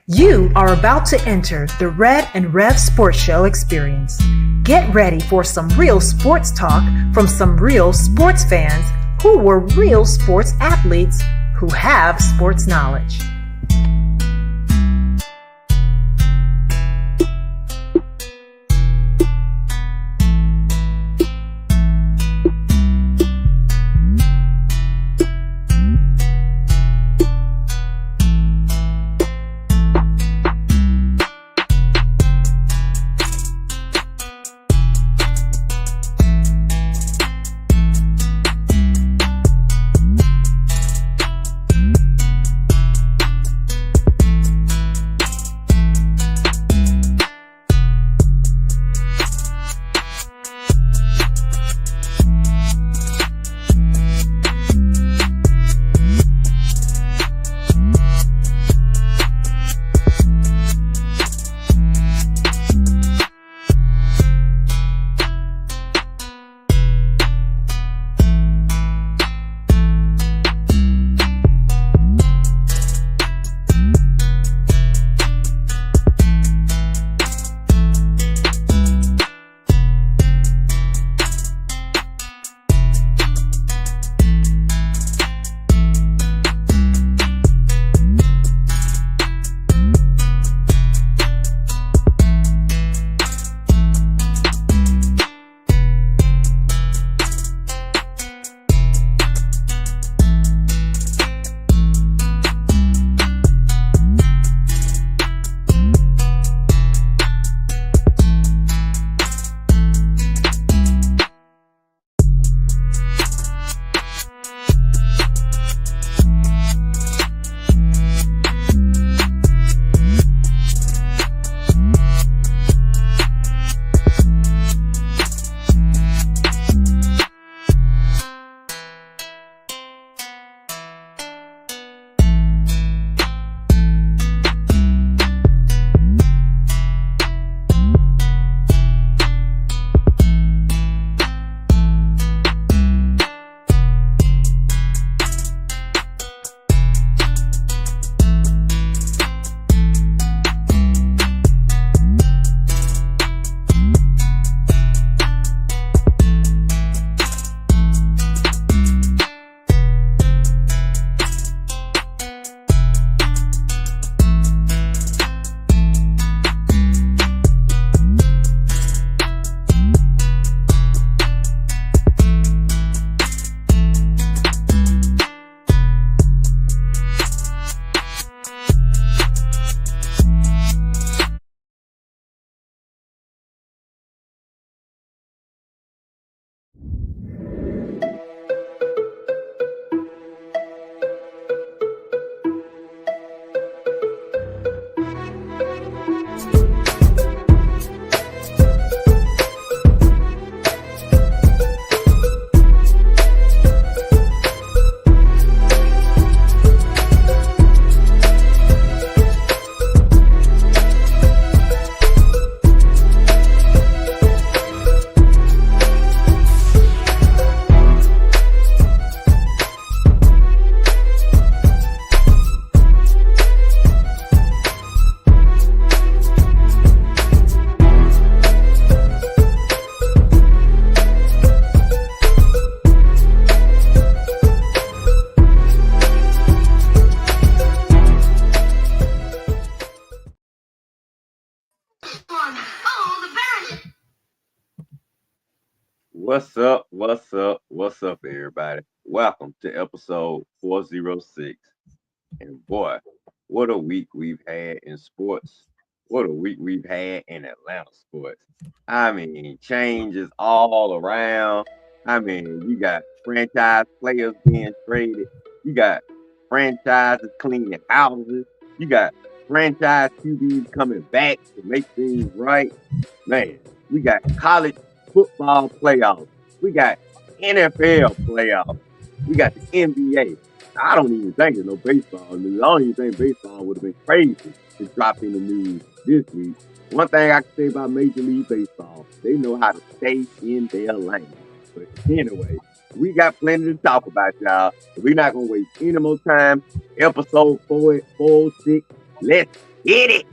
You are about to enter the Red and Rev Sports Show experience. Get ready for some real sports talk from some real sports fans who were real sports athletes who have sports knowledge. What's up? What's up? What's up, everybody? Welcome to episode 406. And boy, what a week we've had in sports. What a week we've had in Atlanta sports. I mean, changes all around. I mean, you got franchise players being traded. You got franchises cleaning houses. You got franchise QBs coming back to make things right. Man, we got college football playoffs. We got NFL playoffs. We got the NBA. I don't even think there's no baseball news. I don't even think baseball would have been crazy to drop in the news this week. One thing I can say about Major League Baseball, they know how to stay in their lane. But anyway, we got plenty to talk about, y'all. We're not going to waste any more time. Episode 406. Let's Get it.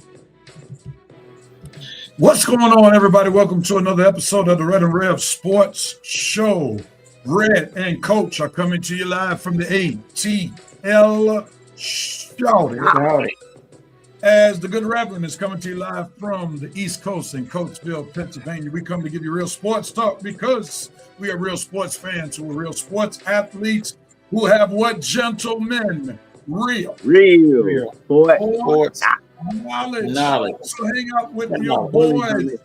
What's going on, everybody? Welcome to another episode of the Red and Rev Sports Show. Red and Coach are coming to you live from the ATL Show. As the Good Reverend is coming to you live from the East Coast in Coatesville, Pennsylvania. We come to give you real sports talk because we are real sports fans who are real sports athletes who have what, gentlemen? Real sports knowledge. So hang out with your boys,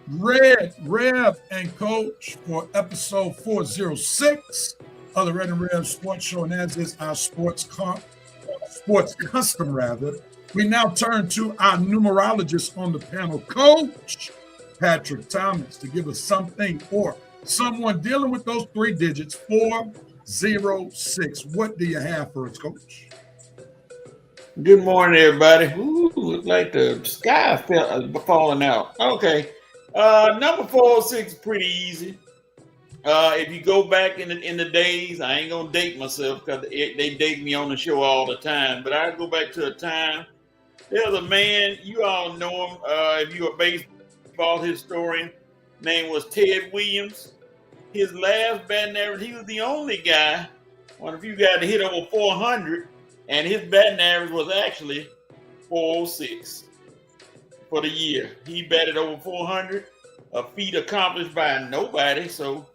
Red, Rev, and Coach for episode 406 of the Red and Rev Sports Show, and as is our sports custom, rather. We now turn to our numerologist on the panel, Coach Patrick Thomas, to give us something or someone dealing with those three digits, 406. What do you have for us, Coach? Good morning, everybody. Ooh, look like the sky falling out. Okay. Number 406 is pretty easy. If you go back in the days, I ain't gonna date myself because they date me on the show all the time. But I go back to a time. There's a man, you all know him. If you're a baseball historian, name was Ted Williams. His last batting average, he was the only guy, one of the few guys to hit over 400. And his batting average was actually 406 for the year. He batted over 400, a feat accomplished by nobody. So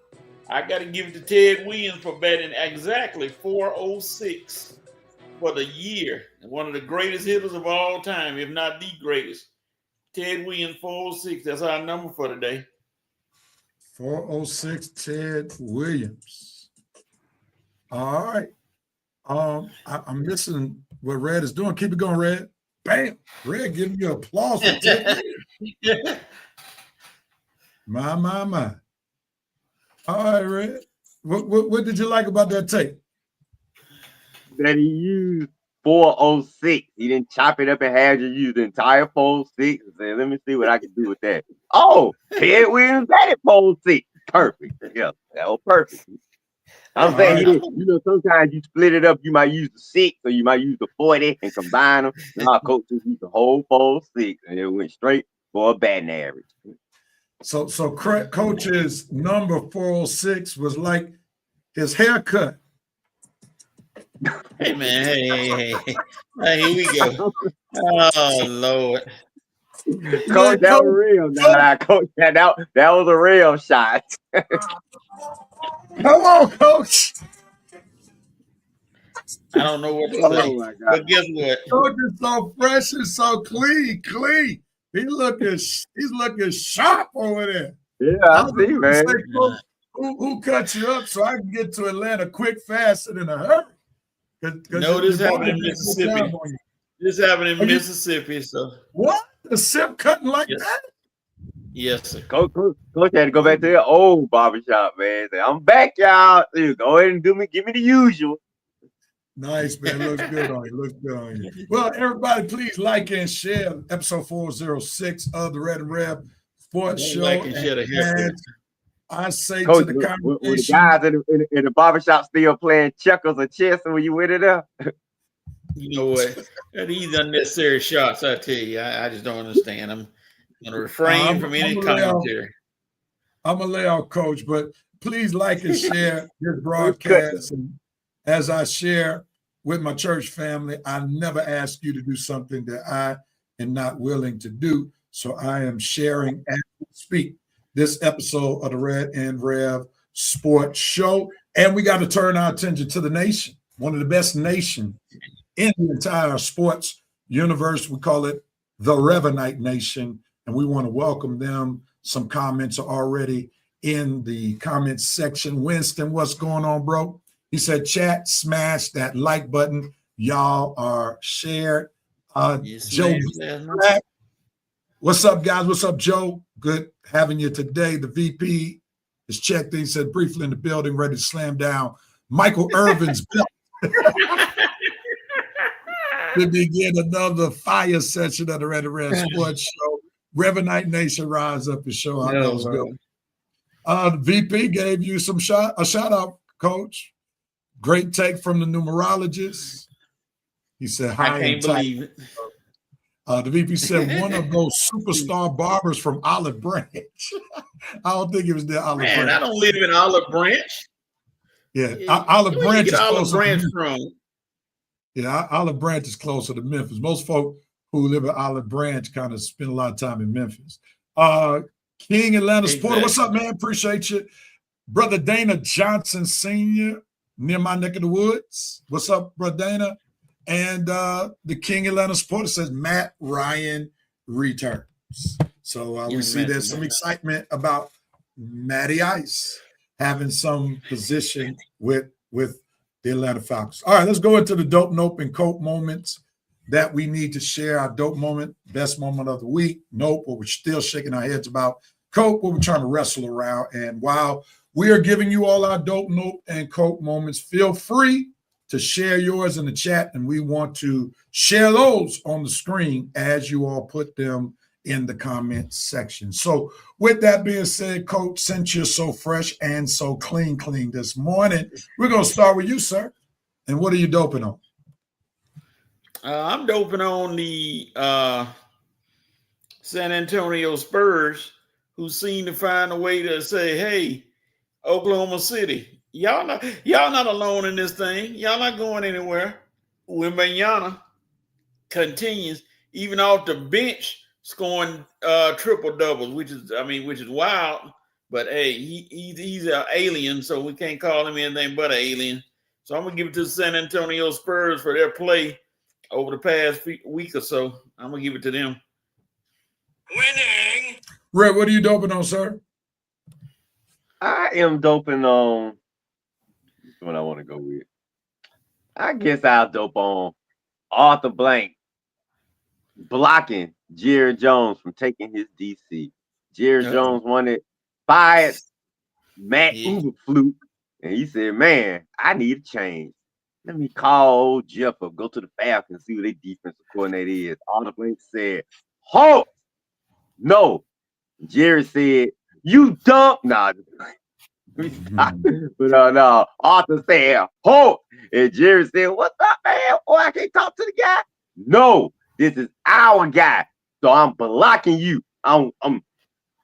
I got to give it to Ted Williams for batting exactly 406 for the year. And one of the greatest hitters of all time, if not the greatest. Ted Williams, 406. That's our number for today. 406, Ted Williams. All right. I'm missing what Red is doing. Keep it going, Red. Bam. Red giving you applause for Ted Williams. My. All right, Red. What did you like about that tape? That he used 406. He didn't chop it up in half. You used the entire 406 and said, let me see what I can do with that. Oh, Ted Williams batted 406. Perfect. Yeah, that was perfect. I'm saying, sometimes you split it up. You might use the 6 or you might use the 40 and combine them. Our coach just used the whole 406 and it went straight for a batting average. So Coach's number 406 was like his haircut. Hey, man. Hey. Here we go. Oh, Lord. Coach, that was real. Coach, that was a real shot. Come on, Coach. I don't know what to say. My God. But guess what? Coach is so fresh and so clean. He's looking sharp over there. Yeah, I see, man. Say, Coach, who cut you up so I can get to Atlanta quick, fast, and in a hurry? No, this happened in Mississippi. This happened in Mississippi. So what? The SIP cutting like that? Yes, sir. Coach had to go back to the old barbershop, man. Say, I'm back, y'all. Go ahead and give me the usual. Nice, man. Looks good on you. Well, everybody, please like and share episode 406 of the Red and Rev Sports Show. Like and share the haircut. I say Coach, to the congregation, were the guys in the barbershop still playing checkers or chess when you went it up? You know what? These unnecessary shots, I tell you, I just don't understand. I'm going to refrain from any commentary. I'm going to lay out, Coach, but please like and share this broadcast. And as I share with my church family, I never ask you to do something that I am not willing to do. So I am sharing as we speak this episode of the Red and Rev Sports Show. And we got to turn our attention to the nation, one of the best nations in the entire sports universe. We call it the Revanite Nation, and we want to welcome them. Some comments are already in the comments section. Winston, what's going on, bro? He said, chat, smash that like button. Y'all are shared. Joe, what's up, guys? What's up, Joe? Good having you today. The VP is checked in. He said, briefly in the building, ready to slam down Michael Irvin's belt. To begin another fire session of the Red and Red Sports Show. Revanite Nation, rise up and show how those go. The VP gave you a shout out, Coach. Great take from the numerologist. He said, I can't believe it. The VP said one of those superstar barbers from Olive Branch. I don't think it was the Olive Branch. I don't live in Olive Branch. Yeah, Olive Branch is Olive Branch closer. from? Yeah, Olive Branch is closer to Memphis. Most folk who live in Olive Branch kind of spend a lot of time in Memphis. King Atlanta Sporter, what's up, man? Appreciate you. Brother Dana Johnson Sr., near my neck of the woods. What's up, Brother Dana? And the King Atlanta Sporter says Matt Ryan returns. So we see there's some excitement about Matty Ice having some position with the Atlanta Falcons. All right, let's go into the dope, nope, and cope moments that we need to share. Our dope moment, best moment of the week. Nope, what we're still shaking our heads about. Cope, what we're trying to wrestle around. And while we are giving you all our dope, nope, and cope moments, feel free to share yours in the chat, and we want to share those on the screen as you all put them in the comment section. So with that being said, Coach, since you're so fresh and so clean this morning, we're going to start with you, sir. And what are you doping on? I'm doping on the San Antonio Spurs, who seem to find a way to say, hey, Oklahoma City, y'all not alone in this thing. Y'all not going anywhere. Wembanyama continues, even off the bench, scoring triple doubles, which is wild. But hey, he's an alien, so we can't call him anything but an alien. So I'm gonna give it to the San Antonio Spurs for their play over the past week or so. I'm gonna give it to them. Winning. Red, what are you doping on, sir? I am doping on what I want to go with. I guess I'll dope on Arthur Blank blocking Jerry Jones from taking his DC. Jerry Jones wanted fired Matt Uberflute, and he said, man, I need a change. Let me call old Jeff up, go to the Falcons, see who their defensive coordinator is. Arthur Blank said, halt! No. Jerry said, you dump. Nah. But no. Arthur said, halt! And Jerry said, what's up, man? Oh, I can't talk to the guy. No, this is our guy. So I'm blocking you. I'm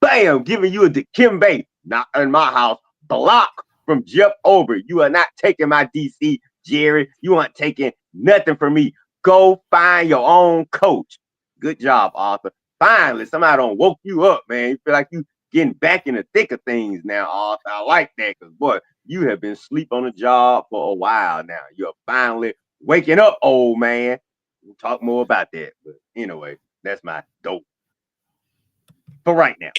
bam, giving you a Dikembe. Not in my house. Block from Jeff Over. You are not taking my DC, Jerry. You aren't taking nothing from me. Go find your own coach. Good job, Arthur. Finally, somebody done woke you up, man. You feel like you getting back in the thick of things now, Arthur. I like that because, boy, you have been asleep on the job for a while now. You're finally waking up, old man. We'll talk more about that. But anyway, that's my dope for right now.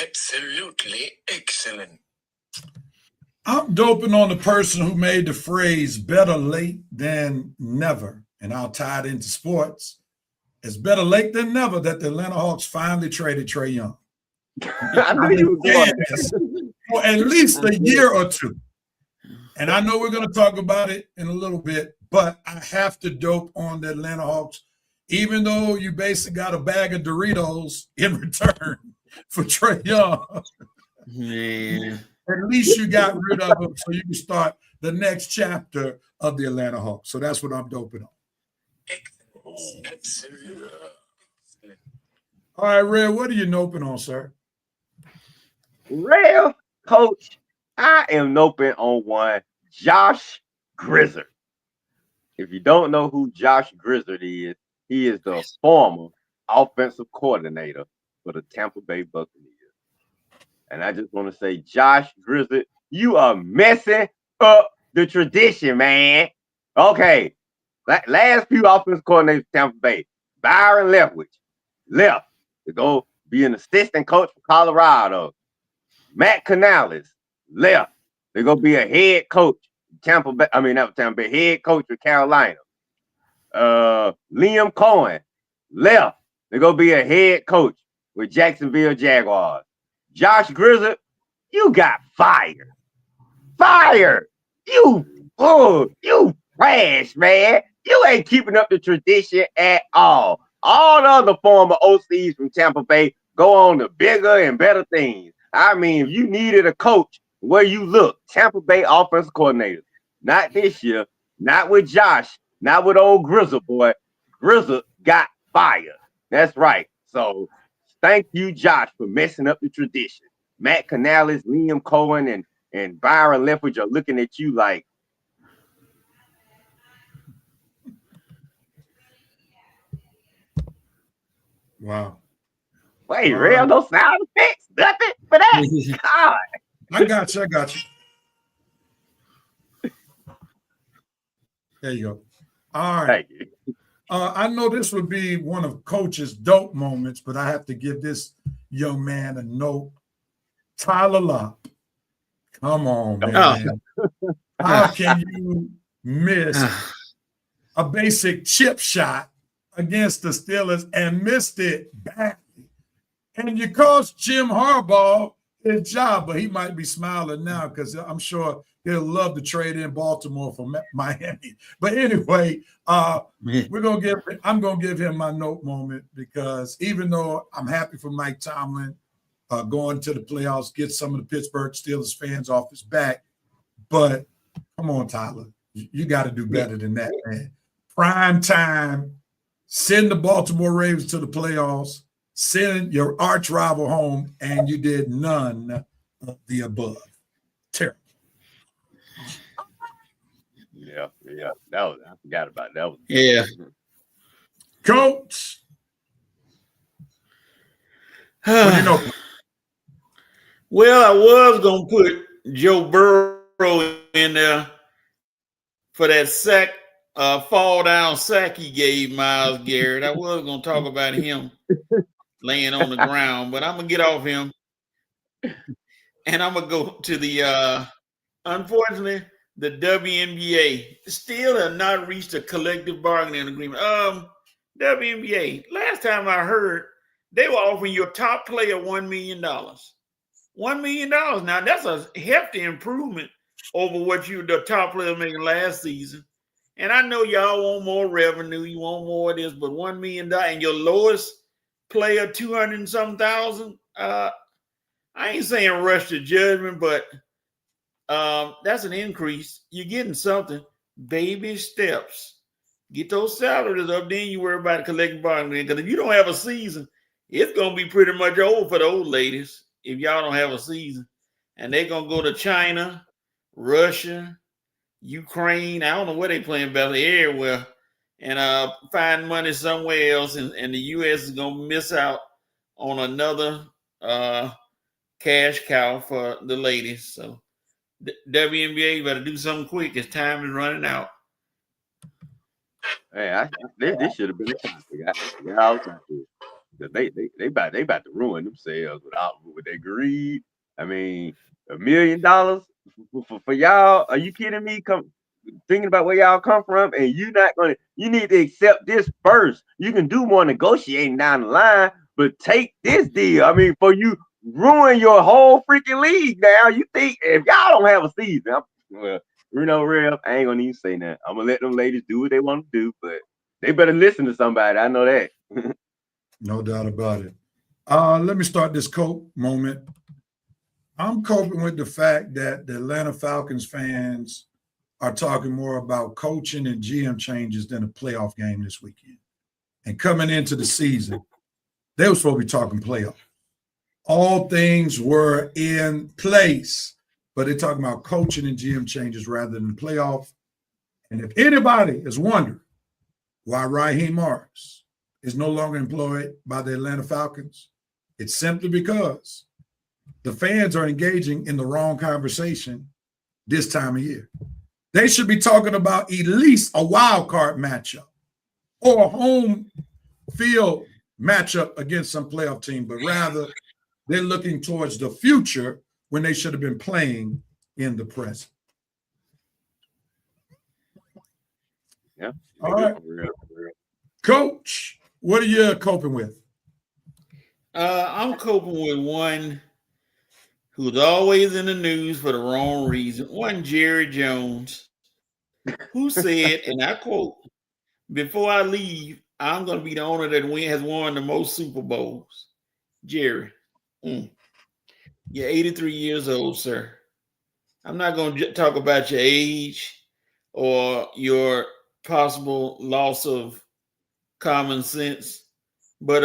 Absolutely excellent. I'm doping on the person who made the phrase better late than never. And I'll tie it into sports. It's better late than never that the Atlanta Hawks finally traded Trae Young. I knew you were going for at least a year or two. And I know we're going to talk about it in a little bit, but I have to dope on the Atlanta Hawks, even though you basically got a bag of Doritos in return for Trae Young. Man. At least you got rid of him so you can start the next chapter of the Atlanta Hawks. So that's what I'm doping on. Absolutely. All right, Red, what are you noping on, sir? Real coach, I am noping on one Josh Grizzard. If you don't know who Josh Grizzard is, he is the former offensive coordinator for the Tampa Bay Buccaneers. And I just want to say, Josh Grizzard, you are messing up the tradition, man. Okay, last few offensive coordinators for Tampa Bay, Byron Leftwich left to go be an assistant coach for Colorado. Matt Canales left to go be a head coach. Tampa Bay, not Tampa Bay, head coach for Carolina. Liam Cohen left to go be a head coach with Jacksonville Jaguars. Josh Grizzard, you got fired. Fired. You trash, man. You ain't keeping up the tradition at all. All the other former OCs from Tampa Bay go on to bigger and better things. I mean, if you needed a coach, where you look, Tampa Bay offensive coordinator. Not this year, not with Josh, not with old Grizzard, boy. Grizzard got fire. That's right. So thank you, Josh, for messing up the tradition. Matt Canales, Liam Cohen, and Byron Leftwich are looking at you like, wow. wait, real? No sound effects? Nothing for that? God. I got you. There you go. All right. Thank you. I know this would be one of Coach's dope moments, but I have to give this young man a note. Tyler Lopp. Come on, man. How can you miss a basic chip shot against the Steelers and missed it badly? And you cost Jim Harbaugh his job, but he might be smiling now because I'm sure he'll love to trade in Baltimore for Miami. But anyway, I'm gonna give him my note moment, because even though I'm happy for Mike Tomlin going to the playoffs, get some of the Pittsburgh Steelers fans off his back, but come on, Tyler, you got to do better than that, man. Prime time, send the Baltimore Ravens to the playoffs, send your arch rival home, and you did none of the above. Terrible. Yeah. That was, I forgot about that one. Yeah. Coach. Well, you know, well, I was gonna put Joe Burrow in there for that sack, fall down sack he gave Myles Garrett. I was gonna talk about him laying on the ground, but I'm gonna get off him, and I'm gonna go to the unfortunately, the WNBA still have not reached a collective bargaining agreement. WNBA, last time I heard, they were offering your top player $1 million. $1 million. Now, that's a hefty improvement over what the top player making last season. And I know y'all want more revenue. You want more of this, but $1 million and your lowest player, 200 and some thousand. I ain't saying rush to judgment, but that's an increase. You're getting something. Baby steps. Get those salaries up, then you worry about collecting bargaining. Because if you don't have a season, it's going to be pretty much over for the old ladies if y'all don't have a season. And they're going to go to China, Russia, Ukraine. I don't know where they playing better, everywhere. And find money somewhere else. And the U.S. is going to miss out on another cash cow for the ladies. So WNBA, you better do something quick. His time is running out. Hey, this should have been a topic. I was out there. They about to ruin themselves with their greed. I mean, $1 million for y'all. Are you kidding me? Thinking about where y'all come from, and you need to accept this first. You can do more negotiating down the line, but take this deal. I mean, for you ruin your whole freaking league now. You think if y'all don't have a season, real, I ain't gonna even say that. I'm gonna let them ladies do what they want to do, but they better listen to somebody. I know that. No doubt about it. Let me start this cope moment. I'm coping with the fact that the Atlanta Falcons fans are talking more about coaching and GM changes than a playoff game this weekend. And coming into the season, they were supposed to be talking playoff. All things were in place, but they're talking about coaching and GM changes rather than playoff. And if anybody is wondering why Raheem Morris is no longer employed by the Atlanta Falcons, it's simply because the fans are engaging in the wrong conversation this time of year. They should be talking about at least a wild card matchup or a home field matchup against some playoff team, but rather they're looking towards the future when they should have been playing in the present. Yeah. All right. Coach, what are you coping with? I'm coping with one who's always in the news for the wrong reason. One Jerry Jones, who said, and I quote, "Before I leave, I'm going to be the owner that has won the most Super Bowls." Jerry, you're 83 years old, sir. I'm not going to talk about your age or your possible loss of common sense. But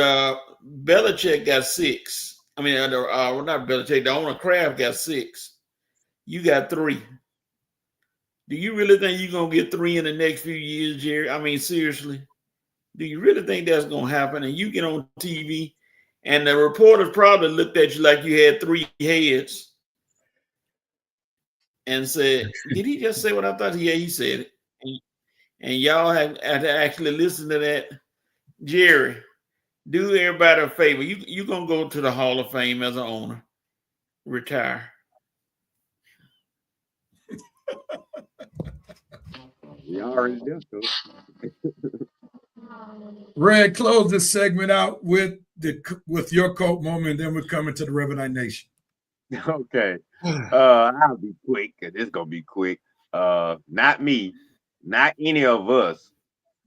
Belichick got 6. I mean, not Belichick. The owner Kraft got 6. You got 3. Do you really think you're gonna get 3 in the next few years, Jerry? I mean, seriously, do you really think that's gonna happen? And you get on TV, and the reporters probably looked at you like you had 3 heads, and said, "Did he just say what I thought?" Yeah, he said it. And y'all had to actually listen to that, Jerry. Do everybody a favor. You gonna go to the Hall of Fame as an owner. Retire. We already did, Coach. Red, close this segment out with your Colt moment, then we're coming to the Revenant Nation. Okay. I'll be quick because it's gonna be quick. Not me, not any of us,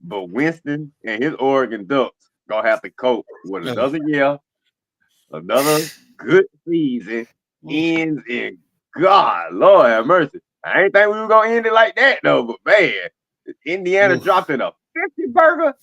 but Winston and his Oregon Ducks gonna have to cope with another year, another good season ends in God, Lord have mercy. I ain't think we were gonna end it like that though, but man, Indiana dropped in a 50 burger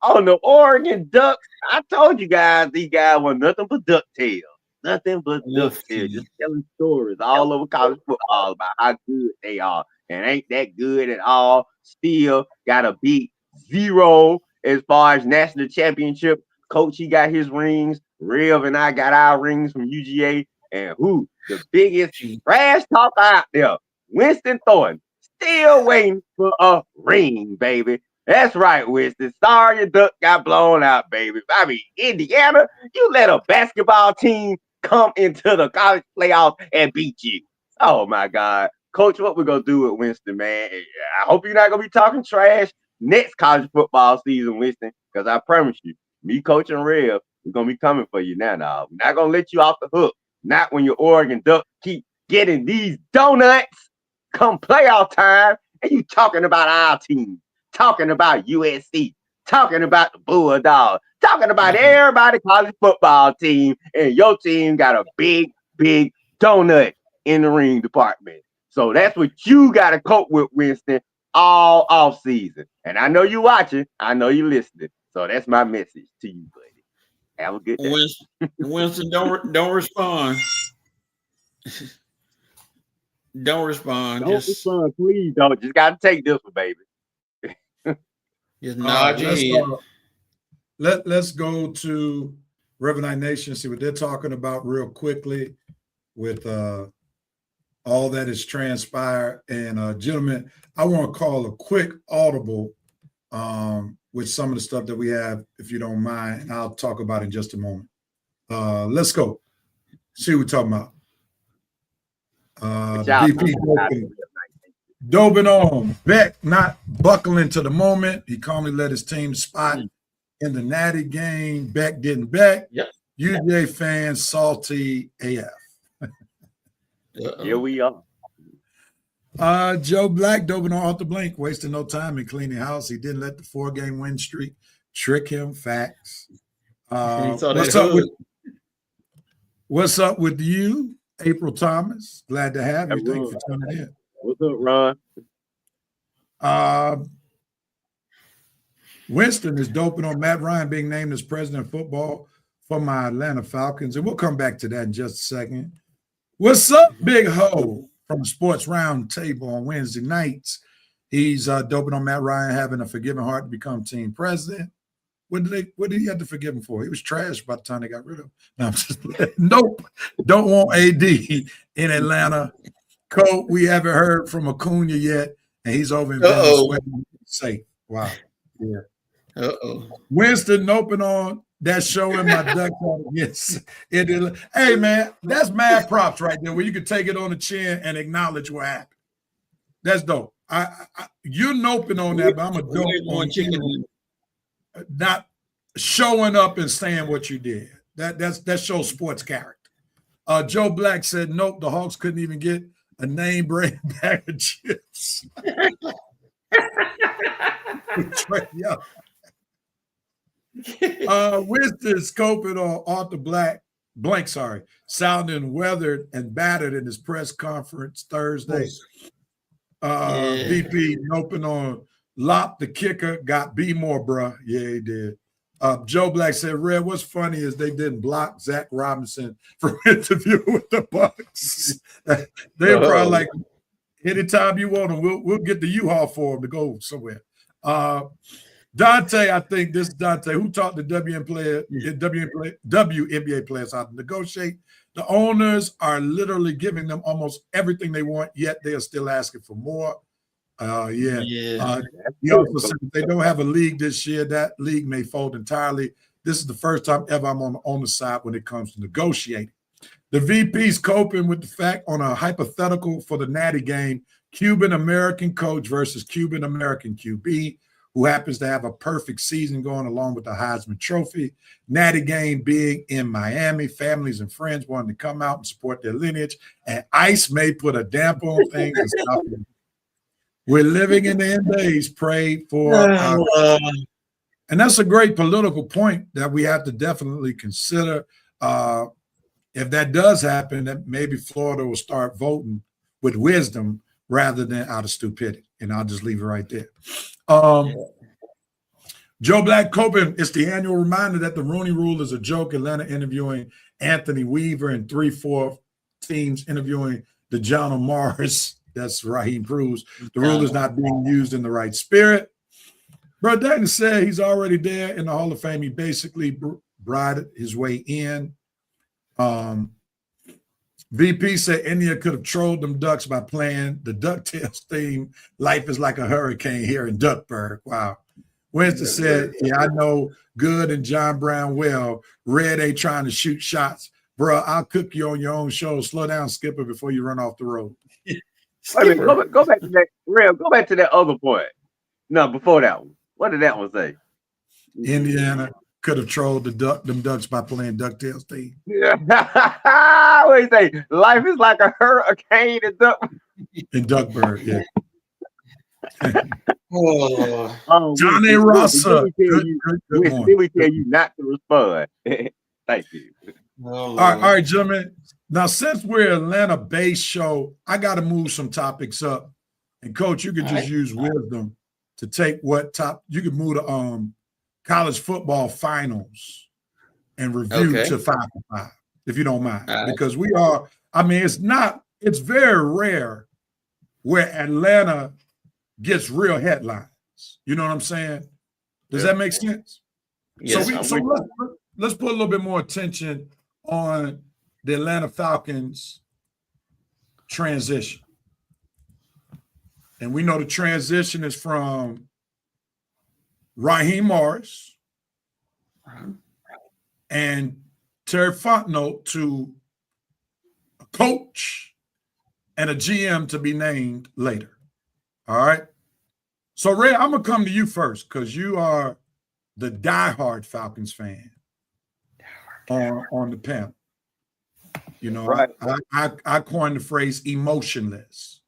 on the Oregon Ducks. I told you guys these guys were nothing but ducktails. Nothing but ducktails. Just telling stories all over college football about how good they are. And ain't that good at all. Still got to beat 0 as far as national championship. Coach, he got his rings. Rev and I got our rings from UGA. And who? The biggest trash talker out there. Winston Thornton. Still waiting for a ring, baby. That's right, Winston. Sorry your duck got blown out, baby. I mean, Indiana, you let a basketball team come into the college playoffs and beat you. Oh, my God. Coach, what we going to do with Winston, man? I hope you're not going to be talking trash next college football season, Winston, because I promise you, me, Coach, and Rev, we're going to be coming for you now. We're not going to let you off the hook. Not when your Oregon Ducks keep getting these donuts come playoff time and you talking about our team. Talking about USC, talking about the Bulldogs, talking about everybody college football team, and your team got a big, big donut in the ring department. So that's what you got to cope with, Winston, all off season. And I know you watching, I know you listening. So that's my message to you, buddy. Have a good day. Winston, don't respond. Don't respond. Don't respond, please. Don't. Just got to take this one, baby. Just nod your head. Let's go to Revenant Nation, see what they're talking about real quickly with all that has transpired. And gentlemen, I want to call a quick audible with some of the stuff that we have, if you don't mind, and I'll talk about it in just a moment. Let's go. See what we're talking about. VP Dobin on. Beck not buckling to the moment. He calmly let his team spot in the Natty game. Beck didn't bet. Yep. UJ fans salty AF. Here we are. Joe Black, Dobin off the blink, wasting no time in cleaning house. He didn't let the 4-game win streak trick him. Facts. What's up with you, April Thomas? Glad to have you. Thanks for tuning in. What's up, Ron? Winston is doping on Matt Ryan being named as president of football for my Atlanta Falcons, and we'll come back to that in just a second. What's up, Big Ho from the Sports Round Table on Wednesday nights? He's doping on Matt Ryan having a forgiving heart to become team president. What did he have to forgive him for? He was trash by the time they got rid of him. No, I'm just nope. Don't want AD in Atlanta. Coach, we haven't heard from Acuna yet, and he's over in Venezuela. Safe. Wow. Yeah. Winston open on that show in my duck. Yes. Hey, man, that's mad props right there where you can take it on the chin and acknowledge what happened. That's dope. You're noping on that, but I'm a dope on you not showing up and saying what you did. That shows sports character. Joe Black said, nope, the Hawks couldn't even get a name brand bag of chips. Winston scoping on Arthur Blank, sounding weathered and battered in his press conference Thursday. VP noping on Lop the kicker got B more, bruh. Yeah, he did. Joe Black said, Red, what's funny is they didn't block Zach Robinson from interviewing with the Bucks. They're probably like, anytime you want him, we'll get the U-Haul for him to go somewhere. Dante, I think this is Dante, who taught the WNBA players how to negotiate. The owners are literally giving them almost everything they want, yet they are still asking for more. He also said if they don't have a league this year, that league may fold entirely. This is the first time ever I'm on the owner's side when it comes to negotiating. The VP's coping with the fact on a hypothetical for the Natty game, Cuban-American coach versus Cuban-American QB, who happens to have a perfect season going along with the Heisman Trophy. Natty game being in Miami, families and friends wanting to come out and support their lineage, and ICE may put a damper on things and stop them. We're living in the end days. Pray for and that's a great political point that we have to definitely consider. If that does happen, that maybe Florida will start voting with wisdom rather than out of stupidity. And I'll just leave it right there. Joe Black Copen, it's the annual reminder that the Rooney Rule is a joke. Atlanta interviewing Anthony Weaver and 3/4 teams interviewing DeJounte Morris. That's Raheem Cruz. The rule is not being used in the right spirit. Bro Dayton said he's already there in the Hall of Fame. He basically brided his way in. VP said India could have trolled them Ducks by playing the DuckTales theme. Life is like a hurricane here in Duckburg. Wow. Winston said, yeah, I know Good and John Brown well. Red ain't trying to shoot shots. Bro, I'll cook you on your own show. Slow down, Skipper, before you run off the road. Wait a minute, go back to that. Real, go back to that other point. No, before that one. What did that one say? Indiana could have trolled them Ducks by playing DuckTales theme. Yeah. What do you say? Life is like a hurricane in Duckburg, yeah. Johnny Rossa. Did we tell you not to respond? Thank you. All right, gentlemen. Now, since we're an Atlanta-based show, I got to move some topics up. And, Coach, you could just use wisdom to take what top – you could move to college football finals and review to 5 for 5, if you don't mind. Because we are – I mean, it's very rare where Atlanta gets real headlines. You know what I'm saying? Does that make sense? Yes, so let's put a little bit more attention on the Atlanta Falcons transition. And we know the transition is from Raheem Morris and Terry Fontenot to a coach and a GM to be named later. All right? So, Ray, I'm going to come to you first because you are the diehard Falcons fan on the panel. You know, right. I coined the phrase emotionless.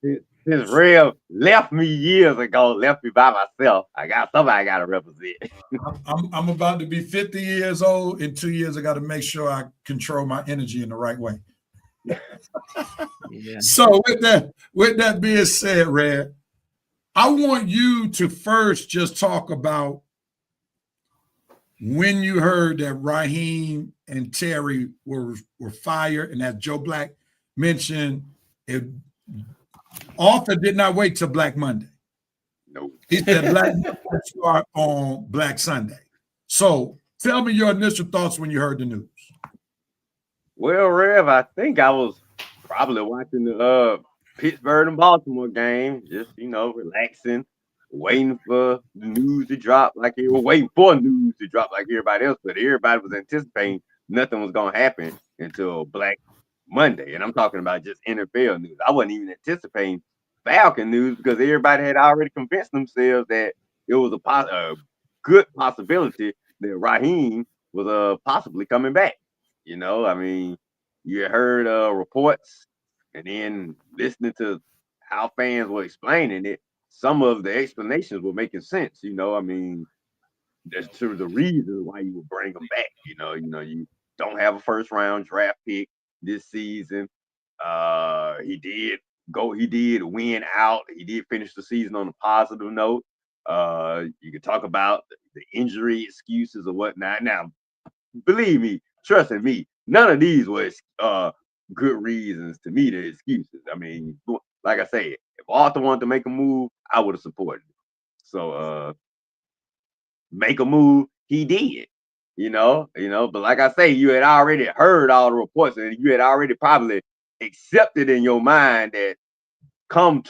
This Rev left me years ago, left me by myself. Somebody I got to represent. I'm about to be 50 years old. In 2 years, I got to make sure I control my energy in the right way. Yeah. So with that being said, Red, I want you to first just talk about when you heard that Raheem and Terry were fired, and as Joe Black mentioned, Arthur did not wait till Black Monday. No. He said Black Monday start on Black Sunday. So tell me your initial thoughts when you heard the news. Well, Rev, I think I was probably watching the Pittsburgh and Baltimore game, just, relaxing, waiting for the news to drop like it was waiting for news to drop like everybody else, but everybody was anticipating nothing was going to happen until Black Monday. And I'm talking about just NFL news. I wasn't even anticipating Falcon news because everybody had already convinced themselves that it was a good possibility that Raheem was possibly coming back. You heard reports, and then listening to how fans were explaining it, some of the explanations were making sense. There's the reason why you would bring them back. You don't have a first round draft pick this season. He did win out. He did finish the season on a positive note. You could talk about injury excuses or whatnot. Now, believe me, trust in me, none of these was good reasons to me the excuses. I mean, like I said, if Arthur wanted to make a move, I would have supported it. So make a move, he did. But like I say, you had already heard all the reports, and you had already probably accepted in your mind that come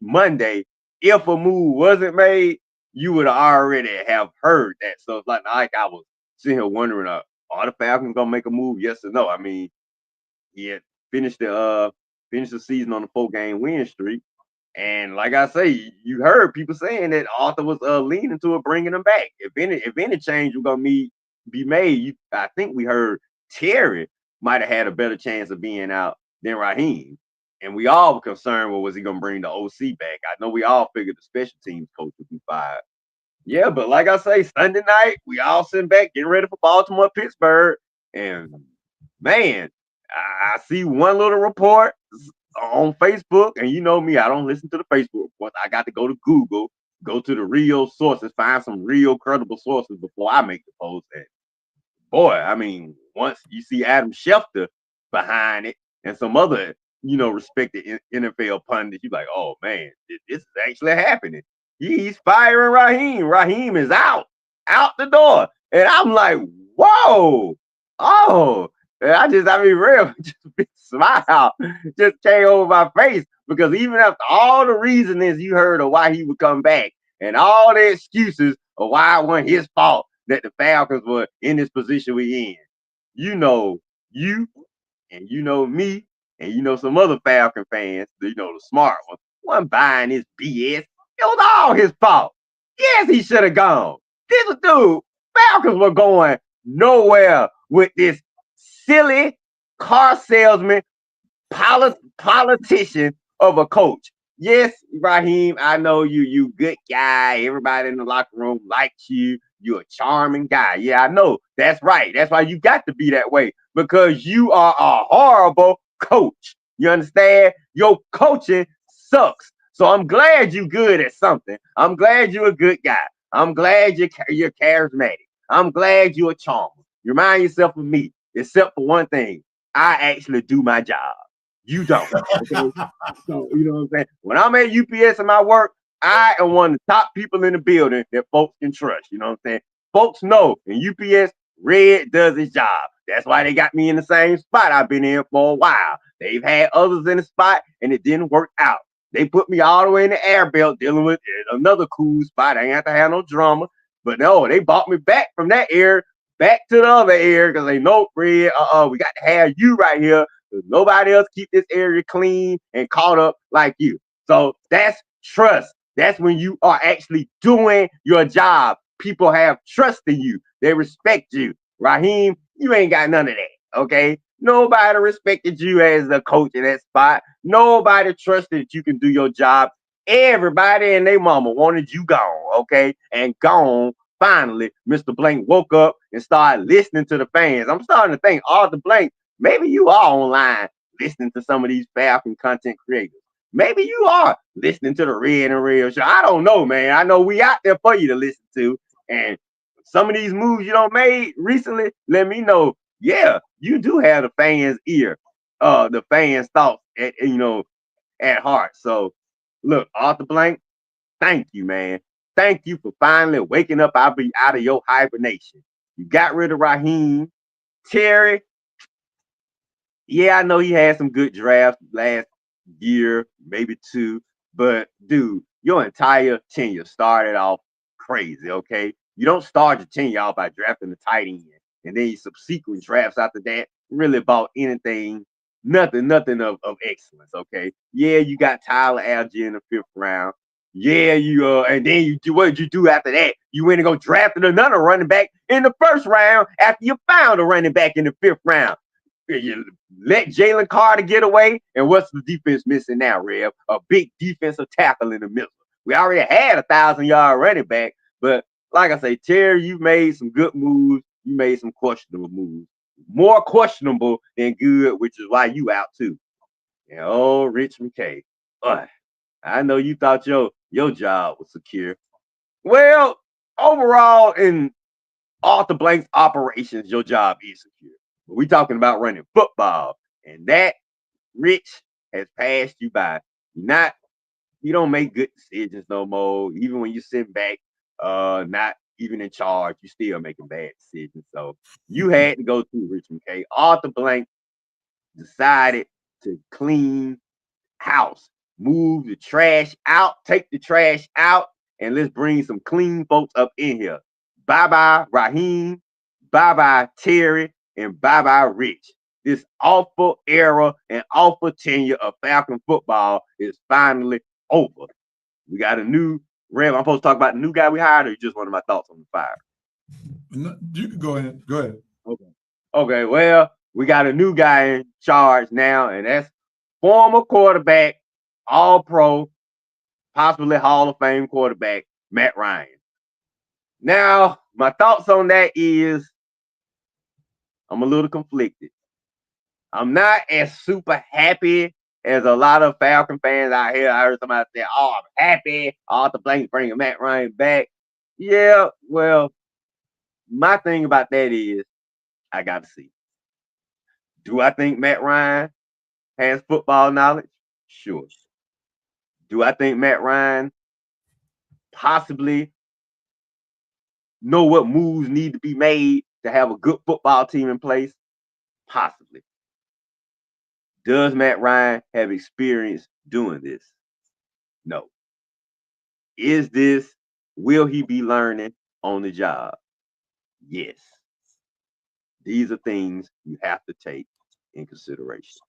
Monday, if a move wasn't made, you would already have heard that. So it's like I was sitting here wondering, are the Falcons gonna make a move? Yes or no? I mean, he had finished the season on a 4-game win streak. And like I say, you heard people saying that Arthur was leaning to it, bringing him back. If any change was gonna be made, I think we heard Terry might have had a better chance of being out than Raheem. And we all were concerned, well, was he gonna bring the OC back? I know we all figured the special teams coach would be fired. Yeah, but like I say, Sunday night, we all sitting back getting ready for Baltimore, Pittsburgh, and man, I see one little report on Facebook, and you know me, I don't listen to the Facebook reports. I got to go to Google, go to the real sources, find some real credible sources before I make the post. And boy, I mean, once you see Adam Schefter behind it and some other, respected NFL pundits, you're like, oh man, this is actually happening. He's firing Raheem. Raheem is out the door. And I'm like, whoa, oh, real, just a big smile just came over my face, because even after all the reasonings you heard of why he would come back and all the excuses of why it wasn't his fault that the Falcons were in this position we're in, you and me and some other Falcon fans, the smart ones, wasn't buying this BS. It was all his fault. Yes, he should have gone. Falcons were going nowhere with this silly car salesman, politician of a coach. Yes, Raheem, I know you good guy. Everybody in the locker room likes you. You're a charming guy. Yeah, I know. That's right. That's why you got to be that way, because you are a horrible coach. You understand? Your coaching sucks. So I'm glad you're good at something. I'm glad you're a good guy. I'm glad you're charismatic. I'm glad you're a charmer. You remind yourself of me, except for one thing. I actually do my job. You don't. Okay? So, you know what I'm saying? When I'm at UPS in my work, I am one of the top people in the building that folks can trust. You know what I'm saying? Folks know in UPS, Red does his job. That's why they got me in the same spot I've been in for a while. They've had others in the spot and it didn't work out. They put me all the way in the air belt dealing with another cool spot. I ain't have to have no drama. But no, they bought me back from that area back to the other area because they know, Red, we got to have you right here. Nobody else keep this area clean and caught up like you. So that's trust. That's when you are actually doing your job. People have trust in you. They respect you. Raheem, you ain't got none of that, okay? Nobody respected you as a coach in that spot. Nobody trusted that you can do your job. Everybody and their mama wanted you gone, okay? And gone, finally, Mr. Blank woke up and started listening to the fans. I'm starting to think, Arthur Blank, maybe you are online listening to some of these Falcon content creators. Maybe you are listening to the Red and Real show. I don't know, man. I know we out there for you to listen to. And some of these moves you don't made recently, let me know. Yeah, you do have the fans' ear, the fans' thoughts at heart. So look, Arthur Blank, thank you, man. Thank you for finally waking up out of your hibernation. You got rid of Raheem. Terry, yeah, I know he had some good drafts last year, maybe two, but dude, your entire tenure started off crazy, okay? You don't start your tenure off by drafting the tight end, and then your subsequent drafts after that really bought anything, nothing of excellence, okay? Yeah, you got Tyler Algier in the 5th round. Yeah, and then what did you do after that? You went and go drafted another running back in the 1st round after you found a running back in the 5th round. You let Jalen Carter get away, and what's the defense missing now, Rev? A big defensive tackle in the middle. We already had a 1,000-yard running back, but like I say, Terry, you made some good moves. You made some questionable moves. More questionable than good, which is why you out too. And Rich McKay. I know you thought your job was secure. Well, overall in Arthur Blank's operations, your job is secure. But we talking about running football, and that Rich has passed you by. You don't make good decisions no more. Even when you sit back, not even in charge, you still making bad decisions. So you had to go through Rich McKay. Arthur Blank decided to clean house, move the trash out, take the trash out, and let's bring some clean folks up in here. Bye bye, Raheem. Bye bye, Terry. And bye bye, Rich. This awful era and awful tenure of Falcon football is finally over. We got a new Rev. I'm supposed to talk about the new guy we hired, or you just wanted my thoughts on the fire? No, you can go ahead. Go ahead. Okay. Well, we got a new guy in charge now, and that's former quarterback, all pro, possibly Hall of Fame quarterback, Matt Ryan. Now, my thoughts on that is I'm a little conflicted. I'm not as super happy as a lot of Falcon fans out here. I heard somebody say, "Oh, I'm happy. Arthur Blank's bringing Matt Ryan back." Yeah, well, my thing about that is I got to see. Do I think Matt Ryan has football knowledge? Sure. Do I think Matt Ryan possibly know what moves need to be made to have a good football team in place? Possibly. Does Matt Ryan have experience doing this? No. Will he be learning on the job? Yes. These are things you have to take in consideration.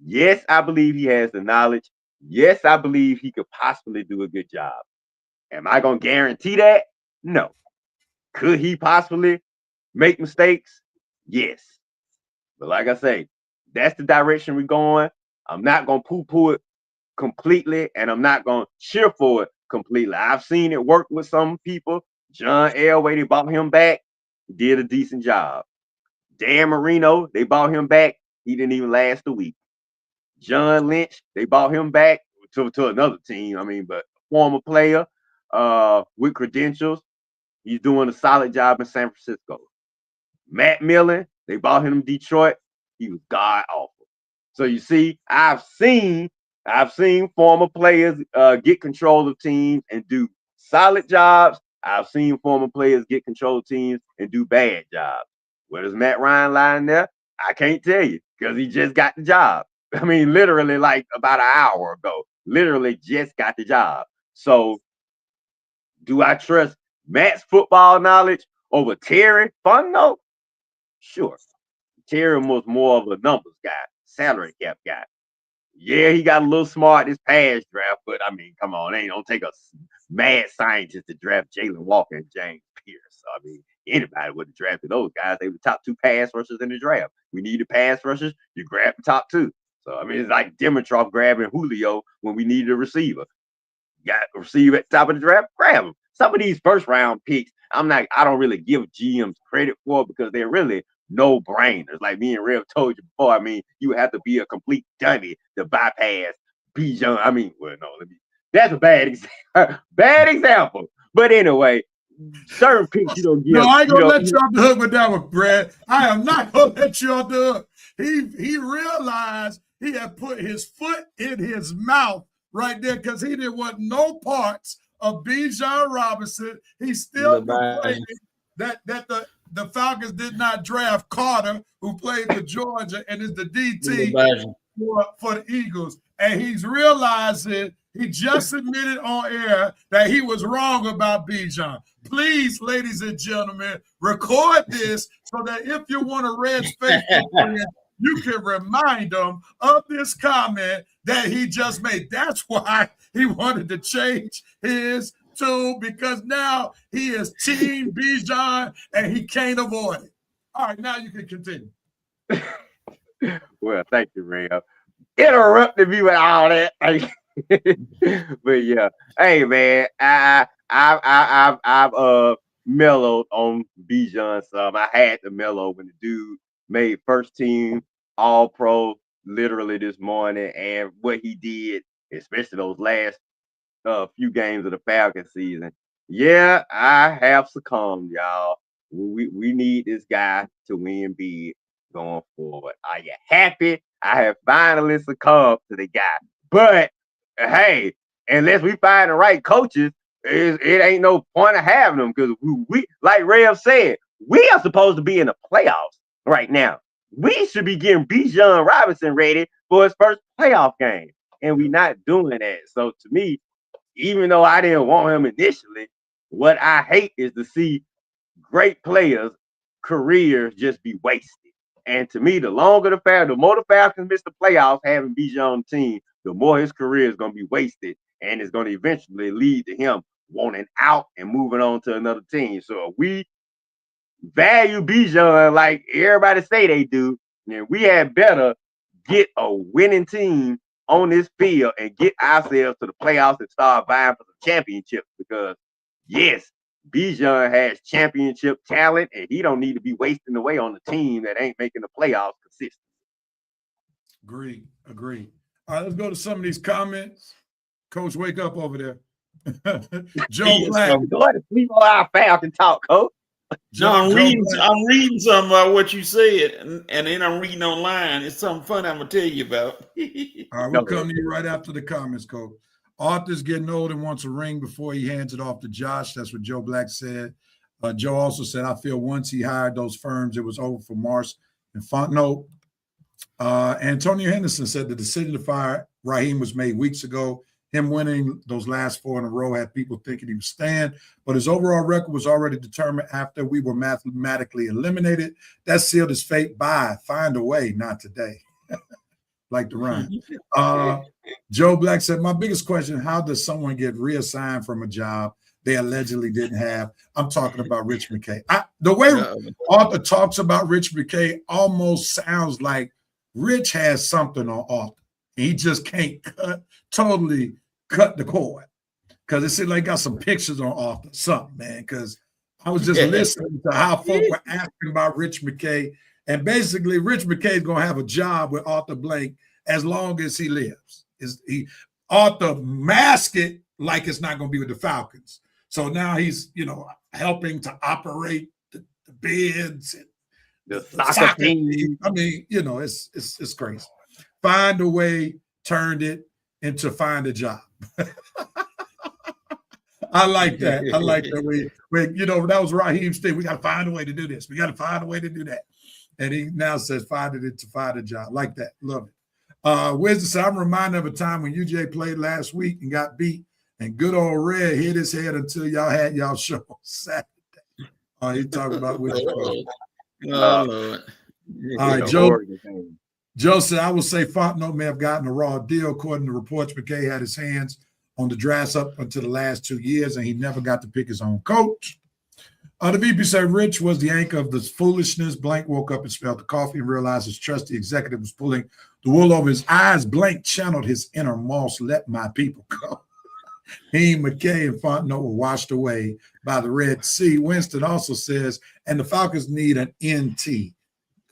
Yes, I believe he has the knowledge. Yes, I believe he could possibly do a good job. Am I going to guarantee that? No. Could he possibly make mistakes? Yes. But like I say, that's the direction we're going. I'm not going to poo-poo it completely, and I'm not going to cheer for it completely. I've seen it work with some people. John Elway, they bought him back. He did a decent job. Dan Marino, they bought him back. He didn't even last a week. John Lynch, they bought him back to another team. I mean, but former player with credentials. He's doing a solid job in San Francisco. Matt Millen, they bought him in Detroit. He was god awful. So you see, I've seen former players get control of teams and do solid jobs. I've seen former players get control of teams and do bad jobs. Where does Matt Ryan lie in there? I can't tell you because he just got the job. I mean, literally like about an hour ago. Literally just got the job. So do I trust Matt's football knowledge over Terry Fontenot? Sure. Terry was more of a numbers guy, salary cap guy. Yeah, he got a little smart this past draft, but I mean, come on, don't take a mad scientist to draft Jalen Walker and James Pierce. So, I mean, anybody would have drafted those guys. They were the top two pass rushers in the draft. We needed pass rushers, you grab the top two. So, I mean, it's like Dimitrov grabbing Julio when we needed a receiver. Got a receiver at the top of the draft, grab him. Some of these first round picks, I don't really give GMs credit for because they're really no-brainers. Like me and Rev told you before, I mean, you have to be a complete dummy to bypass Bijan. I mean, well, no, that's a bad example. Bad example. But anyway, certain picks you don't give. No, I ain't gonna let you off the hook with that one, Brad. I am not gonna let you off the hook. He realized he had put his foot in his mouth right there because he didn't want no parts of Bijan Robinson. He still complaining that the Falcons did not draft Carter, who played for Georgia and is the DT for the Eagles. And he's realizing he just admitted on air that he was wrong about Bijan. Please, ladies and gentlemen, record this so that if you want a Red's Facebook friend, you can remind them of this comment that he just made. That's why he wanted to change his tune, because now he is Team Bijan and he can't avoid it. All right, now you can continue. Well, thank you, Ray. Interrupted me with all that. But yeah, hey man, I've mellowed on Bijan some. I had to mellow when the dude made first team All Pro literally this morning, and what he did, especially those last few games of the Falcons season, Yeah, I have succumbed, y'all. We need this guy to win big going forward. Are you happy? I have finally succumbed to the guy. But hey, unless we find the right coaches, it ain't no point of having them because we like Rev said, we are supposed to be in the playoffs right now. We should be getting Bijan Robinson ready for his first playoff game, and we're not doing that. So to me, even though I didn't want him initially, what I hate is to see great players' careers just be wasted. And to me, the more the Falcons miss the playoffs having Bijan on the team, the more his career is going to be wasted, and it's going to eventually lead to him wanting out and moving on to another team. So if we value Bijan like everybody say they do, then we had better get a winning team on this field and get ourselves to the playoffs and start vying for some championships. Because yes, Bijan has championship talent, and he don't need to be wasting away on the team that ain't making the playoffs consistent. Agree. All right, let's go to some of these comments. Coach, wake up over there. Joe Black. Go ahead and sleep on our Falcon talk, Coach. I'm reading something about what you said, and then I'm reading online. It's something fun I'm gonna tell you about. All right, we'll come to you right after the comments, Coach. Arthur's getting old and wants a ring before he hands it off to Josh. That's what Joe Black said. Joe also said, I feel once he hired those firms, it was over for Mars and Fontenot. Antonio Henderson said the decision to fire Raheem was made weeks ago. Him winning those last 4 in a row had people thinking he was staying, but his overall record was already determined after we were mathematically eliminated. That sealed his fate. Bye. Find a way. Not today. Like the rhyme. Joe Black said, my biggest question, how does someone get reassigned from a job they allegedly didn't have? I'm talking about Rich McKay. The way Arthur talks about Rich McKay almost sounds like Rich has something on Arthur. He just can't totally cut the cord because it seems like got some pictures on Arthur, something, man. Because I was just listening to how folk were asking about Rich McKay, and basically Rich McKay is gonna have a job with Arthur Blank as long as he lives. Arthur masked it like it's not gonna be with the Falcons. So now he's helping to operate the bids and the soccer team. I mean, it's crazy. Find a way turned it into find a job. I like that. I like that. That was Raheem's thing. We got to find a way to do this. We got to find a way to do that. And he now says find it to find a job. Like that. Love it. Wisdom said, I'm reminded of a time when UJ played last week and got beat, and good old Red hit his head until y'all had y'all show Saturday. He's talking about which one. All right, Joe said, I will say Fontenot may have gotten a raw deal. According to reports, McKay had his hands on the drafts up until the last 2 years, and he never got to pick his own coach. The VP said Rich was the anchor of this foolishness. Blank woke up and smelled the coffee and realized his trusty executive was pulling the wool over his eyes. Blank channeled his inner Moss, let my people go. He, McKay, and Fontenot were washed away by the Red Sea. Winston also says, and the Falcons need an NT.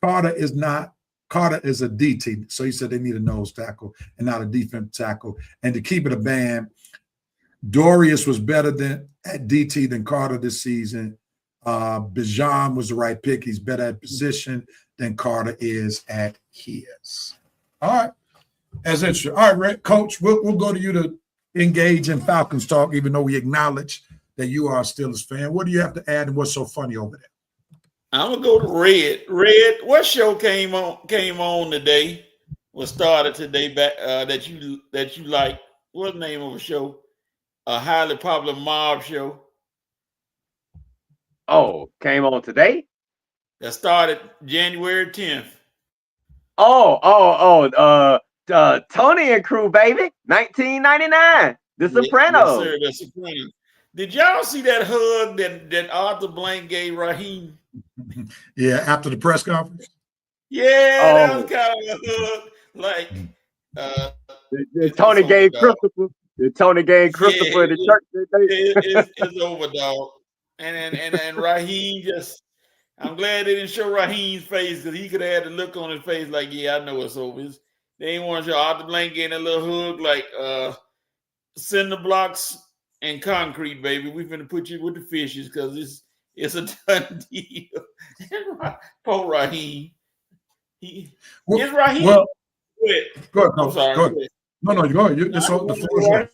Carter is a DT. So he said they need a nose tackle and not a defensive tackle. And to keep it a band, Dorius was better at DT than Carter this season. Bijan was the right pick. He's better at position than Carter is at his. All right. That's interesting. All right, Coach, we'll go to you to engage in Falcons talk, even though we acknowledge that you are a Steelers fan. What do you have to add and what's so funny over there? I'm gonna go to Red. Red, what show came on today? Was started today back that you like? What's the name of the show? A highly popular mob show. Oh, came on today? That started January 10th. Tony and crew, baby. 1999. The Sopranos. Yes, sir, The Sopranos. Did y'all see that hug that Arthur Blank gave Raheem? Yeah, after the press conference. Yeah, that was kind of a hug. Like Tony gave Christopher. Tony gave Christopher the church. It's over, dog. And Raheem just, I'm glad they didn't show Raheem's face because he could have had the look on his face like, yeah, I know it's over. They didn't want to show Arthur Blank getting a little hug like cinder blocks and concrete, baby. We're gonna put you with the fishes because it's a done deal. Poor Raheem. Is Raheem? Well, go ahead. I'm sorry. Go ahead. No, go ahead. The floor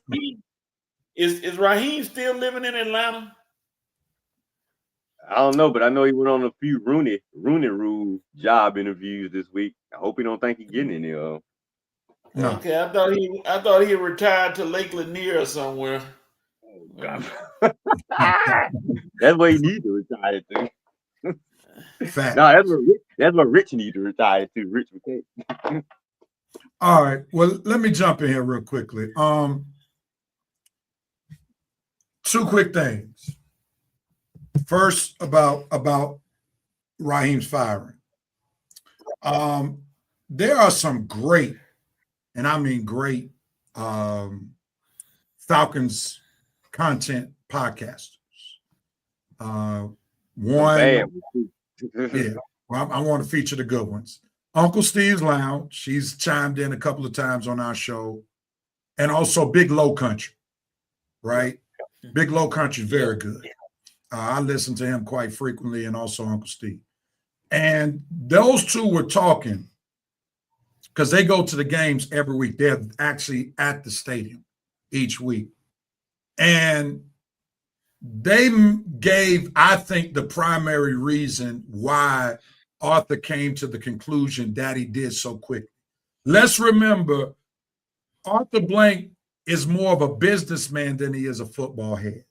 is Is Raheem still living in Atlanta? I don't know, but I know he went on a few Rooney Rule job interviews this week. I hope he don't think he's getting any of. No. Okay, I thought he retired to Lake Lanier or somewhere. Oh, God. That's what he needs to retire to. Fact. No, that's what Rich needs to retire to. Rich McKay. All right. Well, let me jump in here real quickly. Two quick things. First, about Raheem's firing. There are some great, and I mean great, Falcons content podcasters. One, yeah, well, I want to feature the good ones. Uncle Steve's Lounge, she's chimed in a couple of times on our show, and also Big Low Country, right? Big Low Country is very good. I listen to him quite frequently, and also Uncle Steve. And those two were talking because they go to the games every week. They're actually at the stadium each week. And they gave, I think, the primary reason why Arthur came to the conclusion that he did so quickly. Let's remember, Arthur Blank is more of a businessman than he is a football head.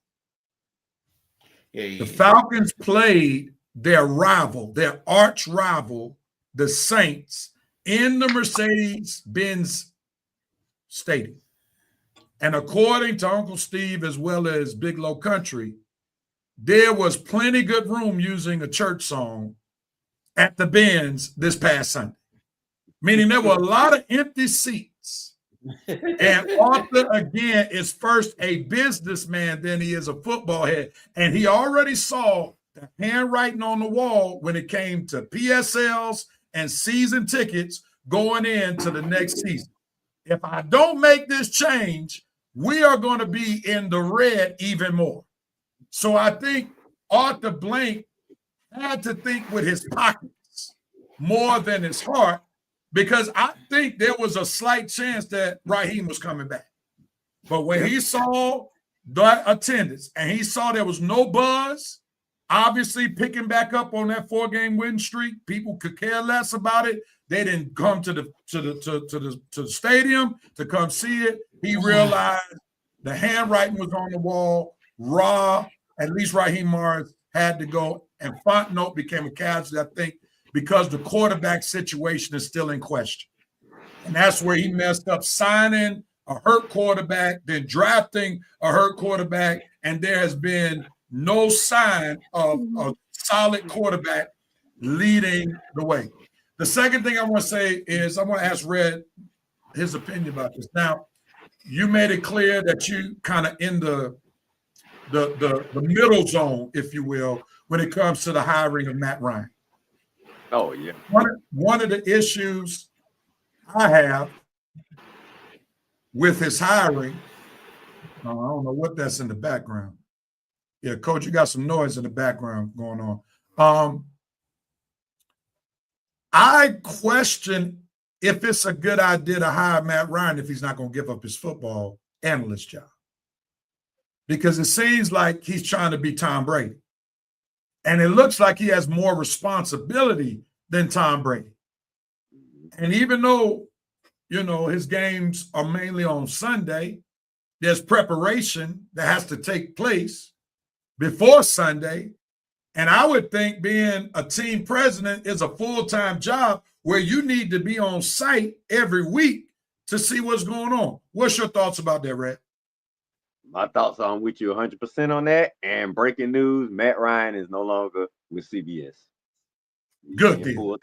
The Falcons played their rival, their arch rival, the Saints, in the Mercedes-Benz Stadium. And according to Uncle Steve, as well as Big Low Country, there was plenty good room using a church song at the Benz this past Sunday, meaning there were a lot of empty seats. And Arthur, again, is first a businessman than he is a football head. And he already saw the handwriting on the wall when it came to PSLs and season tickets going into the next season. If I don't make this change, we are going to be in the red even more. So I think Arthur Blank had to think with his pockets more than his heart, because I think there was a slight chance that Raheem was coming back. But when he saw the attendance and he saw there was no buzz, obviously picking back up on that 4-game win streak, people could care less about it. They didn't come to the stadium to come see it. He realized the handwriting was on the wall. At least Raheem Morris had to go, and Fontenot became a casualty, I think, because the quarterback situation is still in question. And that's where he messed up, signing a hurt quarterback, then drafting a hurt quarterback, and there has been no sign of a solid quarterback leading the way. The second thing I want to say is I want to ask Red his opinion about this. Now, you made it clear that you kind of in the middle zone, if you will, when it comes to the hiring of Matt Ryan. Oh, yeah. One of the issues I have with his hiring, I don't know what that's in the background. Yeah, Coach, you got some noise in the background going on. I question if it's a good idea to hire Matt Ryan if he's not going to give up his football analyst job. Because it seems like he's trying to be Tom Brady. And it looks like he has more responsibility than Tom Brady. And even though, his games are mainly on Sunday, there's preparation that has to take place before Sunday. And I would think being a team president is a full-time job where you need to be on site every week to see what's going on. What's your thoughts about that, Red? My thoughts are with you 100% on that. And breaking news, Matt Ryan is no longer with CBS. Good deal.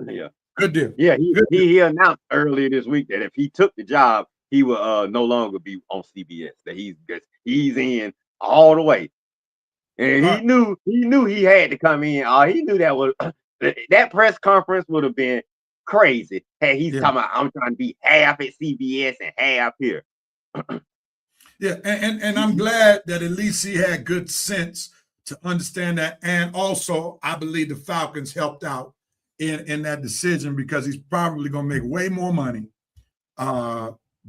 Yeah. Good deal. Yeah, he announced earlier this week that if he took the job, he will no longer be on CBS. That he's in all the way. And he knew he had to come in. He knew that press conference would have been crazy. Hey, he's talking about I'm trying to be half at CBS and half here. Yeah, and I'm glad that at least he had good sense to understand that. And also, I believe the Falcons helped out in that decision because he's probably going to make way more money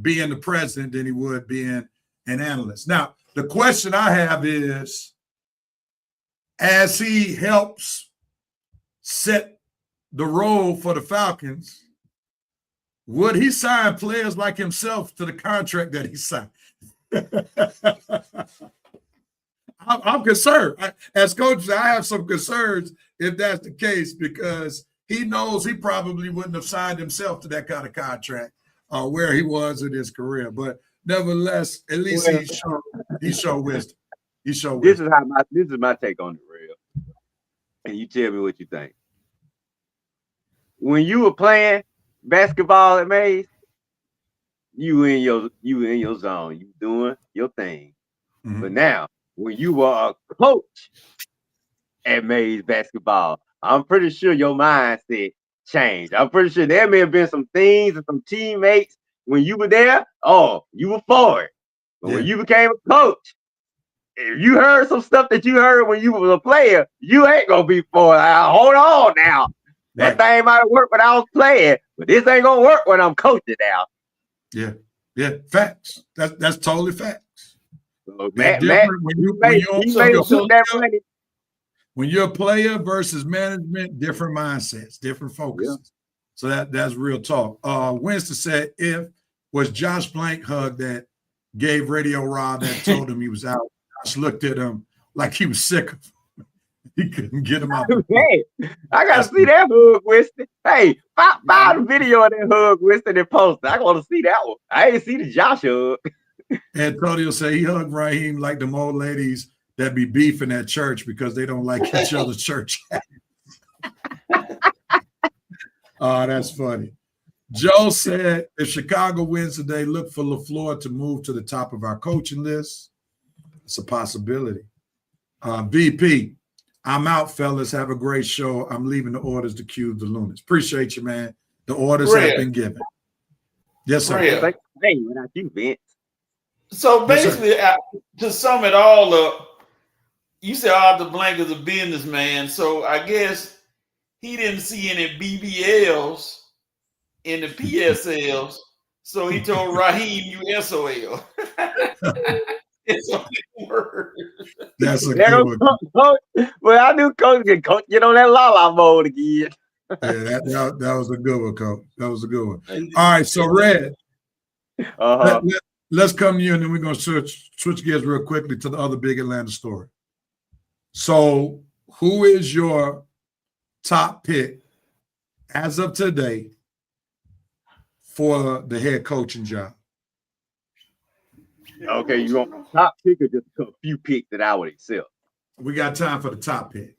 being the president than he would being an analyst. Now, the question I have is, as he helps set the role for the Falcons, would he sign players like himself to the contract that he signed? I'm concerned. As coaches, I have some concerns if that's the case, because he knows he probably wouldn't have signed himself to that kind of contract where he was in his career. But nevertheless, at least he showed wisdom. This is my take on it, real. And you tell me what you think. When you were playing basketball at Mays, you in your zone, you doing your thing. Mm-hmm. But now, when you were a coach at Mays basketball, I'm pretty sure your mindset changed. I'm pretty sure there may have been some things and some teammates when you were there. Oh, you were for it. But when you became a coach, if you heard some stuff that you heard when you was a player, you ain't gonna be for it. Hold on now. That thing might have worked when I was playing, but this ain't gonna work when I'm coaching now. Yeah, facts. That's totally facts. So when you're a player versus management, different mindsets, different focuses. Yeah. So that's real talk. Winston said, if was Josh Blank hug that gave Radio Rob that told him he was out. Josh looked at him like he was sick of him. He couldn't get him out. Hey, I gotta see that hug, Winston. Hey, find the video of that hug, Winston, and post it. I want to see that one. I ain't see the Josh hug. Antonio say he hugged Raheem like them old ladies that be beefing at church because they don't like each other's church. Oh, that's funny. Joe said, if Chicago wins today, look for LaFleur to move to the top of our coaching list. It's a possibility. VP, I'm out, fellas. Have a great show. I'm leaving the orders to cue the Lunas. Appreciate you, man. The orders have been given. Yes, sir. Hey, without you, Vince. So basically, to sum it all up, you said Arthur Blank is a businessman. So I guess he didn't see any BBLs in the PSLs. So he told Raheem, you SOL. It's a big word. That's a good one. Well, I knew Coach get on that la-la mode again. Yeah, that was a good one, Coach. That was a good one. All right, so Red, let's come to you, and then we're going to switch gears real quickly to the other big Atlanta story. So who is your top pick as of today for the head coaching job? Okay, you want top pick or just a few picks that I would accept? We got time for the top pick.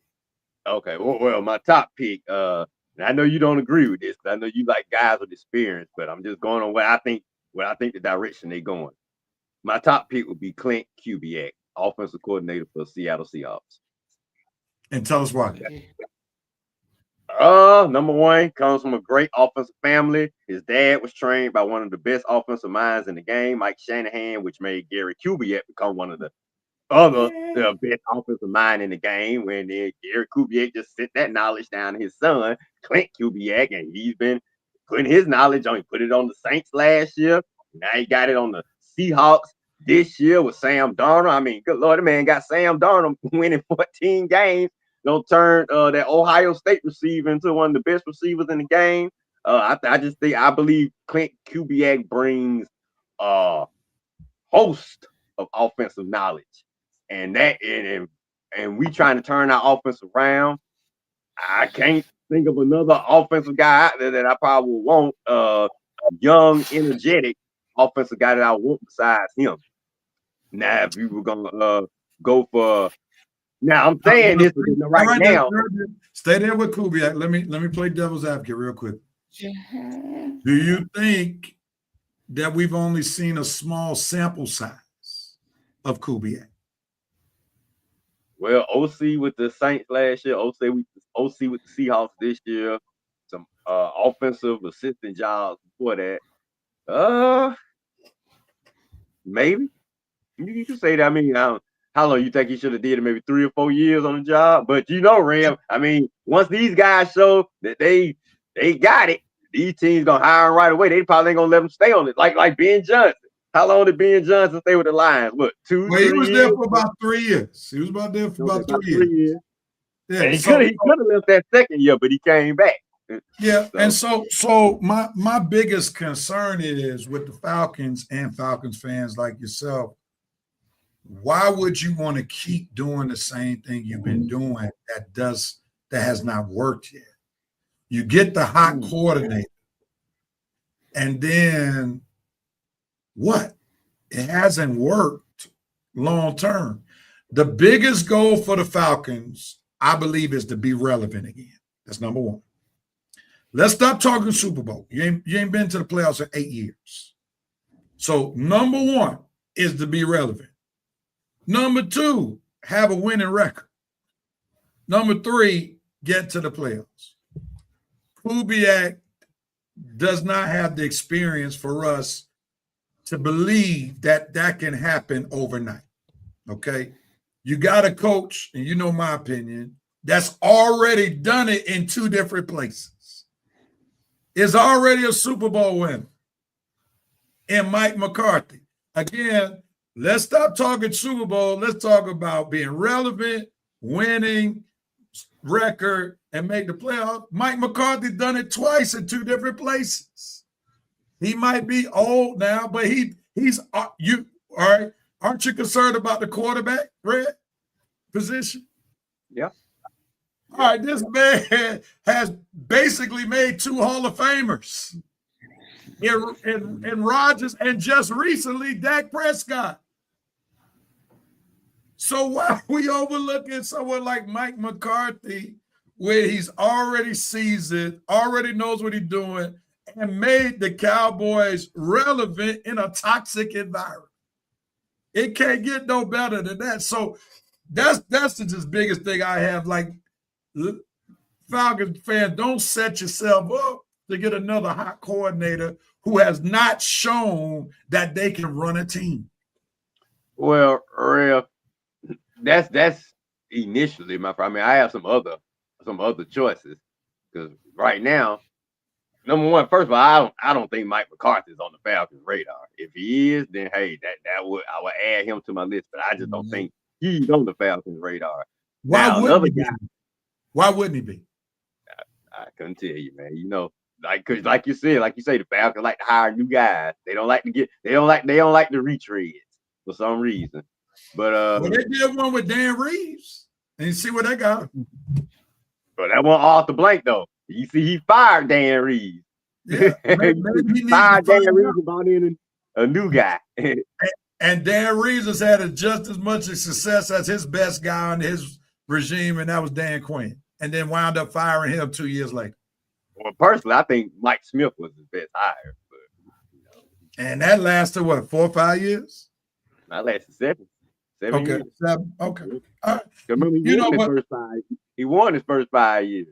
Okay, well, my top pick, and I know you don't agree with this, but I know you like guys with experience, but I'm just going on what I think the direction they're going. My top pick would be Clint Kubiak, offensive coordinator for Seattle Seahawks. And tell us why. Number one, comes from a great offensive family. His dad was trained by one of the best offensive minds in the game, Mike Shanahan, which made Gary Kubiak become one of the best offensive mind in the game. When Gary Kubiak just sent that knowledge down to his son, Clint Kubiak, and he's been putting his knowledge on. He put it on the Saints last year. Now he got it on the Seahawks this year with Sam Darnold. I mean, good Lord, the man got Sam Darnold winning 14 games. Don't turn that Ohio State receiver into one of the best receivers in the game. I believe Clint Kubiak brings a host of offensive knowledge, and we trying to turn our offense around. I can't think of another offensive guy out there that I probably would want. Young, energetic offensive guy that I want besides him. Now, if you were gonna go for. Now I'm saying this right now. Stay there with Kubiak. Let me play devil's advocate real quick. Do you think that we've only seen a small sample size of Kubiak? Well, OC with the Saints last year, OC with the Seahawks this year, some offensive assistant jobs before that. Maybe. You can say that. I mean, how long you think he should have did it? Maybe 3 or 4 years on the job. But Rev, I mean, once these guys show that they got it, these teams gonna hire him right away. They probably ain't gonna let him stay on it. Like Ben Johnson. How long did Ben Johnson stay with the Lions? What, 2, Well, 3 he was years? there for about 3 years. He was about there for about 3 years. Yeah, he could have left that second year, but he came back. Yeah, and so my biggest concern is with the Falcons and Falcons fans like yourself. Why would you want to keep doing the same thing you've been doing that has not worked yet? You get the hot coordinator, and then what? It hasn't worked long term. The biggest goal for the Falcons, I believe, is to be relevant again. That's number one. Let's stop talking Super Bowl. You ain't been to the playoffs in 8 years. So number one is to be relevant. Number two, have a winning record. Number three, get to the playoffs. Kubiak does not have the experience for us to believe that can happen overnight. Okay? You got a coach, and you know my opinion, that's already done it in 2 different places. Is already a Super Bowl winner in Mike McCarthy. Again, let's stop talking Super Bowl. Let's talk about being relevant, winning record, and make the playoffs. Mike McCarthy done it twice in 2 different places. He might be old now, but he's you all right. Aren't you concerned about the quarterback, Red, position? Yeah. All right, this man has basically made 2 Hall of Famers in Rodgers and just recently Dak Prescott. So why are we overlooking someone like Mike McCarthy where he's already seasoned, already knows what he's doing, and made the Cowboys relevant in a toxic environment? It can't get no better than that. So that's the just biggest thing I have. Like, Falcons fan, don't set yourself up to get another hot coordinator who has not shown that they can run a team. Well, Rev, that's initially my problem. I mean, I have some other choices because right now, number one, first of all, I don't think Mike McCarthy is on the Falcons' radar. If he is, then hey, I would add him to my list. But I just don't think he's on the Falcons' radar. Why wouldn't he be? I couldn't tell you, man. Cause like you say, the Falcons like to hire new guys. They don't like to retreads for some reason. But they did one with Dan Reeves, and you see what they got. But that wasn't Arthur Blank though. You see, he fired Dan Reeves. Yeah, he fired Dan Reeves and brought in a new guy. And Dan Reeves has had just as much success as his best guy on his regime, and that was Dan Quinn. And then wound up firing him 2 years later. Well, personally, I think Mike Smith was his best hire. But, and that lasted, what, 4 or 5 years? That lasted 7 years. 7. Okay. All right. Remember, he won his first 5 years.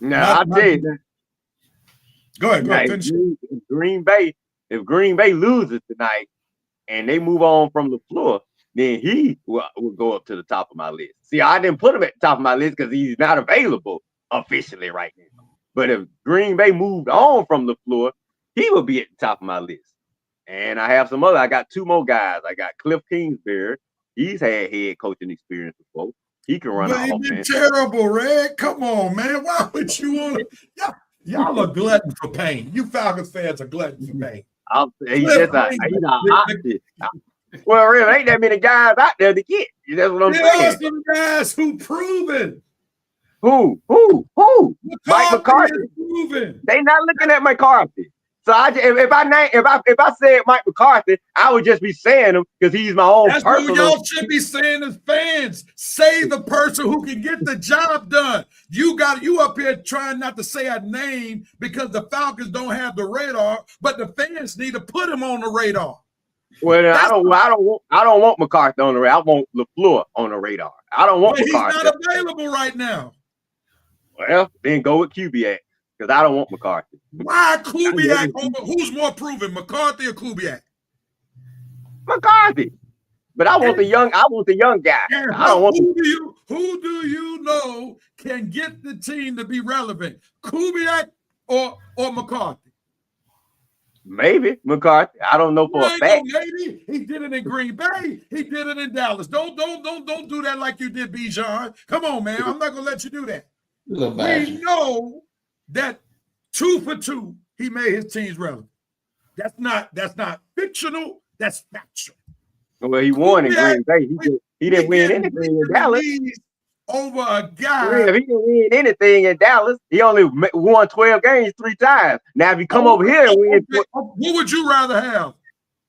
Now, I'll tell you that. Go ahead. Finish. If Green Bay loses tonight and they move on from LaFleur, then he will go up to the top of my list. See, I didn't put him at the top of my list because he's not available officially right now. But if Green Bay moved on from LaFleur, he will be at the top of my list. And I got 2 more guys. I got Cliff Kingsbury. He's had head coaching experience before. He can run an offense. Terrible, Red. Come on, man. Why would you want to? Y'all are glutton for pain. You Falcons fans are glutton for pain. He's a hot shit. Well, Rev, ain't that many guys out there to get. That's what I'm saying. There are some guys who proven. Who? Mike McCarthy. Proven. They not looking at McCarthy. So if I said Mike McCarthy, I would just be saying him because he's my own That's personal. what y'all should be saying as fans. Say the person who can get the job done. You up here trying not to say a name because the Falcons don't have the radar, but the fans need to put him on the radar. Well, I don't want McCarthy on the radar. I want LaFleur on the radar. I don't want McCarthy. He's not available right now. Well, then go with Kubiak because I don't want McCarthy. Why Kubiak? Who's more proven, McCarthy or Kubiak? McCarthy. But I want the young guy. And I don't want who do you know can get the team to be relevant? Kubiak or McCarthy? maybe McCarthy. I don't know for a fact. Maybe he did it in Green Bay. He did it in Dallas. Don't do that like you did Bijan. Come on, man. I'm not gonna let you do that. We know that 2 for 2, he made his teams relevant. That's not fictional. That's factual. Well, he won in Green Bay. He didn't win anything in Dallas. Over a guy. Yeah, he didn't win anything in Dallas. He only won 12 games 3 times. Now, if you come over here and win, what would you rather have?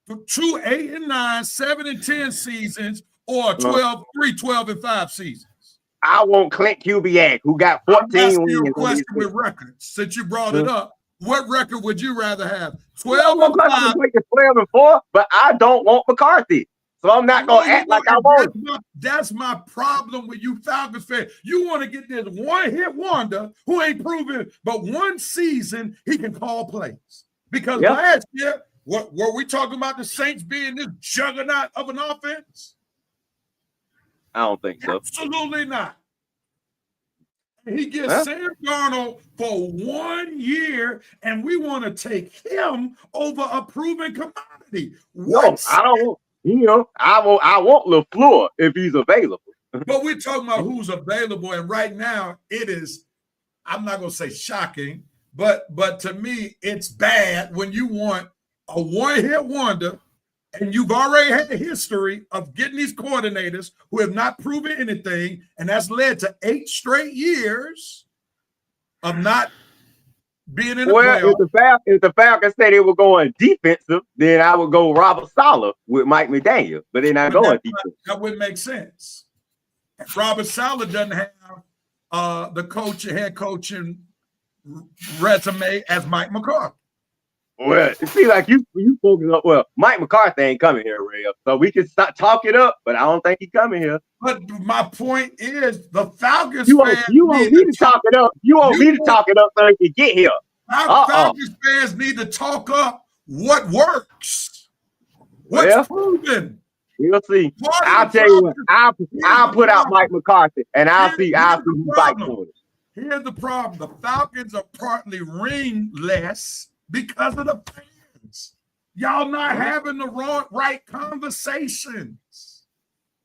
2 8-9, 7-10 seasons, or 12-5 seasons? I want Clint Kubiak, who got 14 wins. You a question with records. Since you brought it up, what record would you rather have? 12-5. 12-4, but I don't want McCarthy. So I'm not going to act like I want. That's my problem with you Falcons fans. You want to get this one-hit wonder who ain't proven, but one season he can call plays. Because last year, what were we talking about the Saints being this juggernaut of an offense? I don't think so. Absolutely not. He gets Sam Darnold for 1 year, and we want to take him over a proven commodity. No, I don't want. I want LaFleur if he's available. But we're talking about who's available, and right now it is. I'm not going to say shocking, but to me it's bad when you want a one-hit wonder, and you've already had a history of getting these coordinators who have not proven anything, and that's led to 8 straight years of not being in the playoffs. If the Falcons say they were going defensive, then I would go Robert Saleh with Mike McDaniel, but they're not going defensive. That wouldn't make sense. Robert Saleh doesn't have the head coaching resume as Mike McCarthy. Well, it seems like you focus on. Well, Mike McCarthy ain't coming here, Ray. So we can start talk it up, but I don't think he's coming here. But my point is, the Falcons you want me to talk it up. You want me to talk it up so he can get here. Falcons fans need to talk up what works, what's proven. We'll see. I'll tell you what. I'll put out Mike McCarthy, and I'll see who bites on it. Here's the problem: the Falcons are partly ringless because of the fans. Y'all not having the right conversations.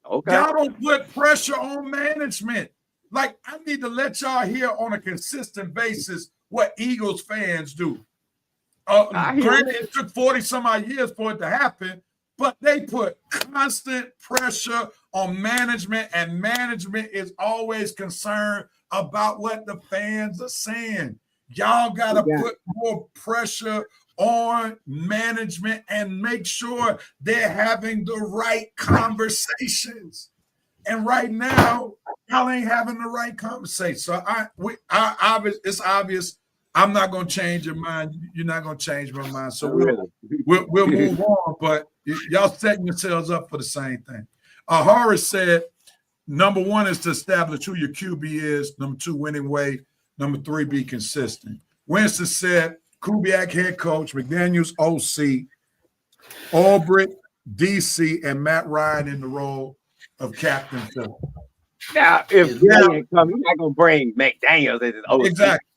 Okay. Y'all don't put pressure on management. Like, I need to let y'all hear on a consistent basis what Eagles fans do. Granted, it took 40-some-odd years for it to happen, but they put constant pressure on management, and management is always concerned about what the fans are saying. Y'all got to put more pressure on management and make sure they're having the right conversations. And right now, y'all ain't having the right conversation. So it's obvious. I'm not going to change your mind. You're not going to change my mind. So we'll move on. But y'all setting yourselves up for the same thing. Horace said, number 1 is to establish who your QB is. Number 2, winning way. Number 3, be consistent. Winston said, Kubiak head coach, McDaniels OC, Ulbrich DC, and Matt Ryan in the role of captain. Now, if Daniel comes, he's not gonna bring McDaniels as his OC. Exactly.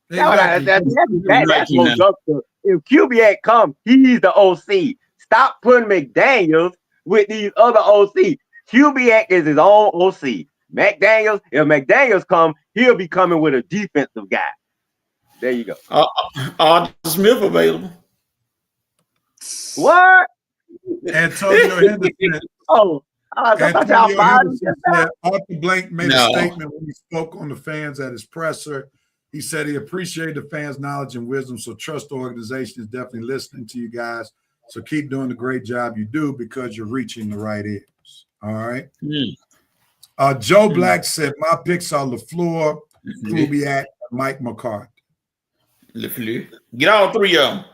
That's most up to. If Kubiak comes, he's the OC. Stop putting McDaniels with these other OC. Kubiak is his own OC. McDaniels, if McDaniels come, he'll be coming with a defensive guy. There you go. Smith available. What? Antonio Henderson. Antonio Henderson said Arthur Blank made a statement when he spoke on the fans at his presser. He said he appreciated the fans' knowledge and wisdom, so trust the organization is definitely listening to you guys. So keep doing the great job you do because you're reaching the right ears. All right. Joe Black said, my picks are LaFleur, Kubiak, and Mike McCarthy. LaFleur. Get all 3 of them.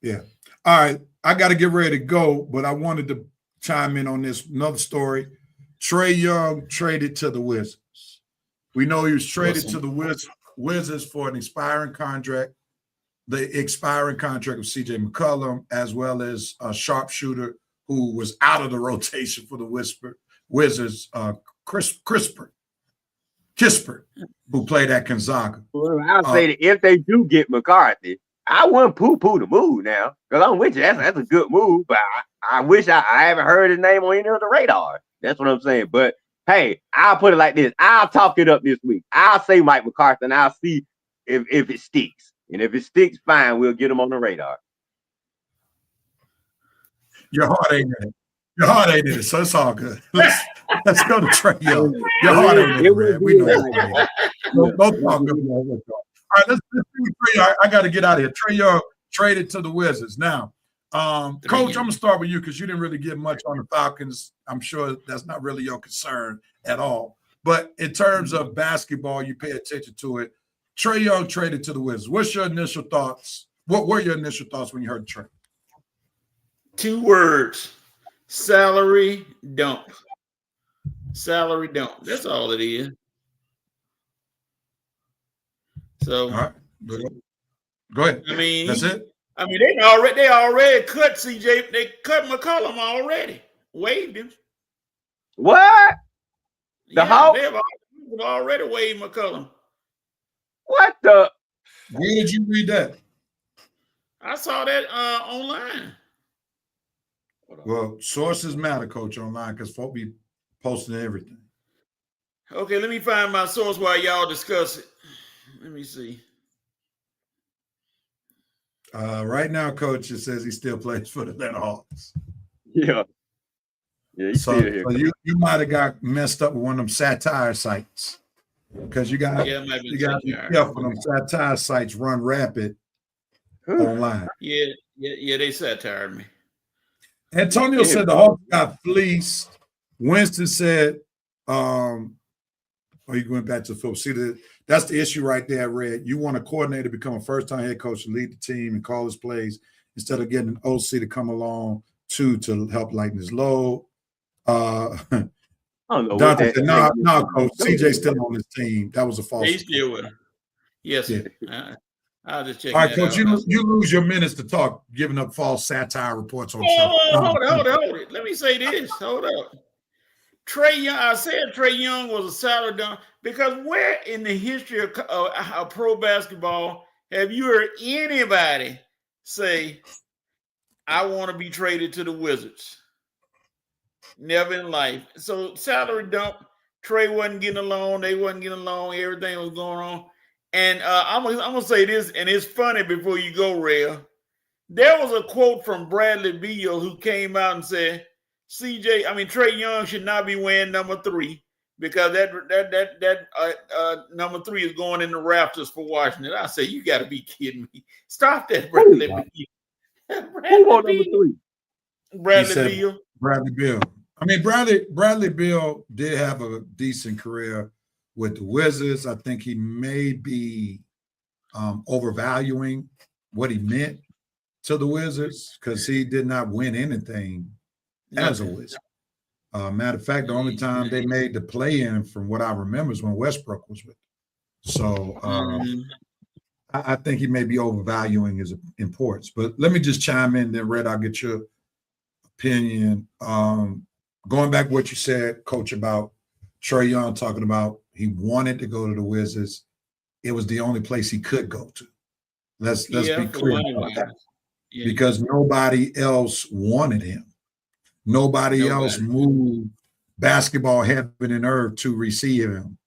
Yeah. All right. I got to get ready to go, but I wanted to chime in on this. Another story. Trae Young traded to the Wizards. We know he was traded to the Wizards for an expiring contract, the expiring contract of C.J. McCollum, as well as a sharpshooter who was out of the rotation for the Wizards, Kispert, who played at Gonzaga. Well, I'll say that if they do get McCarthy, I wouldn't poo-poo the move now, because I'm with you. That's a good move, but I wish I haven't heard his name on any of the radar. That's what I'm saying. But hey, I'll put it like this. I'll talk it up this week. I'll say Mike McCarthy, and I'll see if it sticks. And if it sticks, fine, we'll get him on the radar. Your heart ain't in it. Your heart ain't in it, so it's all good. Let's go to Trae Young. Your heart ain't in it, Red. We know that. Don't talk about it. All right, let's do Trae Young. I got to get out of here. Trae Young traded to the Wizards. Now, Coach, I'm going to start with you because you didn't really get much on the Falcons. I'm sure that's not really your concern at all. But in terms of basketball, you pay attention to it. Trae Young traded to the Wizards. What's your initial thoughts? What were your initial thoughts when you heard the trade? 2 words: salary dump. Salary dump. That's all it is. So, all right, go ahead. I mean, that's it. I mean, they already cut CJ. They cut McCollum already. Waived him. What? The Hawks? They've already waived McCollum. What the? Where did you read that? I saw that online. Well, sources matter, Coach, online because folk be posting everything. Okay, let me find my source while y'all discuss it. Let me see. Right now, Coach, it says he still plays for the Atlanta Hawks. Yeah. Yeah, he's So, still here. so you might have got messed up with one of them satire sites because you got to be careful. Them satire sites run rapid online. Yeah, they satired me. Antonio said the Hawks got fleeced. Winston said, you going back to the film. See, that's the issue right there, Red. You want a coordinator to become a first-time head coach to lead the team and call his plays instead of getting an OC to come along to help lighten his load. Dante said, no, Coach. CJ's still on his team. That was a false. He's still with him. Yes. Yeah. I'll just check. All right, Coach, you lose your minutes to talk, giving up false satire reports on show. Hold it. Let me say this. Hold up. Trae Young, I said Trae Young was a salary dump because where in the history of pro basketball have you heard anybody say, I want to be traded to the Wizards? Never in life. So salary dump, Trae wasn't getting along. They wasn't getting along. Everything was going on. And I'm gonna say this, and it's funny before you go, Ray. There was a quote from Bradley Beal who came out and said, Trae Young should not be wearing number 3 because that number 3 is going in the rafters for Washington. I say, you got to be kidding me. Stop that, Bradley Beal. Who won number 3? Bradley Beal. Bradley Beal. I mean, Bradley Beal did have a decent career with the Wizards. I think he may be overvaluing what he meant to the Wizards because he did not win anything as a Wizard. Matter of fact, the only time they made the play-in, from what I remember, is when Westbrook was with them. So I think he may be overvaluing his importance. But let me just chime in then, Red. I'll get your opinion. Going back to what you said, Coach, about Trae Young talking about he wanted to go to the Wizards. It was the only place he could go to. Let's be clear about that. Yeah. Because nobody else wanted him. Nobody else moved basketball heaven and earth to receive him.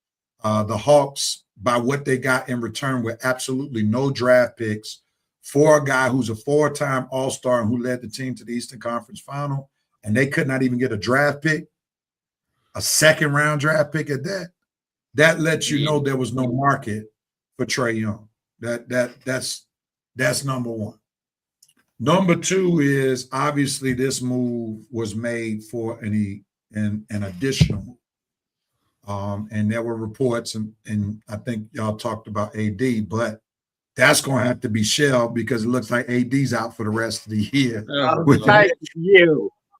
The Hawks, by what they got in return, with absolutely no draft picks for a guy who's a 4-time All-Star and who led the team to the Eastern Conference Final, and they could not even get a draft pick, a second-round draft pick at that. That lets you know there was no market for Trae Young. That's number one. Number two is obviously this move was made for an additional move. And there were reports, and I think y'all talked about AD, but that's going to have to be shelved because it looks like AD's out for the rest of the year.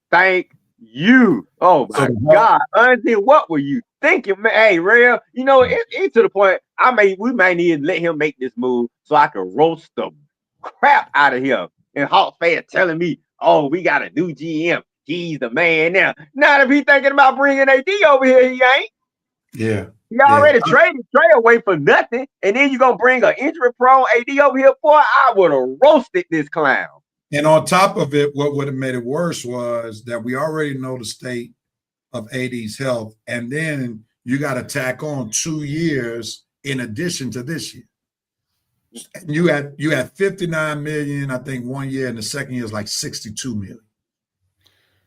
Thank you. Oh, my God. Auntie, what were you thinking, man? Hey, Real, it's to the point we may need to let him make this move so I can roast the crap out of him. And Hawks fans telling me, oh, we got a new GM. he's the man now. Now if he thinking about bringing AD over here, he ain't. Yeah. He already traded Trey away for nothing, and then you gonna bring an injury-prone AD over here for? I would have roasted this clown. And on top of it, what would have made it worse was that we already know the state of AD's health, and then you got to tack on 2 years in addition to this year. You had 59 million, I think, 1 year, and the second year is like 62 million.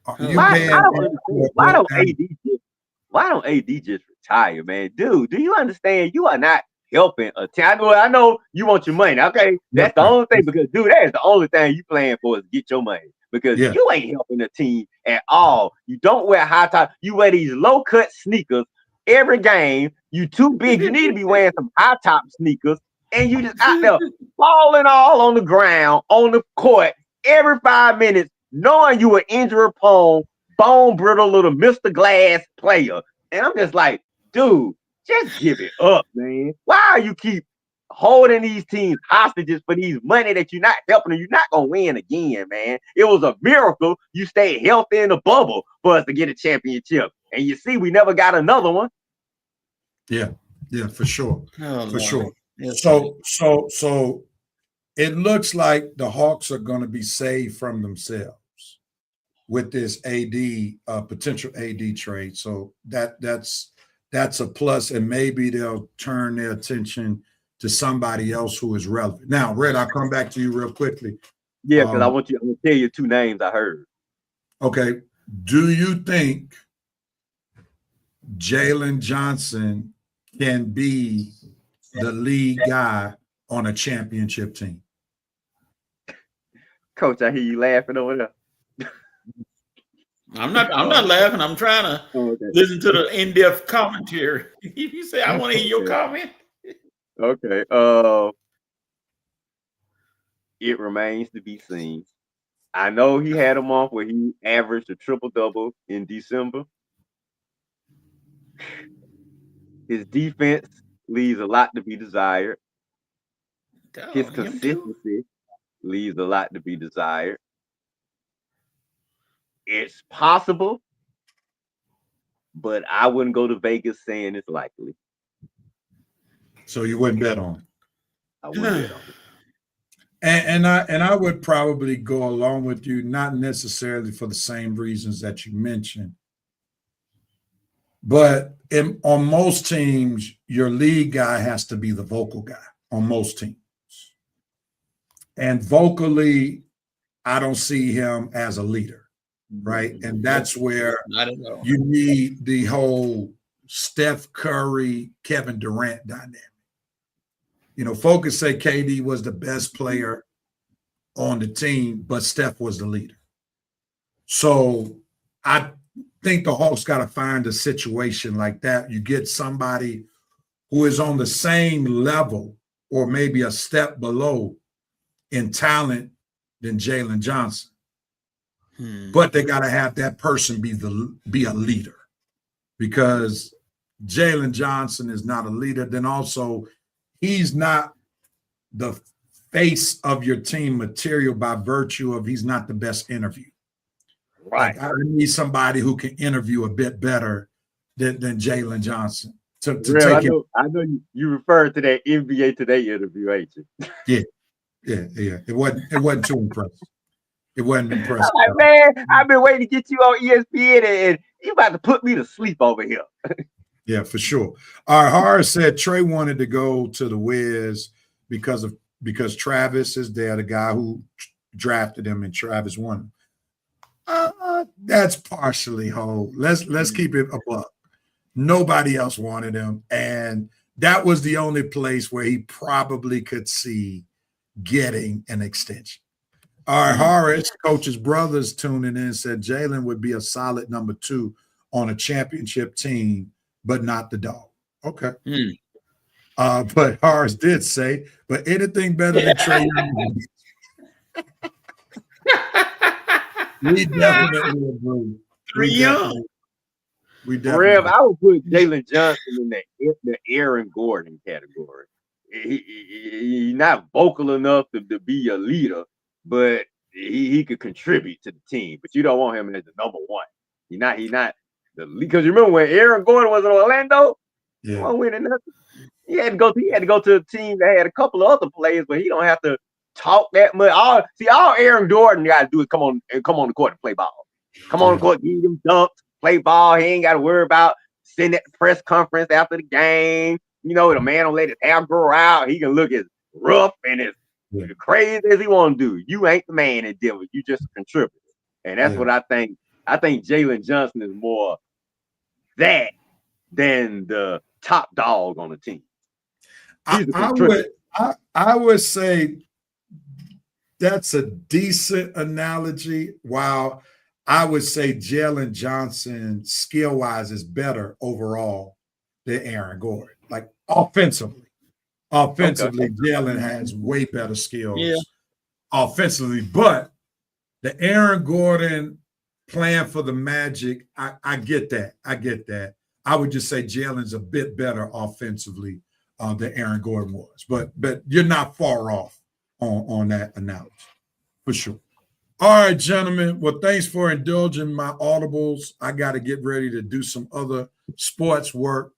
Why don't AD just retire, man? Dude, do you understand? You are not helping a team. I know you want your money. Okay, that's the only thing, because dude, that is the only thing you playing for is get your money, because you ain't helping the team at all. You don't wear high top. You wear these low cut sneakers every game. You too big. You need to be wearing some high top sneakers, and you just out there falling all on the ground on the court every 5 minutes, knowing you an injury prone, bone brittle little Mr. Glass player. And I'm just like, dude, just give it up, man. Why you keep holding these teams hostages for these money that you're not helping them? You're not gonna win again, man. It was a miracle you stayed healthy in the bubble for us to get a championship. And you see, we never got another one. Yeah, for sure. Sure. Yeah. So it looks like the Hawks are going to be saved from themselves with this potential AD trade. So that's a plus, and maybe they'll turn their attention to somebody else who is relevant. Now, Red, I'll come back to you real quickly. Yeah, because I'm gonna tell you 2 names I heard. Okay. Do you think Jalen Johnson can be the lead guy on a championship team? Coach, I hear you laughing over there. I'm not laughing. I'm trying to listen to the in-depth commentary. You say I want to hear your comment. Okay. It remains to be seen. I know he had a month where he averaged a triple-double in December. His defense leaves a lot to be desired. His consistency leaves a lot to be desired. It's possible, but I wouldn't go to Vegas saying it's likely. So you wouldn't bet on it? I wouldn't bet on it. And I would probably go along with you, not necessarily for the same reasons that you mentioned, but on most teams, your lead guy has to be the vocal guy on most teams. And vocally, I don't see him as a leader, right? And that's where you need the whole Steph Curry, Kevin Durant dynamic. You know, folks say KD was the best player on the team, but Steph was the leader. So I think the Hawks got to find a situation like that. You get somebody who is on the same level or maybe a step below in talent than Jalen Johnson. But they got to have that person be a leader, because Jalen Johnson is not a leader. Then also, he's not the face of your team material by virtue of he's not the best interview. Right. Like, I need somebody who can interview a bit better than Jalen Johnson. I know you referred to that NBA Today interview, ain't you? Yeah. It wasn't too impressive. It wasn't impressive. Like, man, I've been waiting to get you on ESPN, and you about to put me to sleep over here. Yeah, for sure. All right, Horace said Trey wanted to go to the Wiz because Travis is there, the guy who drafted him, and Travis won. That's partially whole. Let's keep it a buck. Nobody else wanted him, and that was the only place where he probably could see getting an extension. All right, Horace, Coach's brother's tuning in, said Jalen would be a solid number 2 on a championship team, but not the dog. Okay. But Horace did say, but anything better than Trey Young. We definitely agree. Rev, I would put Jalen Johnson in the Aaron Gordon He's not vocal enough to be a leader, but he could contribute to the team, but you don't want him as the number one. He not the because you remember when Aaron Gordon was in Orlando, he wasn't winning nothing. He had to go to a team that had a couple of other players, but he don't have to talk that much. All Aaron Gordon got to do is come on the court and play ball. Come on the court, give him dunks, play ball. He ain't got to worry about sitting at the press conference after the game. You know, the man don't let his hair grow out. He can look as rough and as crazy as he want to do. You ain't the man in Denver. You just a contributor. And that's what I think. I think Jalen Johnson is more that than the top dog on the team. I would say that's a decent analogy. While I would say Jalen Johnson skill-wise is better overall than Aaron Gordon. Like offensively, Jalen has way better skills offensively. But the Aaron Gordon playing for the Magic, I get that. I would just say Jalen's a bit better offensively than Aaron Gordon was. But you're not far off on that analogy, for sure. All right, gentlemen. Well, thanks for indulging my audibles. I got to get ready to do some other sports work.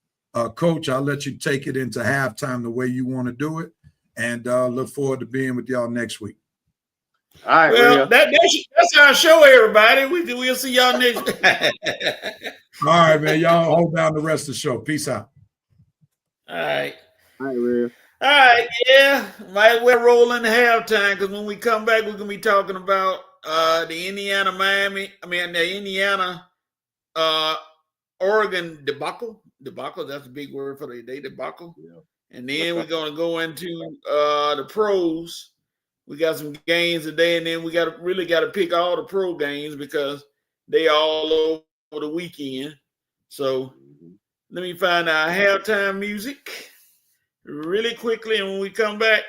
Coach, I'll let you take it into halftime the way you want to do it, and look forward to being with y'all next week. All right. Well, that's our show, everybody. We'll see y'all next. All right, man. Y'all hold down the rest of the show. Peace out. All right. All right, Real. All right, yeah. Might as well roll into halftime because when we come back, we're gonna be talking about the Indiana Oregon debacle. Debacle, that's a big word for the day, debacle. Yeah. And then we're gonna go into the pros. We got some games today, and then we really got to pick all the pro games because they all over the weekend. So let me find our halftime music really quickly, and when we come back,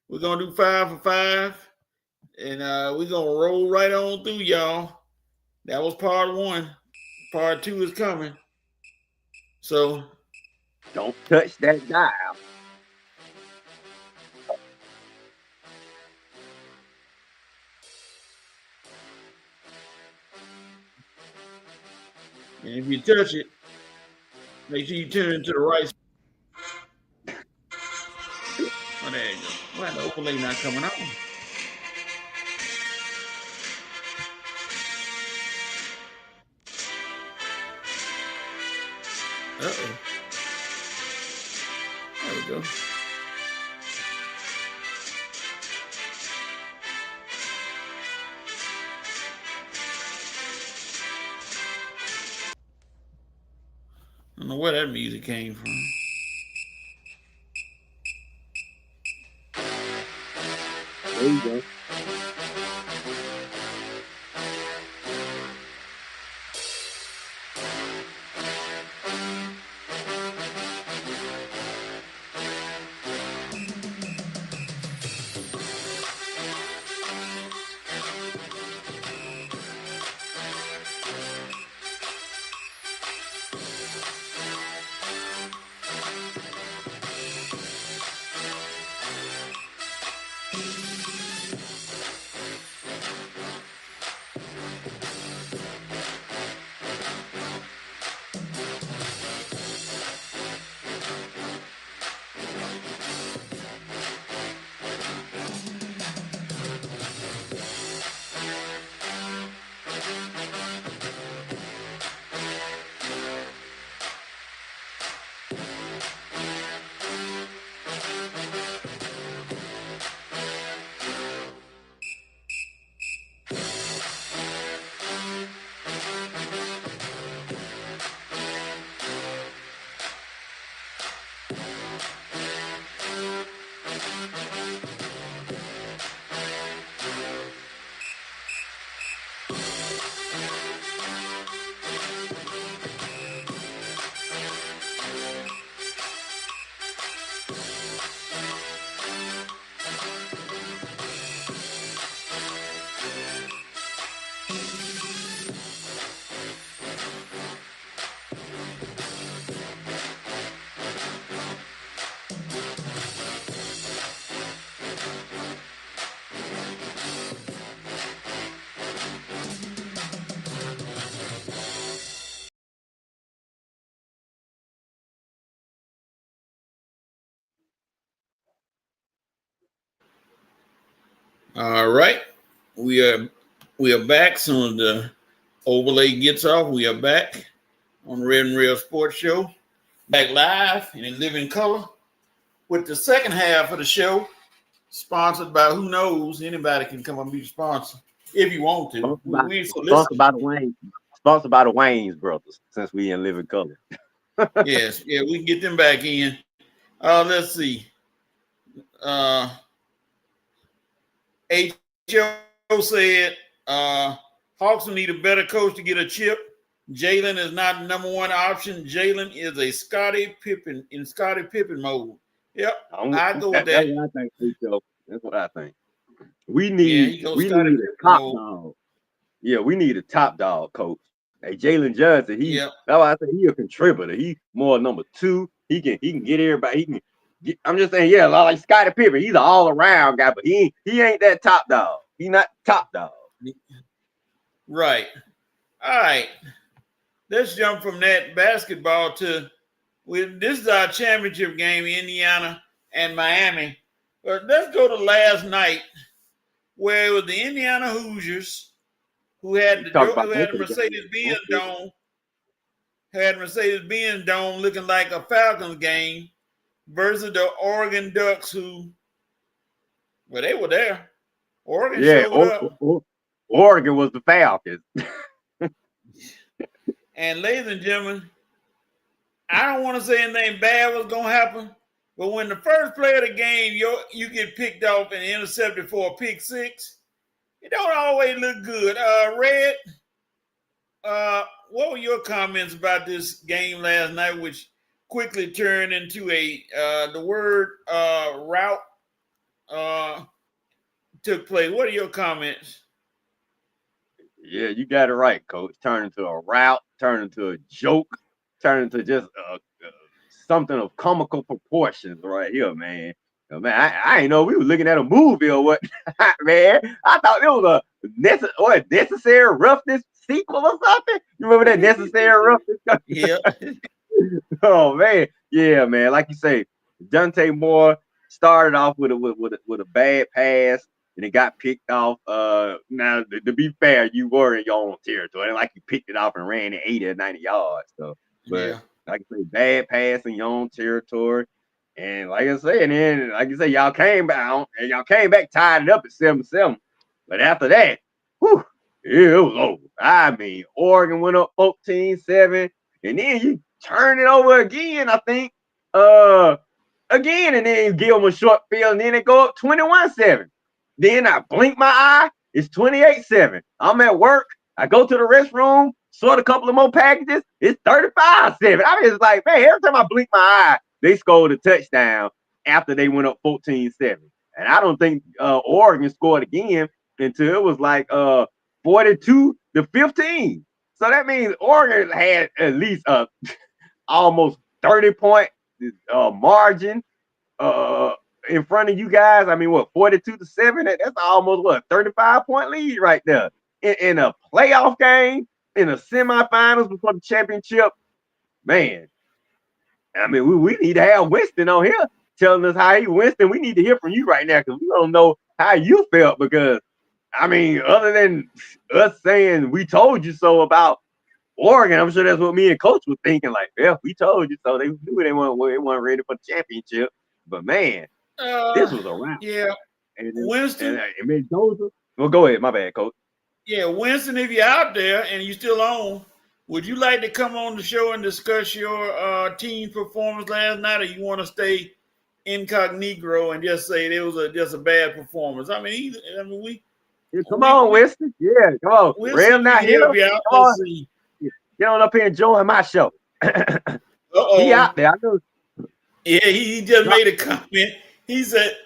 we're gonna do 5 for 5, and we're gonna roll right on through, y'all. That was part 1. Part 2 is coming. So don't touch that dial. And if you touch it, make sure you turn it to the right. Oh, there you go. Why the overlay not coming on? Uh-oh. There we go. I don't know where that music came from. There you go. All right. We are back. Soon as the overlay gets off, we are back on the Red and Real Sports Show. Back live and in living color with the second half of the show, sponsored by who knows. Anybody can come and be the sponsor if you want to. Sponsored by the Wayne. Sponsored by the Wayne's brothers, since we in living color. Yes, yeah, we can get them back in. Let's see. H.O. said Hawks will need a better coach to get a chip. Jalen is not the number one option. Jalen is a Scottie Pippen in Scottie Pippen mode. Yep, I go with that. That's what I think, H.O. That's what I think. We need a top dog. Yeah, we need a top dog coach. Hey, Jalen Johnson, that's why I say he a contributor. He more number 2. He can get everybody. I'm just saying, yeah, like Scottie Pippen, he's an all-around guy, but he ain't that top dog. He not top dog. Right. All right. Let's jump from that basketball to this is our championship game, Indiana and Miami. But let's go to last night, where it was the Indiana Hoosiers who had the Mercedes-Benz Dome. Had Mercedes-Benz Dome looking like a Falcons game versus the Oregon Ducks, they were there. Oregon showed up. Oregon was the Falcons. And ladies and gentlemen, I don't want to say anything bad was going to happen, but when the first play of the game, you get picked off and intercepted for a pick 6, it don't always look good. Red, what were your comments about this game last night, which quickly turned into the word route took place? What are your comments? Yeah, you got it right, Coach. Turned into a route, turned into a joke, turned into just something of comical proportions right here, man. Man, I ain't know we were looking at a movie or what, man. I thought it was a Necessary Roughness sequel or something. You remember that Necessary Roughness? Yeah. Oh man, yeah, man. Like you say, Dante Moore started off with a bad pass, and it got picked off. Now to be fair, you were in your own territory. It ain't like you picked it off and ran it 80 or 90 yards. So, but like I say, bad pass in your own territory. And like I said, and then like you say, y'all came back, tied it up at 7-7. But after that, whew, it was over. I mean, Oregon went up 14-7, and then you turn it over again, I think. Again, and then give them a short field, and then it go up 21-7. Then I blink my eye, it's 28-7. I'm at work, I go to the restroom, sort a couple of more packages, it's 35-7. I mean, it's like, man, every time I blink my eye, they scored a touchdown after they went up 14-7. And I don't think Oregon scored again until it was like 42-15. So that means Oregon had at least almost 30-point margin in front of you guys. I mean, what, 42-7? That's almost what, 35-point lead right there. In a playoff game, in a semifinals before the championship, man. I mean, we need to have Winston on here telling us how he Winston. We need to hear from you right now because we don't know how you felt. Because I mean, other than us saying we told you so about Oregon, I'm sure that's what me and Coach was thinking. Like, yeah, we told you so. They knew they weren't ready for the championship. But man, this was a wrap. Yeah, and Winston. Well, go ahead. My bad, Coach. Yeah, Winston, if you're out there and you're still on, would you like to come on the show and discuss your team performance last night, or you want to stay incognito and just say it was just a bad performance? I mean, come on, Winston. Yeah, come on. Winston, not here. Come on. Get on up here and join my show. He out there. I know. Yeah, he just made a comment. He said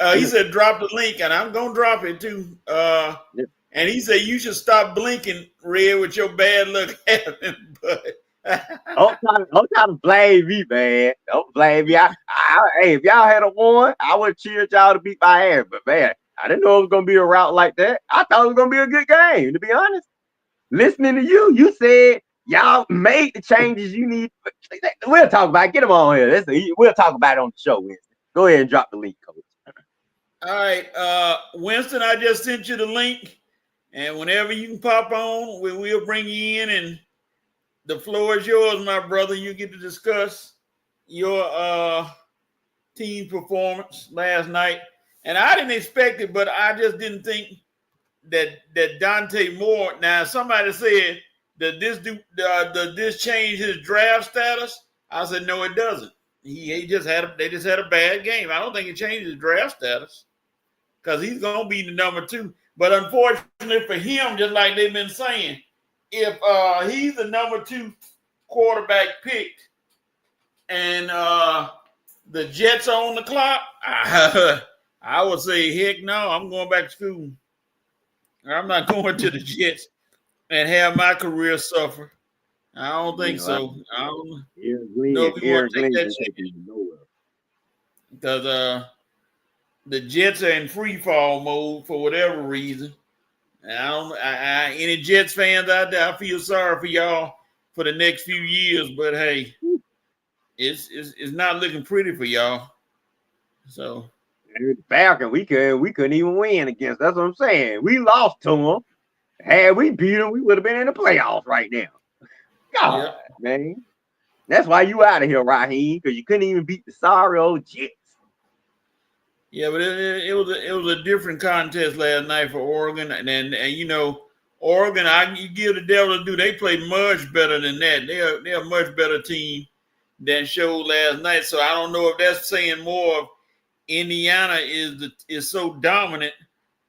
drop the link, and I'm gonna drop it too. And he said you should stop blinking, Red, with your bad luck happening. But don't try to blame me, man. Don't blame me. Hey, if y'all had a won, I would cheer y'all to beat my ass. But man, I didn't know it was gonna be a route like that. I thought it was gonna be a good game, to be honest. Listening to you said y'all made the changes you need. We'll talk about it. Get them on here. We'll talk about it on the show, Wednesday. Go ahead and drop the link, Coach. All right, Winston, I just sent you the link, and whenever you can pop on, we'll bring you in, and the floor is yours, my brother. You get to discuss your team performance last night, and I didn't expect it, but I just didn't think that Dante Moore. Now, somebody said that this change his draft status. I said no, it doesn't. They just had a bad game. I don't think it changed his draft status because he's gonna be the number 2. But unfortunately for him, just like they've been saying, if he's the number 2 quarterback picked and the Jets are on the clock, I would say, heck no, I'm going back to school. I'm not going to the Jets and have my career suffer. I don't think so. I don't know if you want to take that chance. Because the Jets are in free fall mode for whatever reason. And any Jets fans out there, I feel sorry for y'all for the next few years, but hey, it's not looking pretty for y'all. So Falcons, we couldn't even win against. That's what I'm saying. We lost to them. Had we beat them, we would have been in the playoffs right now. God, man. That's why you out of here, Raheem, because you couldn't even beat the sorry old Jets. Yeah, but it was a different contest last night for Oregon, and you know, Oregon, you give the devil to do. They play much better than that. They're a much better team than showed last night. So I don't know if that's saying more of Indiana is so dominant,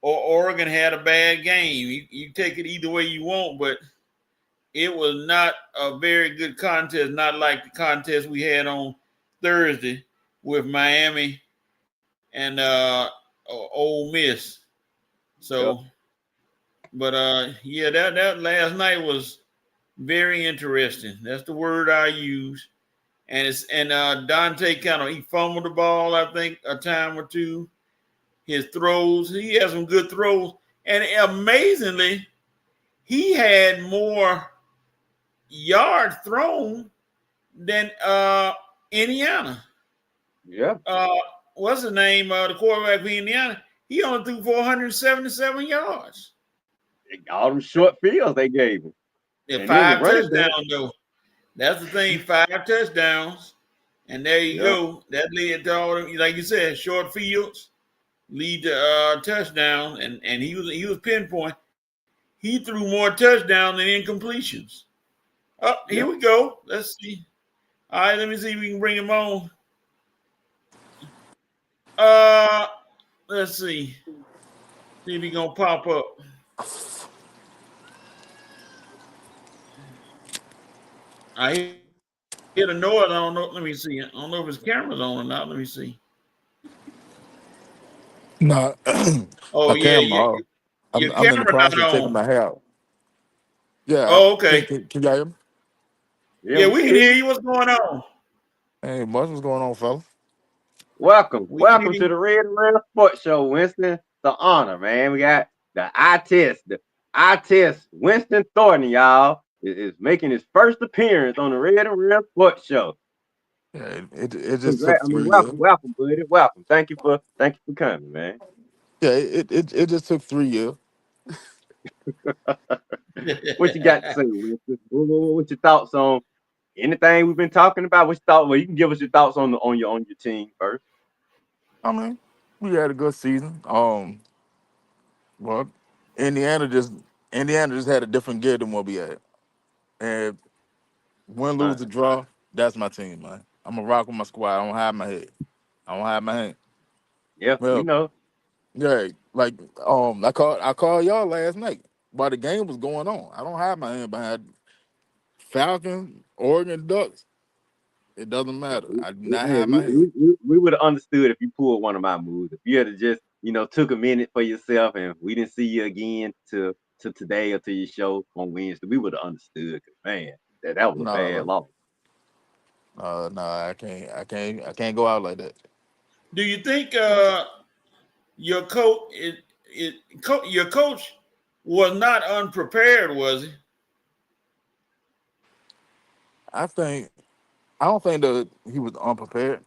or Oregon had a bad game. You take it either way you want, but it was not a very good contest. Not like the contest we had on Thursday with Miami and Ole Miss. So, but that last night was very interesting. That's the word I use. And Dante he fumbled the ball, I think, a time or two. His throws, he had some good throws, and amazingly, he had more yards thrown than Indiana. Yeah. What's the name? The quarterback for Indiana. He only threw 477 yards. All them short fields they gave him. Yeah, 5 touchdowns though. That's the thing. 5 touchdowns, and there you go. That led to all them, like you said, short fields lead to touchdown, and he was pinpoint. He threw more touchdowns than incompletions. Oh, here we go. Let's see. All right, let me see if we can bring him on. Let's see. See if he's gonna pop up. I hear the noise. I don't know. Let me see. I don't know if his camera's on or not. Let me see. No. Oh yeah. I'm in the process of taking my hair out. Yeah. Oh, okay. Can y'all hear me? Yeah, we can hear you. What's going on? Hey, what's going on, fella? Welcome to the Red and Red Sports Show, Winston. It's an honor, man. We got the eye test. Winston Thornton, y'all, is making his first appearance on the Red and Red Sports Show. Yeah, it just took 3 years. Welcome, buddy. Welcome. Thank you for coming, man. Yeah, it just took 3 years. What you got to say, Winston? What's your thoughts on anything we've been talking about? What's your thoughts? Well, you can give us your thoughts on your team first. I mean, we had a good season. Well, Indiana just had a different gear than what we had. And win, lose, or draw, that's my team, man. I'm gonna rock with my squad. I don't hide my head. I don't hide my hand. Yeah, well, you know. Yeah, like I called y'all last night while the game was going on. I don't hide my hand behind Falcons, Oregon Ducks. It doesn't matter. I do not have my hand. We would have understood if you pulled one of my moves. If you had just, took a minute for yourself and we didn't see you again to today or to your show on Wednesday, we would have understood. Man, that was a bad loss. No, I can't go out like that. Do you think your coach was not unprepared, was he? I don't think that he was unprepared.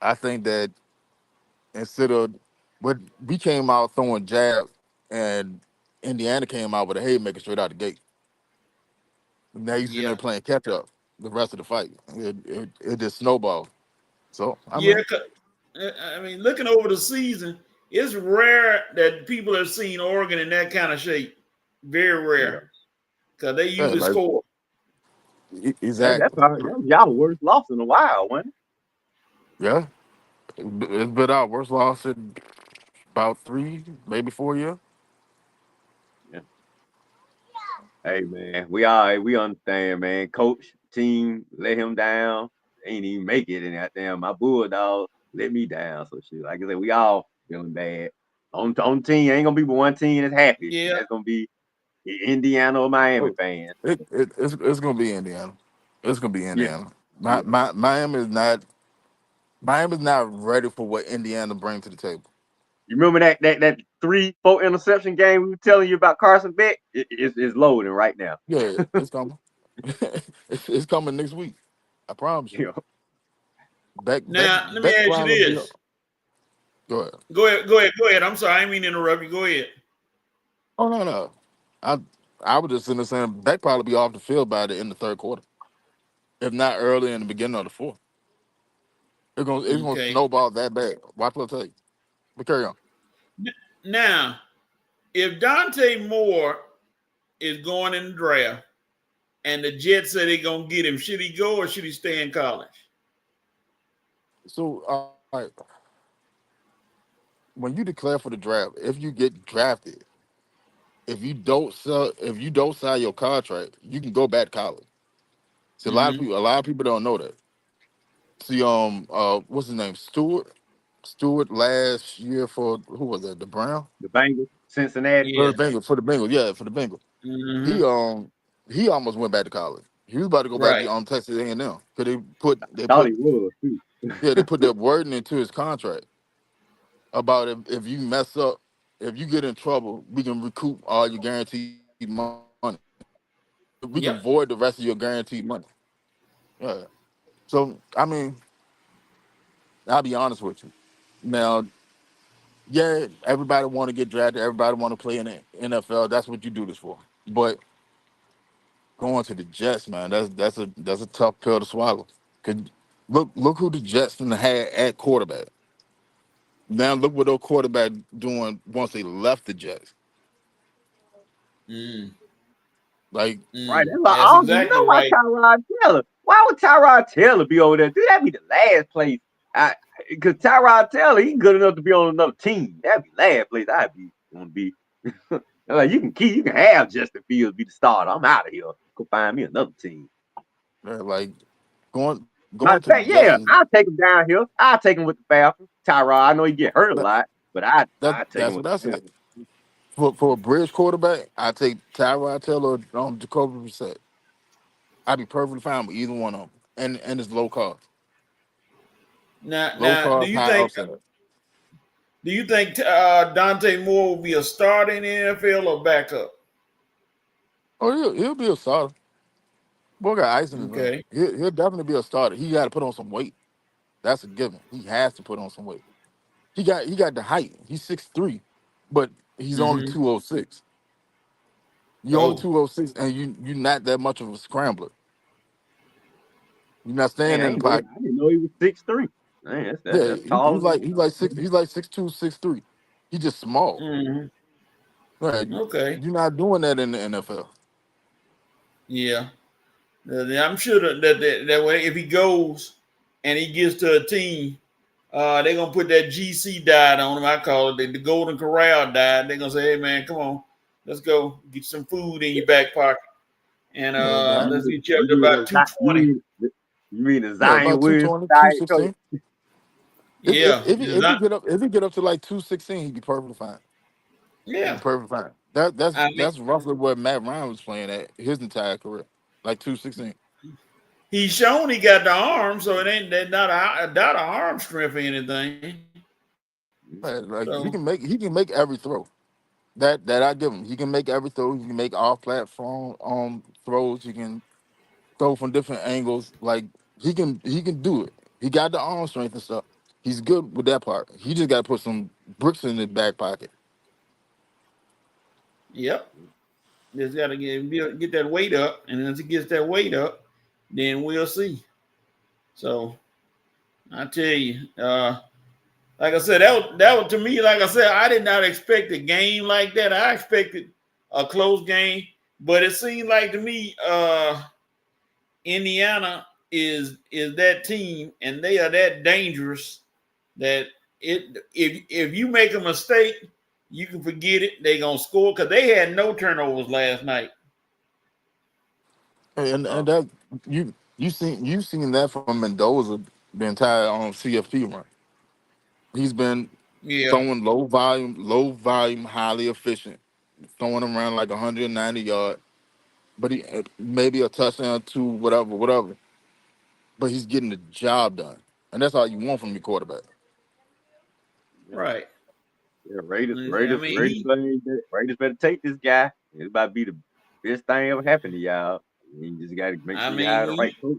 I think that instead of But we came out throwing jabs, and Indiana came out with a haymaker straight out the gate. Now you sitting there Yeah. playing catch up the rest of the fight. It just snowballed. So I Yeah. mean, I mean, looking over the season, it's rare that people have seen Oregon in that kind of shape. Very Yeah. rare. Because they yeah, usually like score. That's exactly. probably that was y'all worst loss in a while, wasn't it? Yeah, it's been our worst loss in about 3, maybe 4 years. Yeah. Hey man, we all right, we understand, man. Coach, team let him down. Ain't even make it in that damn my bulldog let me down. So shit. Like I said, we all feeling bad. On team, ain't gonna be but one team that's happy, and Yeah. that's gonna be the Indiana or Miami Oh, fans. it's gonna be Indiana. It's gonna be Yeah, Indiana. yeah. Miami's not ready for what Indiana brings to the table. You remember that 3-4 interception game we were telling you about Carson Beck? It's loading right now. Yeah, it's coming. It's coming next week. I promise you. You know, Now, let me Beck ask you probably be. this. Go ahead. Go ahead. I'm sorry. I didn't mean to interrupt you. Go ahead. Oh no. I I was just in the saying Beck probably be off the field by the end of the third quarter, if not early in the beginning of the fourth. It's gonna Okay. snowball that bad. Watch what I tell you. But carry on. Now, if Dante Moore is going in the draft and the Jets say they're going to get him, should he go or should he stay in college? So all right, when you declare for the draft, if you get drafted, if you don't sign your contract, you can go back to college. See, Mm-hmm. a lot of people don't know that. See, what's his name? Stewart last year for who was that? The Brown the Bengals, Cincinnati. for Yeah. the Bengals. For the Bengals, yeah, for the Bengals. Mm-hmm. He almost went back to college. He was about to go back Right. to Texas A&M because they Thought put he was too. yeah they put their wording into his contract about if you mess up, if you get in trouble, we can recoup all your guaranteed money. We can Yep. void the rest of your guaranteed money. Yeah. So I mean, I'll be honest with you. Now, yeah, everybody want to get drafted. Everybody want to play in the NFL. That's what you do this for. But going to the Jets, man, that's a tough pill to swallow. Cause look who the Jets had at quarterback. Now look what their quarterback doing once they left the Jets. Mm. Right. Like, That's Mm. why I That's don't even exactly know why right. Tyrod Taylor. Why would Tyrod Taylor be over there? Dude, that'd be the last place. Because Tyrod Taylor, he good enough to be on another team. That'd be last place I'd be want to be. Like you can have Justin Fields be the starter. I'm out of here. Go find me another team. like going Matter of to the fact, Jets yeah, is I'll take him down here. I'll take him with the Falcons. Tyrod, I know he get hurt a that, lot, but I take him that's with what I the said. Falcons. For a bridge quarterback, I take Tyrod Taylor on Jacoby Brissett. I'd be perfectly fine with either one of them, and it's low cost, low Now, do cost, you high think upside. Dante Moore will be a starter in the NFL or backup? Oh, he'll be a starter. Boy got ice in his veins. Okay. He'll definitely be a starter. He got to put on some weight. That's a given. He has to put on some weight. He got the height. He's 6'3", but he's only Mm-hmm. 206. You're only Oh, 206, and you're not that much of a scrambler. You're not staying Man, in the pocket. I didn't know he was 6'3". Man, Yeah, that's taller than me. he's like 6'2", 6'3". He's just small. mm-hmm. Right? Okay. You're not doing that in the NFL. Yeah. I'm sure that way if he goes and he gets to a team, they're gonna put that GC diet on him. I call it the Golden Corral diet. They're gonna say, "Hey man, come on, let's go get some food in your back pocket, and Yeah, that, let's get you up You to mean about 220." you mean the yeah, Zion about two Williams twenty, two diet coach? sixteen. Yeah, If he get up to like 216, he'd be perfectly fine. He'd be yeah. perfectly fine. That that's I mean, that's roughly where Matt Ryan was playing at his entire career, like 216. he's shown he got the arm, so it ain't that not a arm strength or anything. Man, like So he can make every throw. That I give him. He can make every throw. He can make off platform throws. He can throw from different angles. Like he can do it. He got the arm strength and stuff. He's good with that part. He just got to put some bricks in his back pocket. Yep. Just got to get that weight up, and once he gets that weight up, then we'll see. So I tell you, like I said, that was to me. Like I said, I did not expect a game like that. I expected a close game, but it seemed like to me, Indiana is that team, and they are that dangerous that if you make a mistake, you can forget it. They gonna score because they had no turnovers last night. And that you've seen that from Mendoza the entire CFP run. He's been Yeah, throwing low volume, highly efficient, throwing around like 190 yards, but he maybe a touchdown, two, whatever. But he's getting the job done, and that's all you want from your quarterback. right. Yeah, I mean, Raiders better take this guy. It's about to be the best thing ever happened to y'all. You just got to make sure you hire the right coach.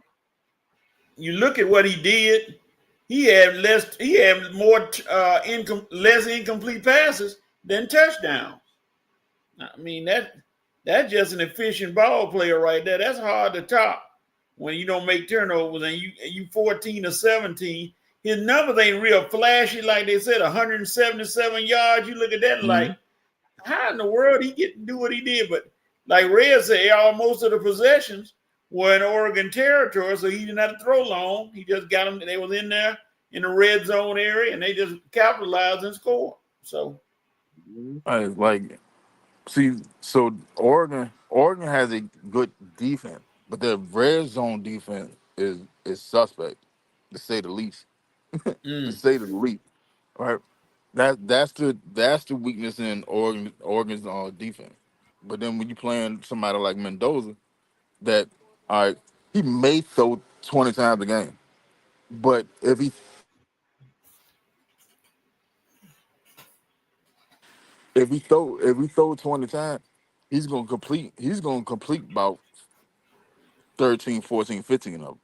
you look at what he did. He had less incomplete passes than touchdowns. I mean that's just an efficient ball player right there. That's hard to top when you don't make turnovers and you 14 or 17. His numbers ain't real flashy, like they said, 177 yards. You look at that like, how in the world he get to do what he did? But like Red said, most of the possessions were in Oregon territory, so he didn't have to throw long. He just got them. They was in there in the red zone area, and they just capitalized and scored. So, So Oregon has a good defense, but their red zone defense is suspect, to say the least. To say the least, right? That's the weakness in Oregon's defense. But then when you playing somebody like Mendoza, that all right, he may throw 20 times a game, but if he throw 20 times, he's gonna complete about 13, 14, 15 of them.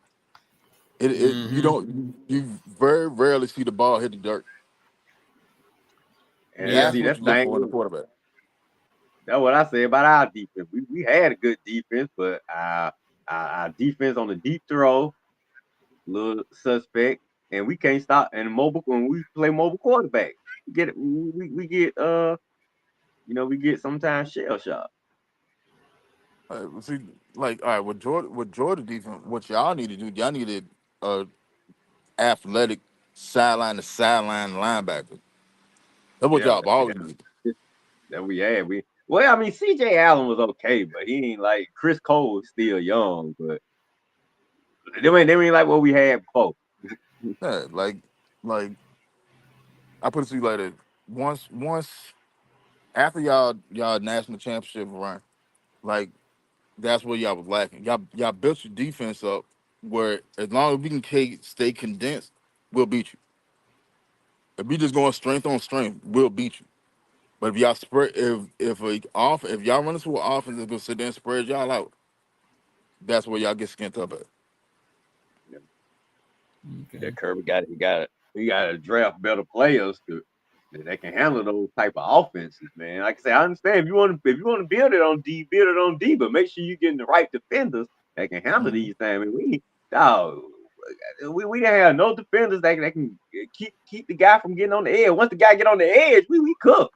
You very rarely see the ball hit the dirt. And yeah, That's see, what that's you the look thing. for in a quarterback. That's what I say about our defense. We had a good defense, but our defense on the deep throw, little suspect, and we can't stop. And when we play mobile quarterback, we get sometimes shell shock. See, like all right, with Georgia defense, what y'all need to do, y'all needed athletic sideline to sideline linebacker. That's what Yeah, y'all always need. that we had. I mean, C.J. Allen was okay, but he ain't like Chris Cole is still young, but they ain't like what we had before. Yeah, like I put it to you like this. Once after y'all national championship run, like that's where y'all was lacking. Y'all built your defense up where as long as we can stay condensed, we'll beat you. If we just going strength on strength, we'll beat you. But if y'all spread, if y'all run into an offense that's gonna sit there and spread y'all out, that's where y'all get skint up at. That Kirby he got to draft better players that can handle those type of offenses, man. Like I say, I understand if you want to build it on D, but make sure you're getting the right defenders that can handle these things. I mean, we didn't have no defenders that can keep the guy from getting on the edge. Once the guy get on the edge, we cook.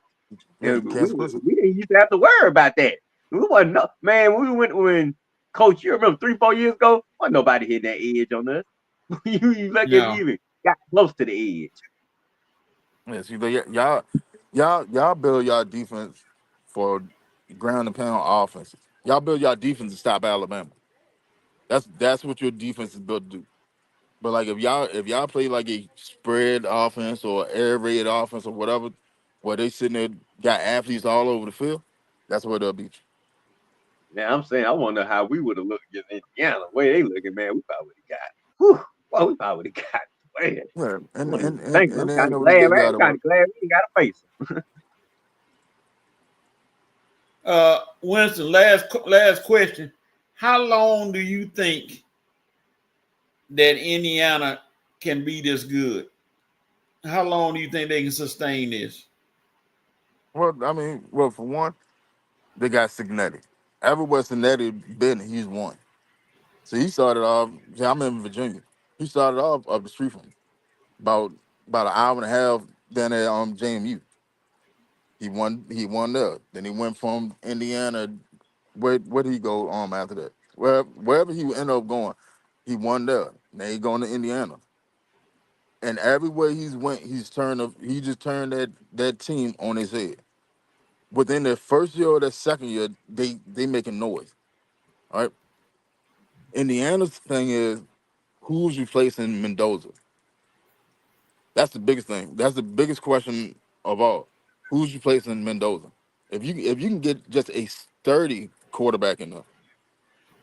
Yeah, And you can't split it. we didn't used to have to worry about that. We wasn't man. When Coach, you remember 3-4 years ago, wasn't nobody hitting that edge on us. you lucky if no, you even got close to the edge. Yeah, see, y'all build y'all defense for ground and pound offenses. Y'all build y'all defense to stop Alabama. That's what your defense is built to do. But like if y'all play like a spread offense or air raid offense or whatever, where they sitting there got athletes all over the field, that's where they'll beat Now I'm saying I wonder how we would have looked against Indiana. The way they looking, man, we probably would have got. Whew, well, we probably would have got. Man, you. Yeah, I and don't and even and, think. and I'm they ain't kind of no glad, good man. guy I'm to kind work. of glad we ain't got to face them. Winston, last question. How long do you think that Indiana can be this good? How long do you think they can sustain this? Well, I mean, well, for one, they got Signetti. Everywhere Signetti been, he's won. So he started off. See, I'm in Virginia. He started off up the street from me, about an hour and a half down at JMU. He won. He won there. Then he went from Indiana. Where did he go after that? Wherever he ended up going, he won there. Now he going to Indiana. And everywhere he's went, he just turned that team on his head. Within their first year or their second year, they making noise. All right. Indiana's thing is who's replacing Mendoza. That's the biggest thing. That's the biggest question of all. Who's replacing Mendoza? If you can get just a sturdy quarterback in there,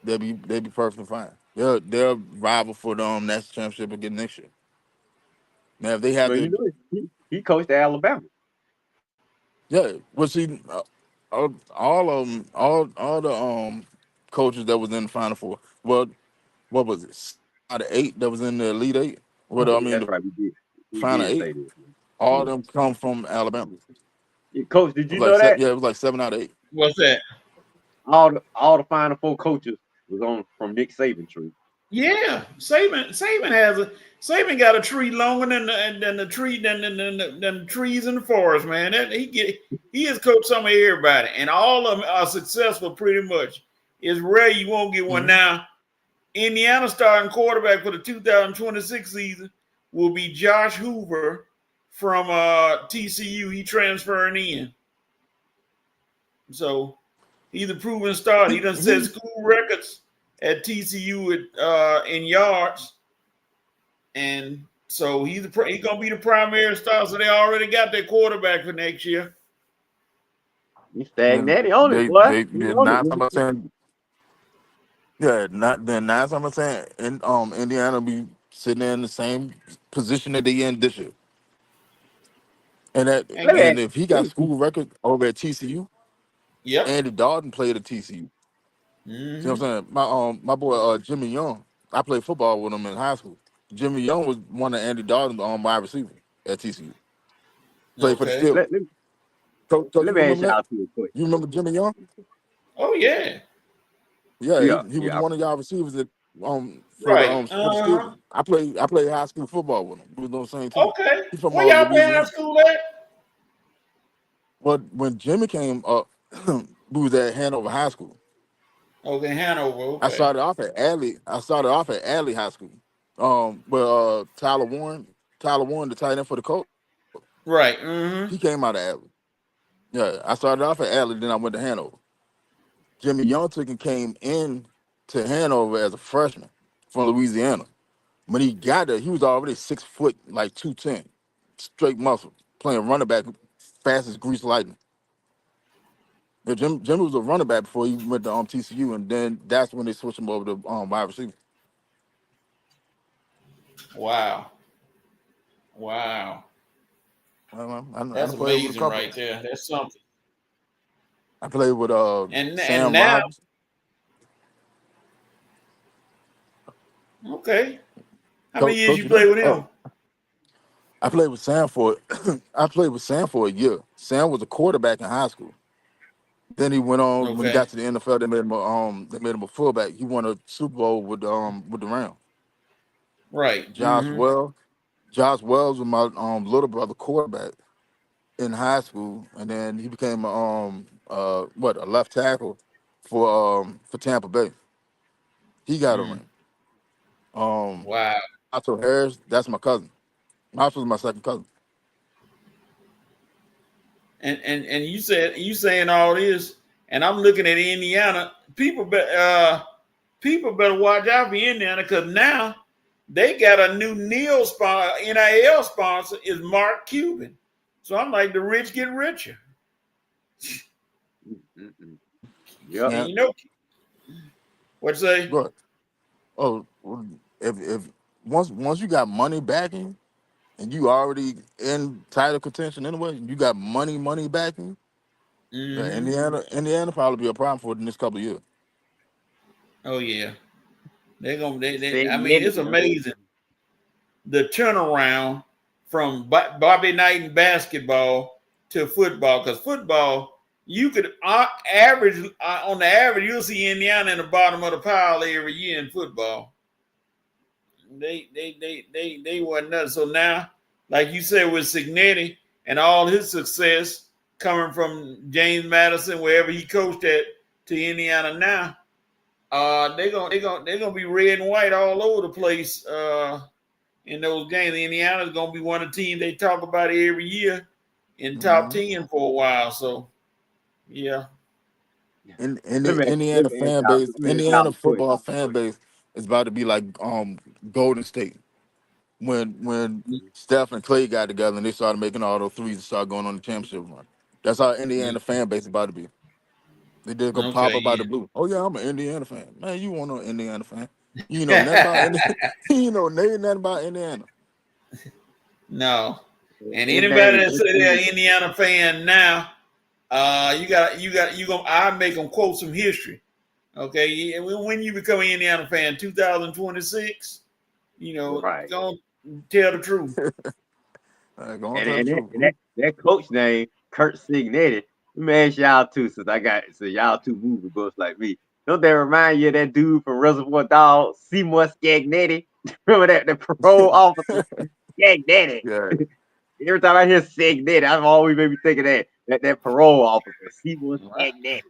they'll be perfectly fine. They'll rival for the national championship again next year. Now if they have Well, to, you know, he coached at Alabama. yeah, well see, all of them, all the coaches that was in the Final Four. Well, what was it? Out of 8 that was in the Elite Eight. Well, Oh, I yeah, mean that's the right. We did. We Final did 8. say this. All Yeah. of them come from Alabama. Yeah, Coach, did It you was know like that it was like 7 out of 8. What's that? all the Final Four coaches was on from Nick Saban tree? Yeah, Saban got a tree longer than the trees in the forest, man. He has coached some of everybody, and all of them are successful pretty much. It's rare you won't get one. Mhm. Now, Indiana starting quarterback for the 2026 season will be Josh Hoover from TCU. He transferring in, so he's a proven starter. He done set He school records at TCU in yards, and so he's gonna be the primary star. So they already got their quarterback for next year. You then stagnated on it, boy. they You did on not. it. I'm saying not then. Nine. I'm saying in Indiana be sitting in the same position that they in this year. And And Let if he got me school record over at TCU, yep. Andy Dalton played at TCU. See what I'm Mm-hmm. saying? My boy Jimmy Young, I played football with him in high school. Jimmy Young was one of Andy Dalton's wide receiver at TCU. Played for the Okay. Steelers. let, So let you me ask remember that? y'all two a question. You remember Jimmy Young? Oh yeah. Yeah, Yeah, he was yeah. one of y'all receivers that Right. for the Steelers. I played high school football with him. We was on the same team. Okay. He's from Where y'all play high Louisiana. school at? But when Jimmy came up, we was at Hanover High School. Okay, Hanover. I Okay. started off at Alley High School. Where Tyler Warren, the tight end for the Colts, Right. Mm-hmm. he came out of Alley. Yeah, I started off at Alley, then I went to Hanover. Jimmy Young came in to Hanover as a freshman from Louisiana. When he got there, he was already 6 foot, like 210, straight muscle, playing running back, fast as grease lightning. Yeah, Jimmy was a running back before he went to TCU, and then that's when they switched him over to wide receiver. Wow. I That's played with a amazing couple. right there. That's something. I played with And Sam now, Rogers. okay. How many years Coach, you you play there? with him? I played with Sam for I played with Sam for a year. Sam was a quarterback in high school. Then he went on when he Okay. got to the NFL. They made him a fullback. He won a Super Bowl with the Rams. Right. Josh Mm-hmm. Wells. Josh Wells was my little brother quarterback in high school, and then he became a left tackle for Tampa Bay. He got a ring. Wow. Otto Harris, that's my cousin. Otto's my second cousin. And you saying all this, and I'm looking at Indiana. People better watch out for Indiana because now they got a new NIL sponsor is Mark Cuban. So I'm like, the rich get richer. Yep. And you know what you say? Good. Oh, well, if once you got money backing and you already in title contention anyway, you got money backing. Yeah, Mm-hmm. Indiana probably be a problem for the next couple of years. Oh yeah. They're gonna I mean, Stagnated, it's man. amazing the turnaround from Bobby Knight and basketball to football, because football, you could average on the average, you'll see Indiana in the bottom of the pile every year in football. They wasn't nothing. So now, like you said, with Cignetti and all his success coming from James Madison, wherever he coached at, to Indiana now, they're gonna be red and white all over the place in those games. Indiana's gonna be one of the teams they talk about every year in top 10 for a while. So yeah. In Let me Indiana ask fan y'all- base, let me ask y'all Indiana a question. football fan base is about to be like Golden State. When Steph and Clay got together and they started making all those threes and started going on the championship run. That's how Indiana fan base is about to be. They just gonna pop Okay. up out the blue. Oh yeah, I'm an Indiana fan. Man, you want no Indiana fan? You know nothing about Indiana. You know nothing about Indiana. No. And His anybody name- that say they're an Indiana fan now, you gonna I make them quote some history. Okay. When you become an Indiana fan, 2026, Right. don't tell the truth. Go on, And, tell and, the that, truth. and that coach name, Kurt Cignetti. Let me ask y'all too, since y'all two movie buffs like me. Don't that remind you of that dude from Reservoir Dogs, Seymour Scagnetti? Remember that the parole officer, Scagnetti? Yeah. Every time I hear Scagnetti, I've always made me think of that parole officer, Seymour Scagnetti.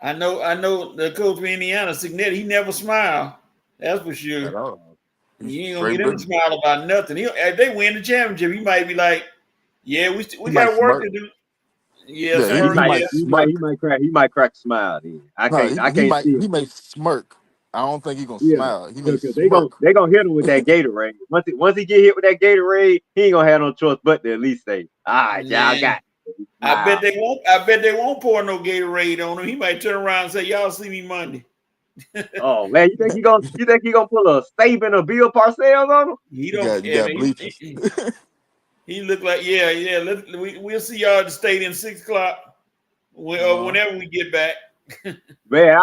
I know the coach for Indiana, Cignetti, he never smiled. That's for At sure. all. He's You ain't gonna straight get him to business. smile about nothing. If they win the championship, he might be like, "Yeah, we He got might work smirk. to do." Yeah, Yeah, He smirk. might, Yeah, might he might, he smirk. might crack, he might crack a smile. Then I No, can't see it. he may smirk. I don't think he gonna Yeah, smile. He may because smirk. they gonna hit him with that Gatorade. Once he get hit with that Gatorade, he ain't gonna have no choice but to at least say, "All right, y'all man. got it." I Smile. bet they won't pour no Gatorade on him. He might turn around and say, "Y'all see me Monday." Oh man, you think he gonna pull a Saban or Bill Parcells on him? He You don't. got I bleachers. he look like yeah. We'll see y'all at the stadium 6:00 whenever we get back. Man,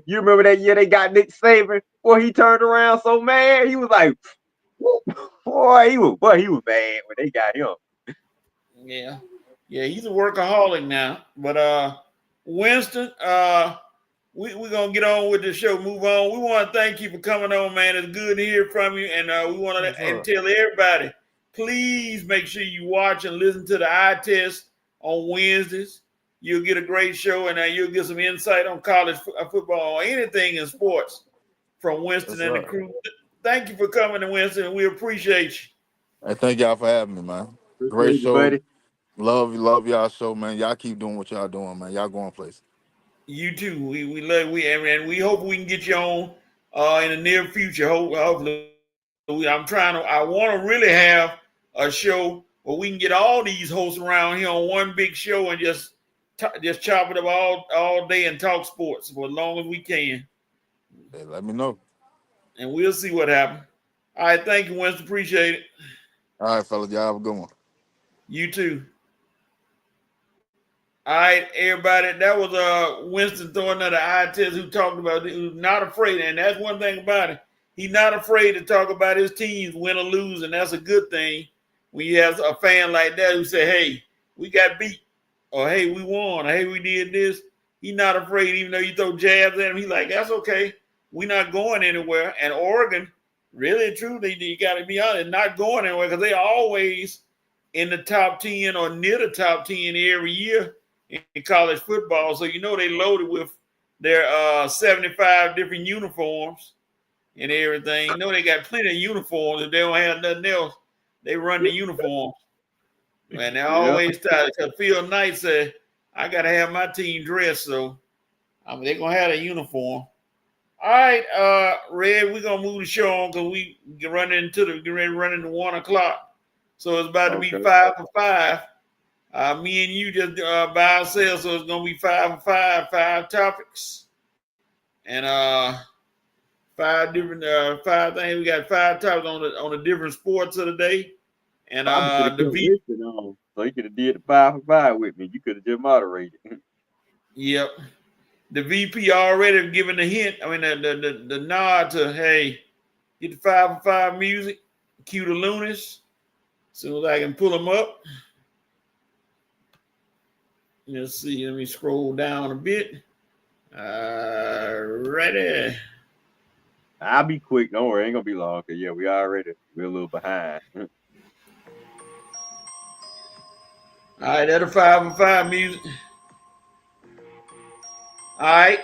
you remember that year they got Nick Saban? Boy, he turned around so mad. He was like, boy, he was bad when they got him. Yeah. He's a workaholic now. But Winston, we're gonna get on with the show. Move on. We want to thank you for coming on, man. It's good to hear from you, and we want to and tell everybody, please make sure you watch and listen to the eye test on Wednesdays. You'll get a great show, and you'll get some insight on college football or anything in sports from Winston and the crew. Thank you for coming to Winston. We appreciate you. Hey, thank y'all for having me, man. Great Appreciate you, show. buddy. Love y'all show, man. Y'all keep doing what y'all doing, man. Y'all going places. You too. We love and we hope we can get you on in the near future. Hopefully, I want to really have a show where we can get all these hosts around here on one big show and just chop it up all day and talk sports for as long as we can. Hey, let me know. And we'll see what happens. All right, thank you, Winston. Appreciate it. All right, fellas, y'all have a good one. You too. All right, everybody. That was Winston throwing another eye test who talked about who's not afraid. And that's one thing about it. He's not afraid to talk about his teams, win or lose, and that's a good thing. When you have a fan like that who say, "Hey, we got beat," or "Hey, we won," or "Hey, we did this," he's not afraid, even though you throw jabs at him. He's like, "That's okay. We're not going anywhere." And Oregon, really, truly, you got to be honest, not going anywhere because they're always in the top 10 or near the top 10 every year in college football. So they loaded with their 75 different uniforms and everything. They got plenty of uniforms. If they don't have nothing else, they run the uniforms. And they always try to Phil Knight said, "I gotta have my team dressed, so they're gonna have a uniform." All right, Red, we're gonna move the show on because we get running into 1 o'clock. So it's about to be 5 for 5. Me and you just by ourselves, so it's gonna be 5 for 5, 5 topics, and 5 different 5 things. We got 5 topics on the different sports of the day, and so you could have did the 5 for 5 with me. You could have just moderated. Yep, the VP already given the hint. I mean the nod to hey, get the 5 for 5 music, cue the Lunas. soon as I can pull them up. Let's see. Let me scroll down a bit. Ready. I'll be quick. Don't worry, ain't gonna be long. Cause yeah, we're a little behind. All right, that'll 5 and 5 music. All right.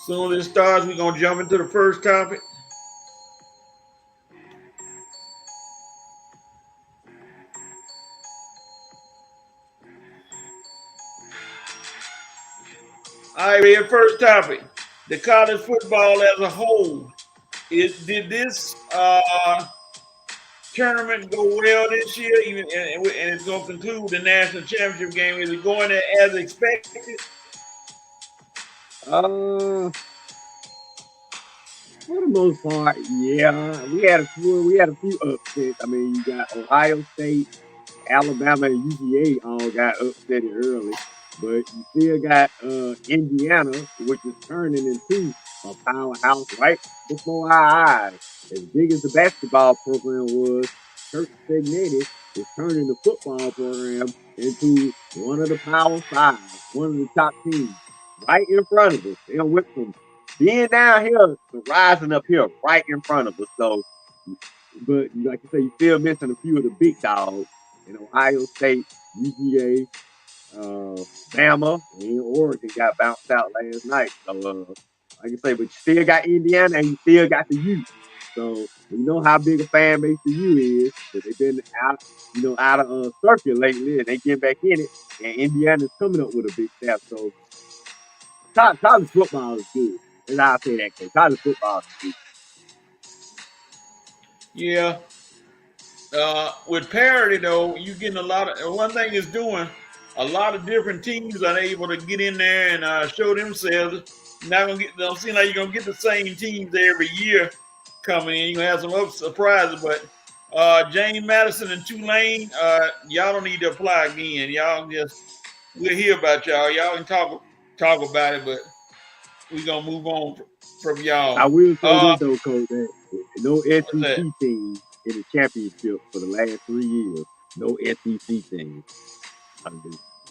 Soon as it starts, we're gonna jump into the first topic. All right, Red, first topic. The college football as a whole. Did this tournament go well this year? And it's going to conclude the national championship game. Is it going as expected? For the most part, yeah. We had a few upsets. I mean, you got Ohio State, Alabama, and UGA all got upset early, but you still got Indiana, which is turning into a powerhouse right before our eyes. As big as the basketball program was, Kirk Cignetti is turning the football program into one of the Power Five, one of the top teams, right in front of us. They went from being down here to rising up here, right in front of us. So, but like I say, you still missing a few of the big dogs. Ohio State, UGA, Bama, and Oregon got bounced out last night. So, like I say, but you still got Indiana and you still got the U. So you know how big a fan base the U is, but they've been out of circuit lately, and they get back in it. And Indiana's coming up with a big step. So college football is good. And I'll say that, because college football is good. Yeah. With parity, though, you getting a lot of. One thing is doing a lot of different teams are able to get in there and show themselves. Not gonna get. Don't seem like you're gonna get the same teams every year coming in. You gonna have some surprises, but James Madison and Tulane, y'all don't need to apply again. Y'all we'll hear about y'all. Y'all can talk about it, but we're gonna move on from y'all. I will say this though, Coach, that no SEC team in the championship for the last 3 years. No SEC team.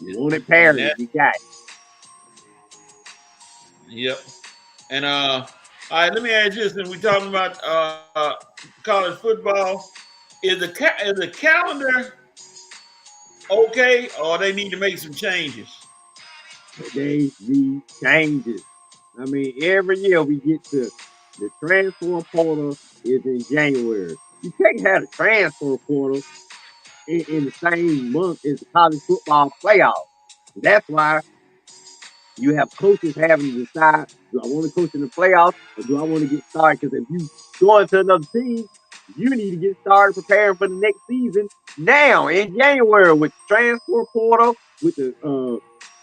You wanted parity, you got it. Yep. And all right, let me ask you this: since we're talking about college football, is the calendar okay, or they need to make some changes? They need changes. I mean, every year we get to the transfer portal is in January. You can't have the transfer portal in the same month as the college football playoff. That's why you have coaches having to decide, do I want to coach in the playoffs or do I want to get started? Because if you go into another team, you need to get started preparing for the next season now in January with the transfer portal, with the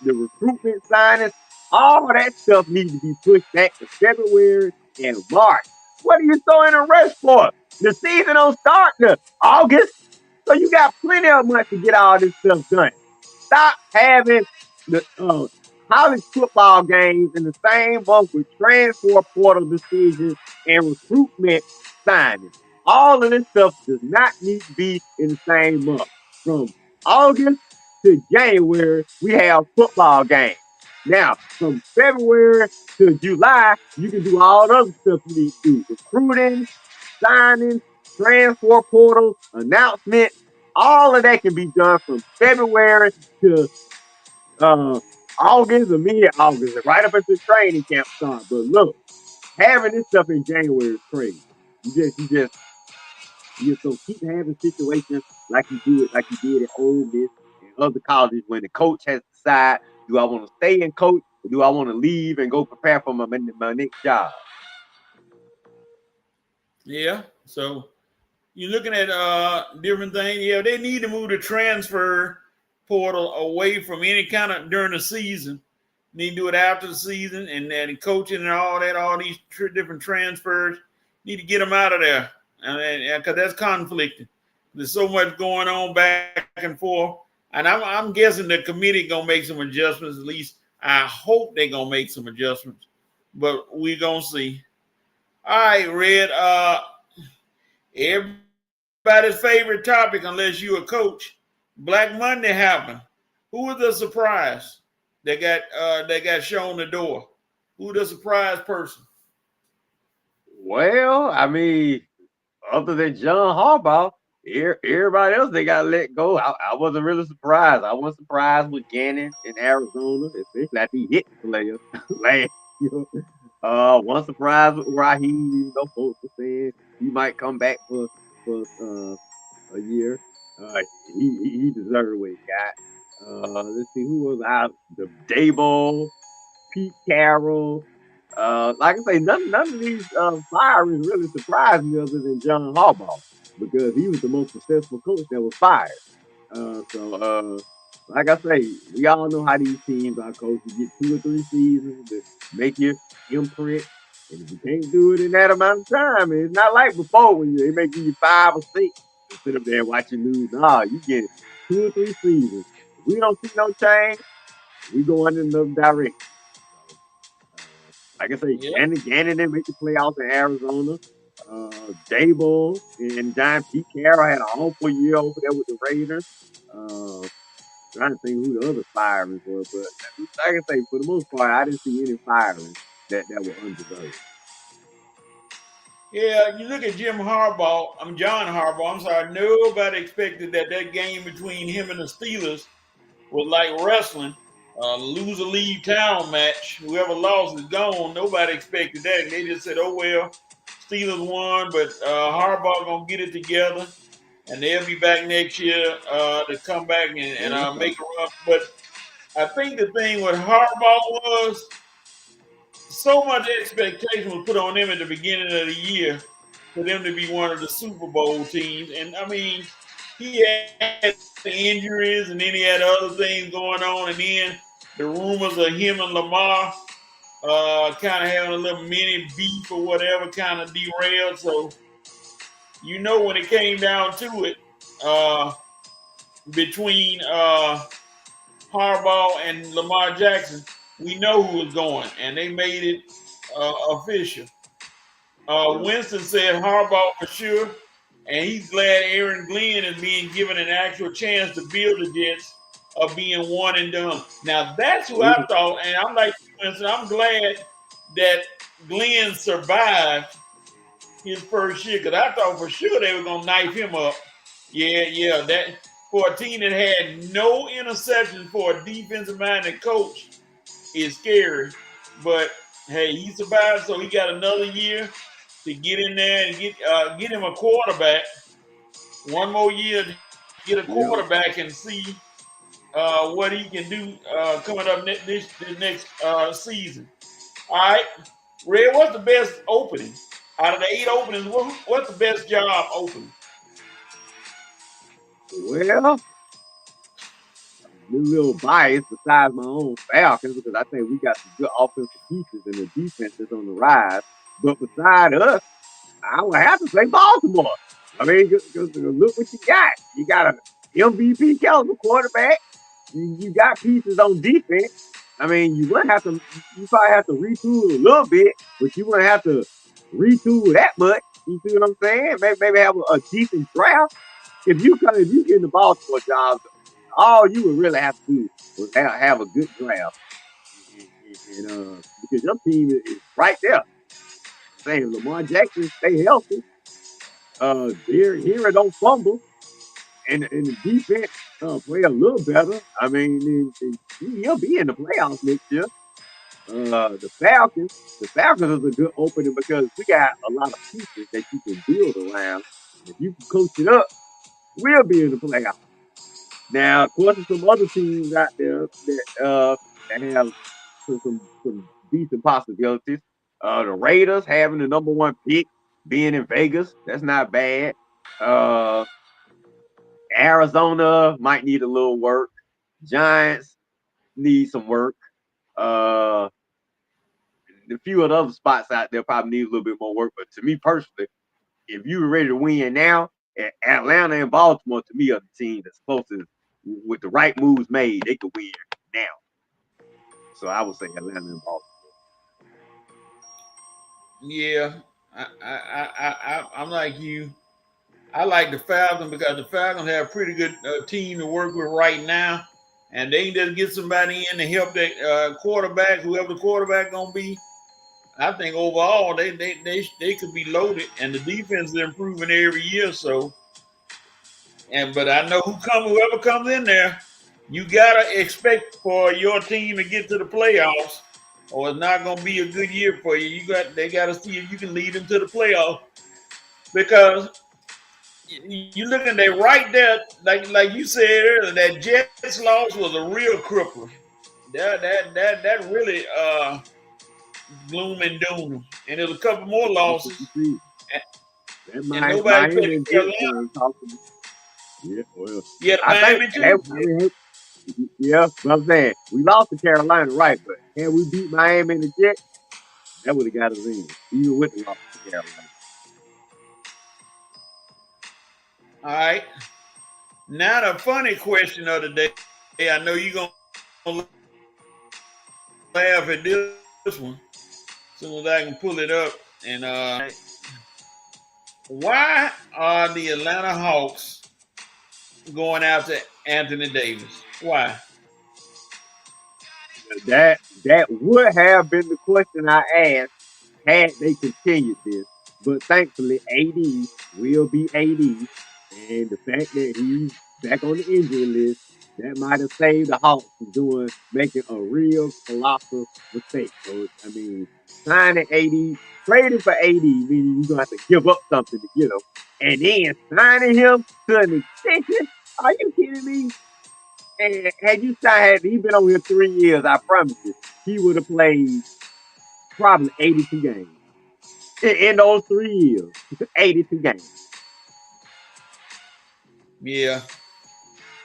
recruitment signings. All that stuff needs to be pushed back to February and March. What are you so in a rush for? The season don't start till August, so you got plenty of months to get all this stuff done. Stop having the college football games in the same month with transfer portal decisions and recruitment signings. All of this stuff does not need to be in the same month. From August to January, we have football games. Now, from February to July, you can do all the other stuff you need to do. Recruiting, signing, transfer portal, announcement. All of that can be done from February to August or mid-August, right up until training camp start. But look, having this stuff in January is crazy. You just don't keep having situations like you did at Ole Miss and other colleges when the coach has to decide, do I want to stay and coach or do I want to leave and go prepare for my next job? Yeah. So you're looking at different things. Yeah, they need to move the transfer portal away from any kind of during the season. Need to do it after the season, and then coaching and all that, all these different transfers. Need to get them out of there, because that's conflicting. There's so much going on back and forth, and I'm guessing the committee gonna make some adjustments. At least I hope they're gonna make some adjustments, but we're gonna see. All right, Red. Every everybody's favorite topic, unless you're a coach. Black Monday happened. Who was the surprise that got shown the door? Who the surprise person? Well, I mean, other than John Harbaugh, everybody else they got let go. I wasn't really surprised. I wasn't surprised with Gannon in Arizona, especially after he hit the player last year. One surprise with Raheem, even though folks were saying he might come back for a year. He deserved what he got. Let's see who was out. The Dable, Pete Carroll. Like I say, none of these firings really surprised me other than John Harbaugh because he was the most successful coach that was fired. Like I say, we all know how these teams are coached. You get 2 or 3 seasons to make your imprint. And if you can't do it in that amount of time, it's not like before when they make you 5 or 6 and sit up there and watch you lose. Nah, you get 2 or 3 seasons. If we don't see no change, we go in another direction. So, like I say, Yeah. Gannon didn't make the playoffs in Arizona. Dable and John Pete Carroll had an awful year over there with the Raiders. Trying to think who the other firings were, but like I say, for the most part, I didn't see any firings that were undeserved. Yeah, you look at John Harbaugh. I'm sorry, nobody expected that game between him and the Steelers was like wrestling, lose or leave town match. Whoever lost is gone. Nobody expected that. And they just said, "Oh well, Steelers won, but Harbaugh gonna get it together, and they'll be back next year to come back and make a run." But I think the thing with Harbaugh was so much expectation was put on them at the beginning of the year for them to be one of the Super Bowl teams. And I mean, he had injuries and then he had other things going on. And then the rumors of him and Lamar kind of having a little mini beef or whatever kind of derailed. So, when it came down to it, between Harbaugh and Lamar Jackson, we know who was going, and they made it official. Winston said Harbaugh for sure, and he's glad Aaron Glenn is being given an actual chance to build the Jets of being one and done. Now that's who I thought, and I'm like Winston. I'm glad that Glenn survived his first year because I thought for sure they were gonna knife him up. Yeah. That for a team that had no interceptions for a defensive minded coach is scary. But hey, he survived, so he got another year to get in there and get him a quarterback. One more year to get a quarterback and see what he can do coming up this next season. All right, Red, what's the best opening out of the 8 openings? What's the best job opening? Well, a little biased besides my own Falcons because I think we got some good offensive pieces and the defense is on the rise. But beside us, I would have to say Baltimore. I mean, look what you got. You got an MVP caliber quarterback. You got pieces on defense. I mean, you probably have to retool a little bit, but you wouldn't have to retool that much. You see what I'm saying? Maybe have a decent draft. If you get in the Baltimore job, all you would really have to do was have a good draft, and because your team is right there. Saying Lamar Jackson stay healthy, Henry don't fumble, and the defense play a little better. I mean, he'll be in the playoffs next year. The Falcons is a good opening because we got a lot of pieces that you can build around. If you can coach it up, we'll be in the playoffs. Now, of course, there's some other teams out there that have some decent possibilities. The Raiders having the #1 pick, being in Vegas, that's not bad. Arizona might need a little work. Giants need some work. A few of the other spots out there probably need a little bit more work. But to me personally, if you're ready to win now, Atlanta and Baltimore to me are the teams that's supposed to, with the right moves made, they could win now. So I would say Atlanta and Baltimore. Yeah, I'm like you. I like the Falcons because the Falcons have a pretty good team to work with right now, and they can just get somebody in to help that quarterback, whoever the quarterback gonna be. I think overall they could be loaded, and the defense is improving every year. So, but I know whoever comes in there, you gotta expect for your team to get to the playoffs, or it's not gonna be a good year for you. They gotta see if you can lead them to the playoffs because you looking at right there, like you said earlier, that Jets loss was a real crippler. That really gloom and doom, and there's a couple more losses, That and nobody Miami played and Carolina. Jets talking. Yeah, well, Yeah, Miami too. Yeah, but I'm saying we lost to Carolina, right? But can we beat Miami and the Jets? That would have got us in, even with the loss to Carolina. All right. Now the funny question of the day. I know you're gonna laugh at this one. As soon as I can pull it up, and why are the Atlanta Hawks going after Anthony Davis? Why? That would have been the question I asked had they continued this. But thankfully, AD will be AD. And the fact that he's back on the injury list, that might have saved the Hawks from making a real colossal mistake. So, I mean, signing AD, trading for AD, meaning you're going to have to give up something to get him. And then signing him to an extension? Are you kidding me? And had he been over here 3 years, I promise you, he would have played probably 82 games. In those 3 years, 82 games. Yeah.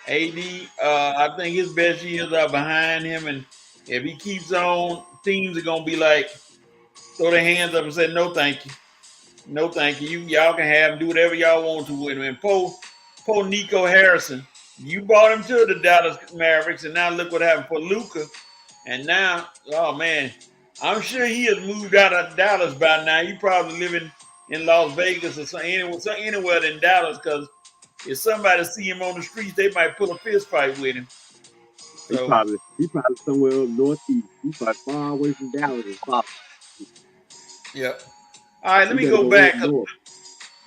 AD, I think his best years are behind him, and if he keeps on, teams are gonna be like, throw their hands up and say, "No, thank you, no, thank you. Y'all can have him, do whatever y'all want to with him." And Poe Nico Harrison, you brought him to the Dallas Mavericks, and now look what happened for Luka. And now, oh man, I'm sure he has moved out of Dallas by now. He probably living in Las Vegas or anywhere in Dallas, because if somebody see him on the streets, they might pull a fist fight with him. So, he probably somewhere up northeast. He's probably far away from Dallas as possible. Yep. All right, let me go back.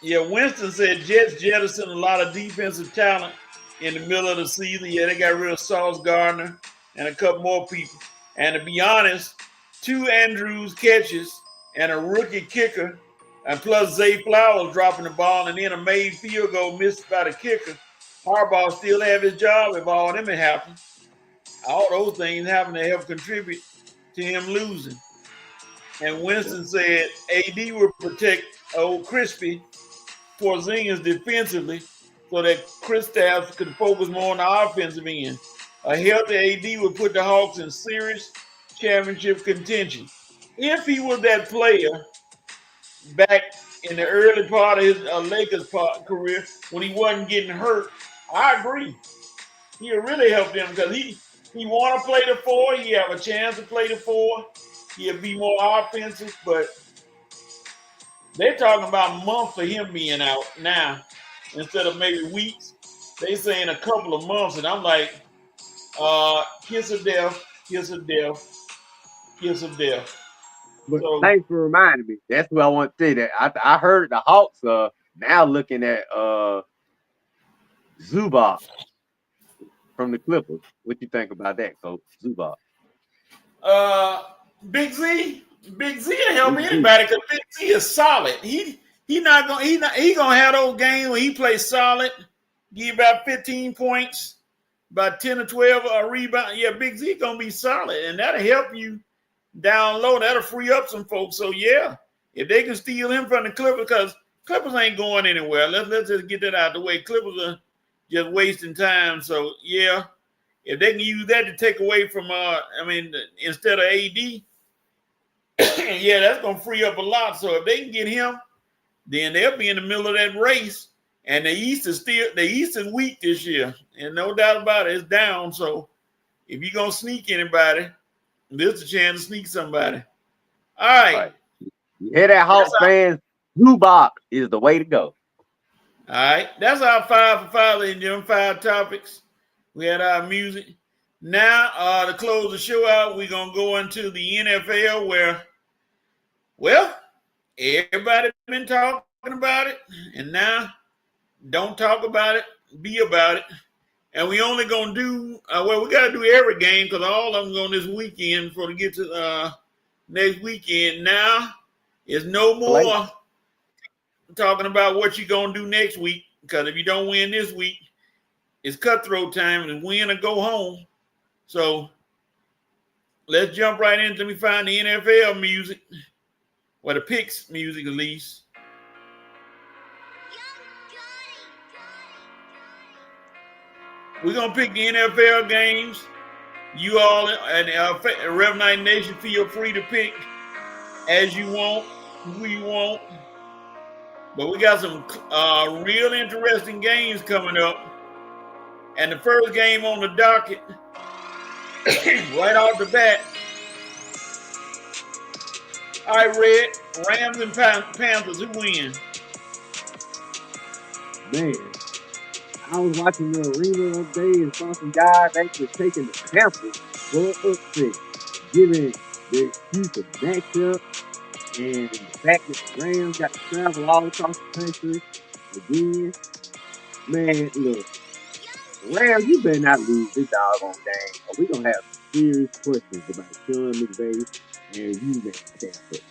Yeah, Winston said Jets jettisoned a lot of defensive talent in the middle of the season. Yeah, they got rid of Sauce Gardner and a couple more people. And to be honest, 2 Andrews catches and a rookie kicker, and plus Zay Flowers dropping the ball, and then a made field goal missed by the kicker. Harbaugh still have his job if all of them had happened. All those things happen to help contribute to him losing. And Winston said AD will protect old Crispy Porzingis defensively so that Kristaps could focus more on the offensive end. A healthy AD would put the Hawks in serious championship contention. If he was that player back in the early part of his Lakers career when he wasn't getting hurt, I agree. He'll really help them because he want to play the 4. He have a chance to play the 4. He'll be more offensive, but they're talking about months for him being out now instead of maybe weeks. They saying a couple of months, and I'm like, kiss of death, kiss of death, kiss of death. But thanks for reminding me. That's what I want to say. That I heard the Hawks are now looking at Zubac from the Clippers. What you think about that, Coach? Zubac. Big Z will help anybody because Big Z is solid. He gonna have those games when he plays solid, give about 15 points, about 10 or 12 rebound. Yeah, Big Z gonna be solid, and that'll help you down low. That'll free up some folks. So yeah, if they can steal him from the Clippers, because Clippers ain't going anywhere. Let's just get that out of the way. Clippers are just wasting time. So yeah, if they can use that to take away from instead of AD. Yeah, that's gonna free up a lot. So if they can get him, then they'll be in the middle of that race. And the East is weak this year, and no doubt about it, it's down. So if you're gonna sneak anybody, there's a chance to sneak somebody. All right. You hear that, Hawks fans? Zubac is the way to go. All right, that's our 5 for 5 in them 5 topics. We had our music. Now, to close the show out, we're gonna go into the NFL where, well, everybody been talking about it, and now don't talk about it, be about it. And we only gonna do we gotta do every game because all of them on this weekend before we get to next weekend. Now is no more talking about what you're gonna do next week, because if you don't win this week, it's cutthroat time and win or go home. So let's jump right in. Let me find the NFL music, or the picks music at least. We're going to pick the NFL games. You all and Rev Night Nation, feel free to pick as you want, who you want. But we got some real interesting games coming up. And the first game on the docket, right off the bat, I read Rams and Panthers. Who win? Man, I was watching the arena one day and saw some guys actually taking the Panthers for upset, giving the excuse of matchup and the fact that the Rams got to travel all across the country again. Man, look, Rams, you better not lose this doggone game, or we're going to have some serious questions about Sean McVay and you, Matt Stafford.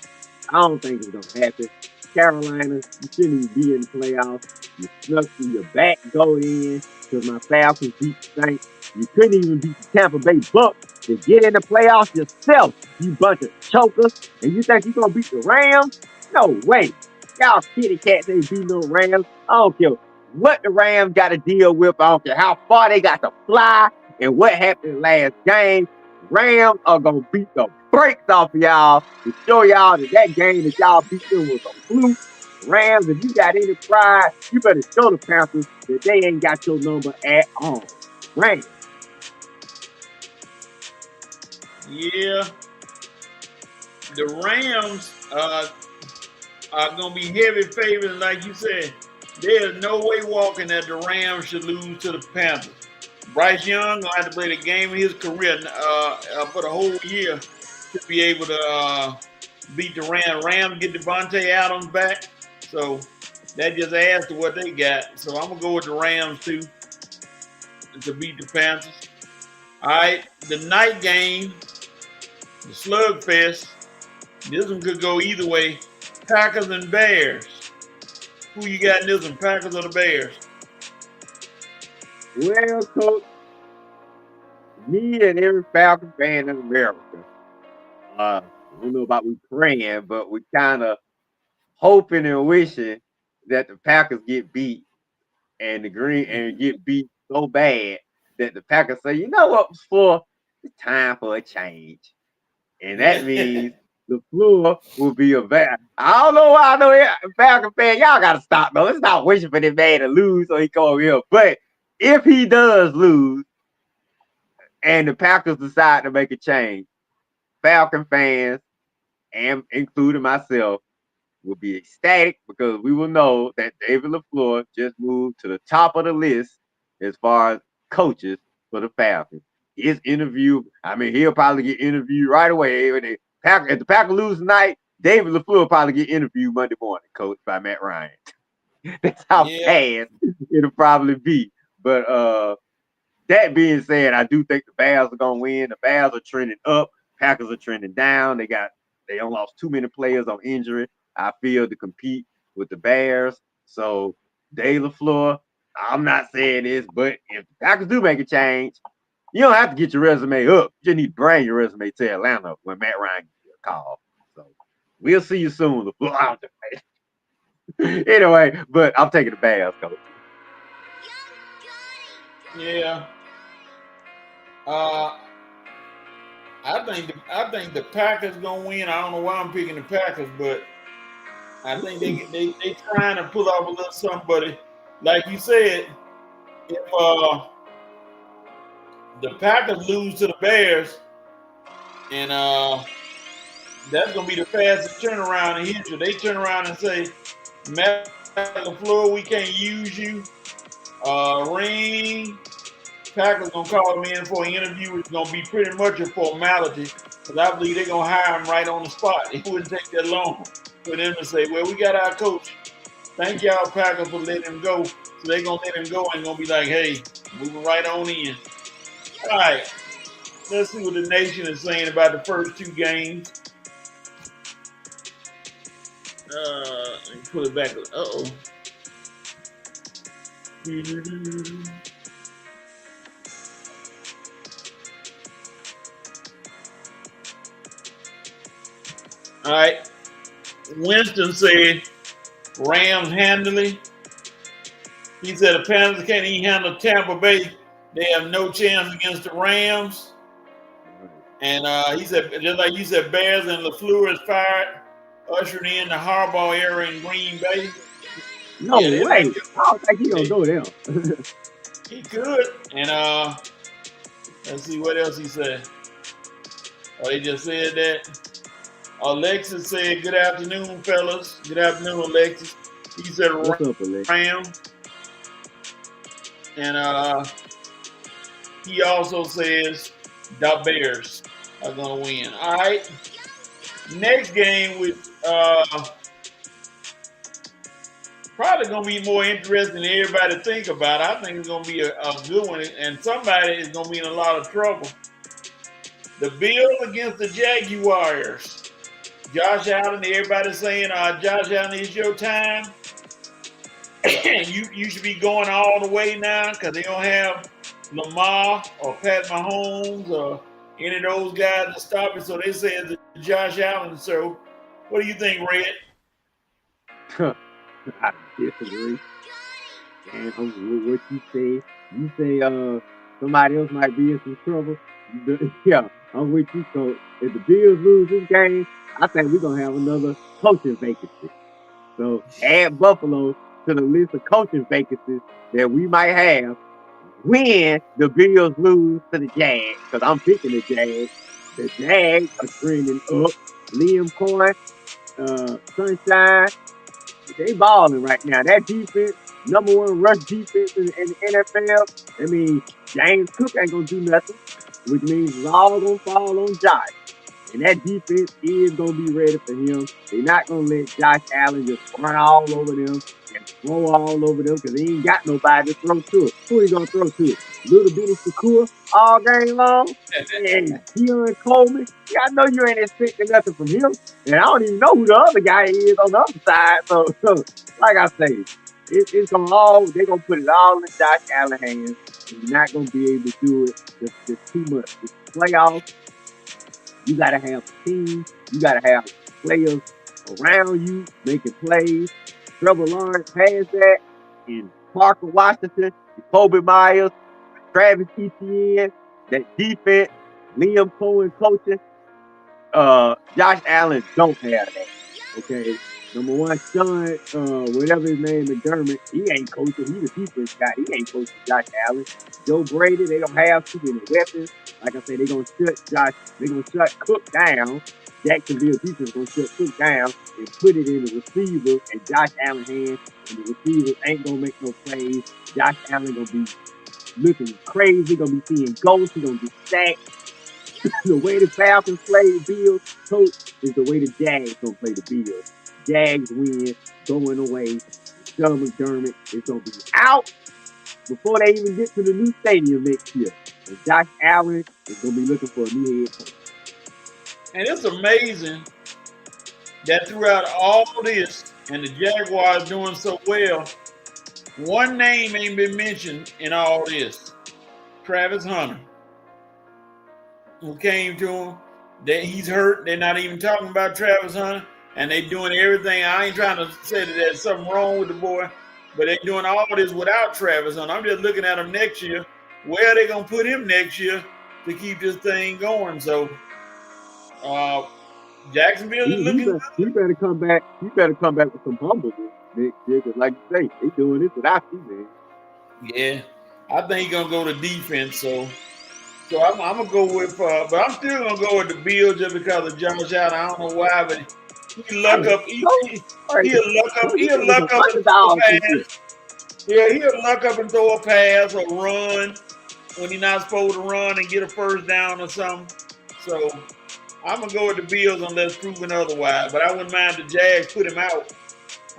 I don't think it's going to happen. Carolina, you shouldn't even be in the playoffs. You snuck through your back door in because my Falcons beat the Saints. You couldn't even beat the Tampa Bay Bucks to get in the playoffs yourself, you bunch of chokers. And you think you're going to beat the Rams? No way. Y'all kitty cats ain't beating no Rams. I don't care what the Rams got to deal with. I don't care how far they got to fly and what happened last game. Rams are going to beat the brakes off of y'all to show y'all that game that y'all beat them was a fluke. Rams, if you got any pride, you better show the Panthers that they ain't got your number at all. Rams. Yeah. The Rams are going to be heavy favorites, like you said. There's no way walking that the Rams should lose to the Panthers. Bryce Young going to have to play the game of his career for the whole year to be able to beat the Rams. Rams get Devontae Adams back, so that just adds to what they got. So I'm going to go with the Rams, too, to beat the Panthers. All right, the night game, the slugfest, this one could go either way. Packers and Bears. Who you got in this one, Packers or the Bears? Well, Coach, me and every Falcon fan in America, I don't know about we praying, but we kind of hoping and wishing that the Packers get beat and get beat so bad that the Packers say, you know what, for it's time for a change. And that means the floor will be a bad. I don't know why I know Falcon fan, y'all gotta stop though. Let's not wishing for this man to lose so he come over here. But if he does lose and the Packers decide to make a change, Falcon fans, and including myself, will be ecstatic because we will know that David LaFleur just moved to the top of the list as far as coaches for the Falcons. His interview, he'll probably get interviewed right away. If the Packers lose tonight, David LaFleur will probably get interviewed Monday morning, coached by Matt Ryan. That's how fast it'll probably be. But that being said, I do think the Bears are gonna win. The Bears are trending up. Packers are trending down. They only lost too many players on injury, I feel, to compete with the Bears. So Dave LaFleur, I'm not saying this, but if the Packers do make a change, you don't have to get your resume up. You just need to bring your resume to Atlanta when Matt Ryan gives you a call. So we'll see you soon, LaFleur. Anyway, but I'm taking the Bears, coach. Yeah. I think the Packers gonna win. I don't know why I'm picking the Packers, but I think they trying to pull off a little something. But like you said, if the Packers lose to the Bears, and that's gonna be the fastest turnaround in history. They turn around and say, matter LaFleur, we can't use you. Ring. Packers gonna call him in for an interview. It's gonna be pretty much a formality because I believe they're gonna hire him right on the spot. It wouldn't take that long for them to say, "Well, we got our coach. Thank y'all, Packers, for letting him go." So they're gonna let him go and gonna be like, "Hey, moving right on in." All right, let's see what the nation is saying about the first two games. Let me pull it back. Uh-oh. All right. Winston said Rams handily. He said the Panthers can't even handle Tampa Bay. They have no chance against the Rams. And he said, just like you said, Bears and LaFleur is fired, ushering in the Harbaugh era in Green Bay. No way. I don't think he gonna go there. He could. And let's see what else he said. Oh, he just said that. Alexis said, "Good afternoon, fellas." Good afternoon, Alexis. He said, What's up, Alexis? Rams. And he also says, the Bears are going to win. All right. Next game with probably going to be more interesting than everybody think about. I think it's going to be a good one, and somebody is going to be in a lot of trouble. The Bills against the Jaguars. Josh Allen, everybody's saying, Josh Allen, it's your time. you should be going all the way now because they don't have Lamar or Pat Mahomes or any of those guys to stop it. So they say it's the Josh Allen. So what do you think, Red? I disagree. And with what you say, somebody else might be in some trouble. Yeah, I'm with you. So if the Bills lose this game, I think we're going to have another coaching vacancy. So add Buffalo to the list of coaching vacancies that we might have when the Bills lose to the Jags. Because I'm picking the Jags. The Jags are trending up. Liam Cohen, Sunshine, they balling right now. That defense, number one rush defense in the NFL. I mean, James Cook ain't going to do nothing, which means it's all going to fall on Josh. And that defense is going to be ready for him. They're not going to let Josh Allen just run all over them and throw all over them because he ain't got nobody to throw to it. Who he going to throw to it? Little bitty Shakur all game long? And Keon Coleman? Yeah, I know you ain't expecting nothing from him. And I don't even know who the other guy is on the other side. So like I say, it's going to they're going to put it all in Josh Allen's hands. He's not going to be able to do it. Just too much. It's playoffs. You got to have a team. You got to have players around you making plays. Trevor Lawrence has that. And Parker Washington, Kobe Myers, Travis Etienne, that defense, Liam Cohen coaching. Josh Allen don't have that. Okay. Number one, Sean, whatever his name, McDermott, he ain't coaching. He's a defense guy. He ain't coaching Josh Allen. Joe Brady, they don't have too many weapons. Like I said, they're going to shut Cook down. Jacksonville defense going to shut Cook down and put it in the receiver and Josh Allen's hands. And the receivers ain't going to make no plays. Josh Allen going to be looking crazy. Going to be seeing ghosts. He's going to be sacked. The way the Falcons play the Bills, coach, is the way the Jags going to play the Bills. Jags win, going away. Sean McDermott is going to be out before they even get to the new stadium next year. And Josh Allen is going to be looking for a new head coach. And it's amazing that throughout all this, and the Jaguars doing so well, one name ain't been mentioned in all this. Travis Hunter. Who came to him. He's hurt. They're not even talking about Travis Hunter. And they doing everything. I ain't trying to say that there's something wrong with the boy, but they're doing all this without Travis Hunter. I'm just looking at him next year. Where are they going to put him next year to keep this thing going? So, Jacksonville is looking good. You better come back. You better come back with some bumblebees next year. Because like you say, they doing this without you, man. Yeah. I think he's going to go to defense. So I'm going to go with, but I'm still going to go with the Bills just because of Josh Allen. I don't know why, but He'll luck up. He'll luck up and throw a pass. Yeah, he'll luck up and throw a pass or run when he's not supposed to run and get a first down or something. So I'm gonna go with the Bills unless proven otherwise. But I wouldn't mind the Jags put him out.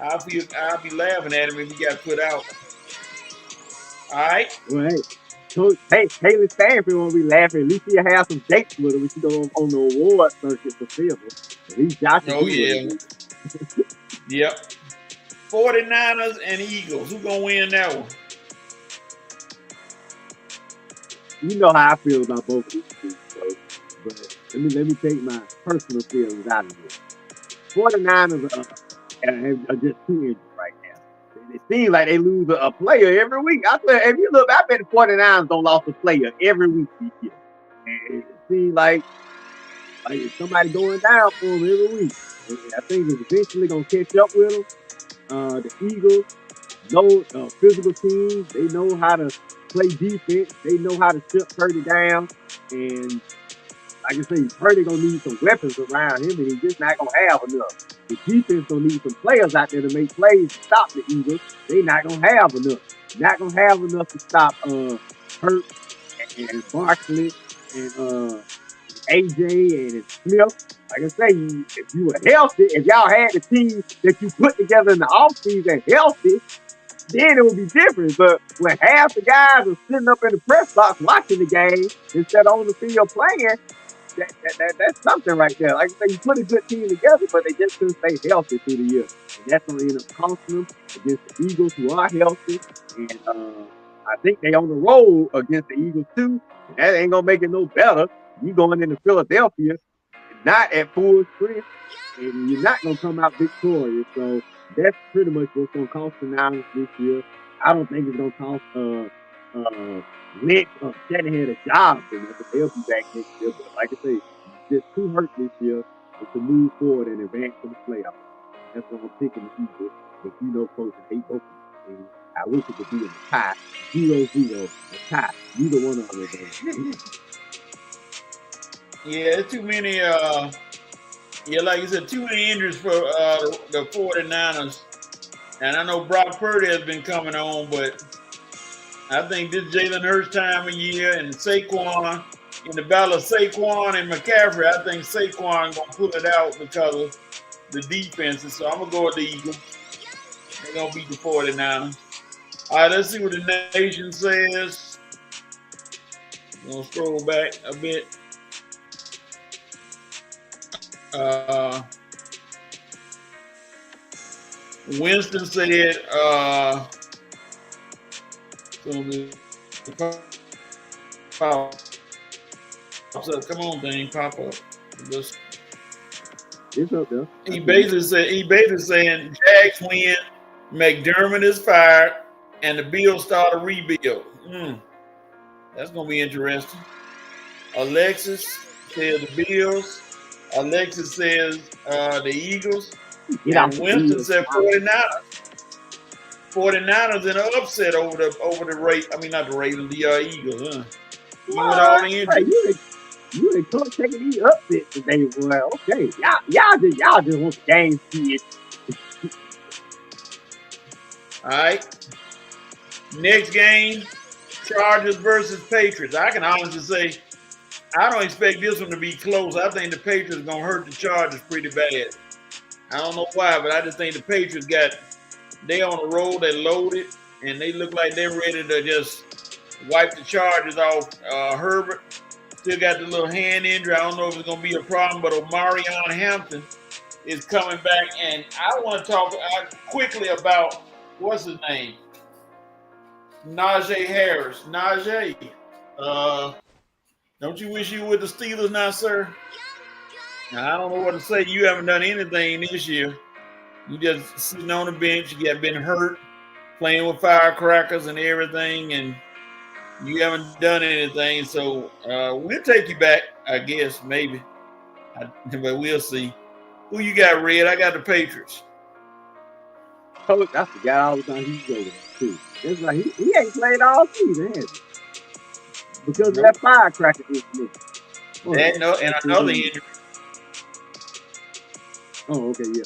I'll be laughing at him if he got put out. All right. Well, hey, Haley Stanford won't be laughing. At least he'll have some dates with him when she go on the award circuit for silver. At least Josh. Oh yeah. Yep. 49ers and Eagles. Who gonna win that one? You know how I feel about both of these teams, so, but let me take my personal feelings out of this. 49ers are just too injured right now. It seems like they lose a player every week. I swear, if you look, I bet the 49ers don't lose a player every week this year. And it seems like somebody going down for them every week. And I think it's eventually gonna catch up with them. The Eagles know physical teams. They know how to play defense. They know how to shut Purdy down. And like I say, Purdy gonna need some weapons around him, and he's just not gonna have enough. The defense gonna need some players out there to make plays to stop the Eagles. They not gonna have enough. Not gonna have enough to stop Hurt and Barkley and AJ and Smith. Like I say, if you were healthy, if y'all had the team that you put together in the offseason healthy, then it would be different. But when half the guys are sitting up in the press box watching the game instead of on the field playing, that's something right there. Like I say, you put a good team together, but they just couldn't stay healthy through the year. And that's going to end up costing them against the Eagles, who are healthy. And I think they on the road against the Eagles, too. And that ain't going to make it no better. You going into Philadelphia, not at full strength, and you're not going to come out victorious. So that's pretty much what's going to cost the Niners this year. I don't think it's going to cost Lynch or Shanahan a job. They'll be back next year. But like I say, just too hurt this year to move forward and advance to the playoffs. That's what I'm picking the Eagles. But you know, folks, I hate both of them. I wish it could be a tie, 0-0, a tie. Neither one of them. Yeah, there's too many. Like you said, too many injuries for the 49ers. And I know Brock Purdy has been coming on, but I think this Jalen Hurts time of year and Saquon, in the battle of Saquon and McCaffrey, I think Saquon gonna pull it out because of the defenses. So I'm gonna go with the Eagles. They're gonna beat the 49ers. All right, let's see what the nation says. I'm gonna scroll back a bit. Winston said, come on, thing, pop up. It's up there. He basically saying Jags win, McDermott is fired, and the Bills start a rebuild. That's gonna be interesting. Alexis says the Bills. Alexis says the Eagles. And Winston said 49ers. 49ers in an upset over the Ravens. I mean, not the Ravens, the Eagles. Huh? You with all the injuries. You ain't taking these upsets today. Well, okay, y'all just want the game to see it. All right. Next game, Chargers versus Patriots. I can honestly say I don't expect this one to be close. I think the Patriots are going to hurt the Chargers pretty bad. I don't know why, but I just think the Patriots they on the road, they loaded, and they look like they're ready to just wipe the Chargers off. Herbert still got the little hand injury. I don't know if it's going to be a problem, but Omarion Hampton is coming back. And I want to talk quickly about, what's his name? Najee Harris. Najee, don't you wish you were with the Steelers now, sir? Now, I don't know what to say. You haven't done anything this year. You just sitting on the bench. You got been hurt, playing with firecrackers and everything, and you haven't done anything. So we'll take you back, I guess, maybe. But we'll see. Who you got, Red? I got the Patriots. Coach, I forgot all about he's going too. It's like he ain't played all season, has he? Because of that firecracker incident. And another injury. Oh, okay, yeah.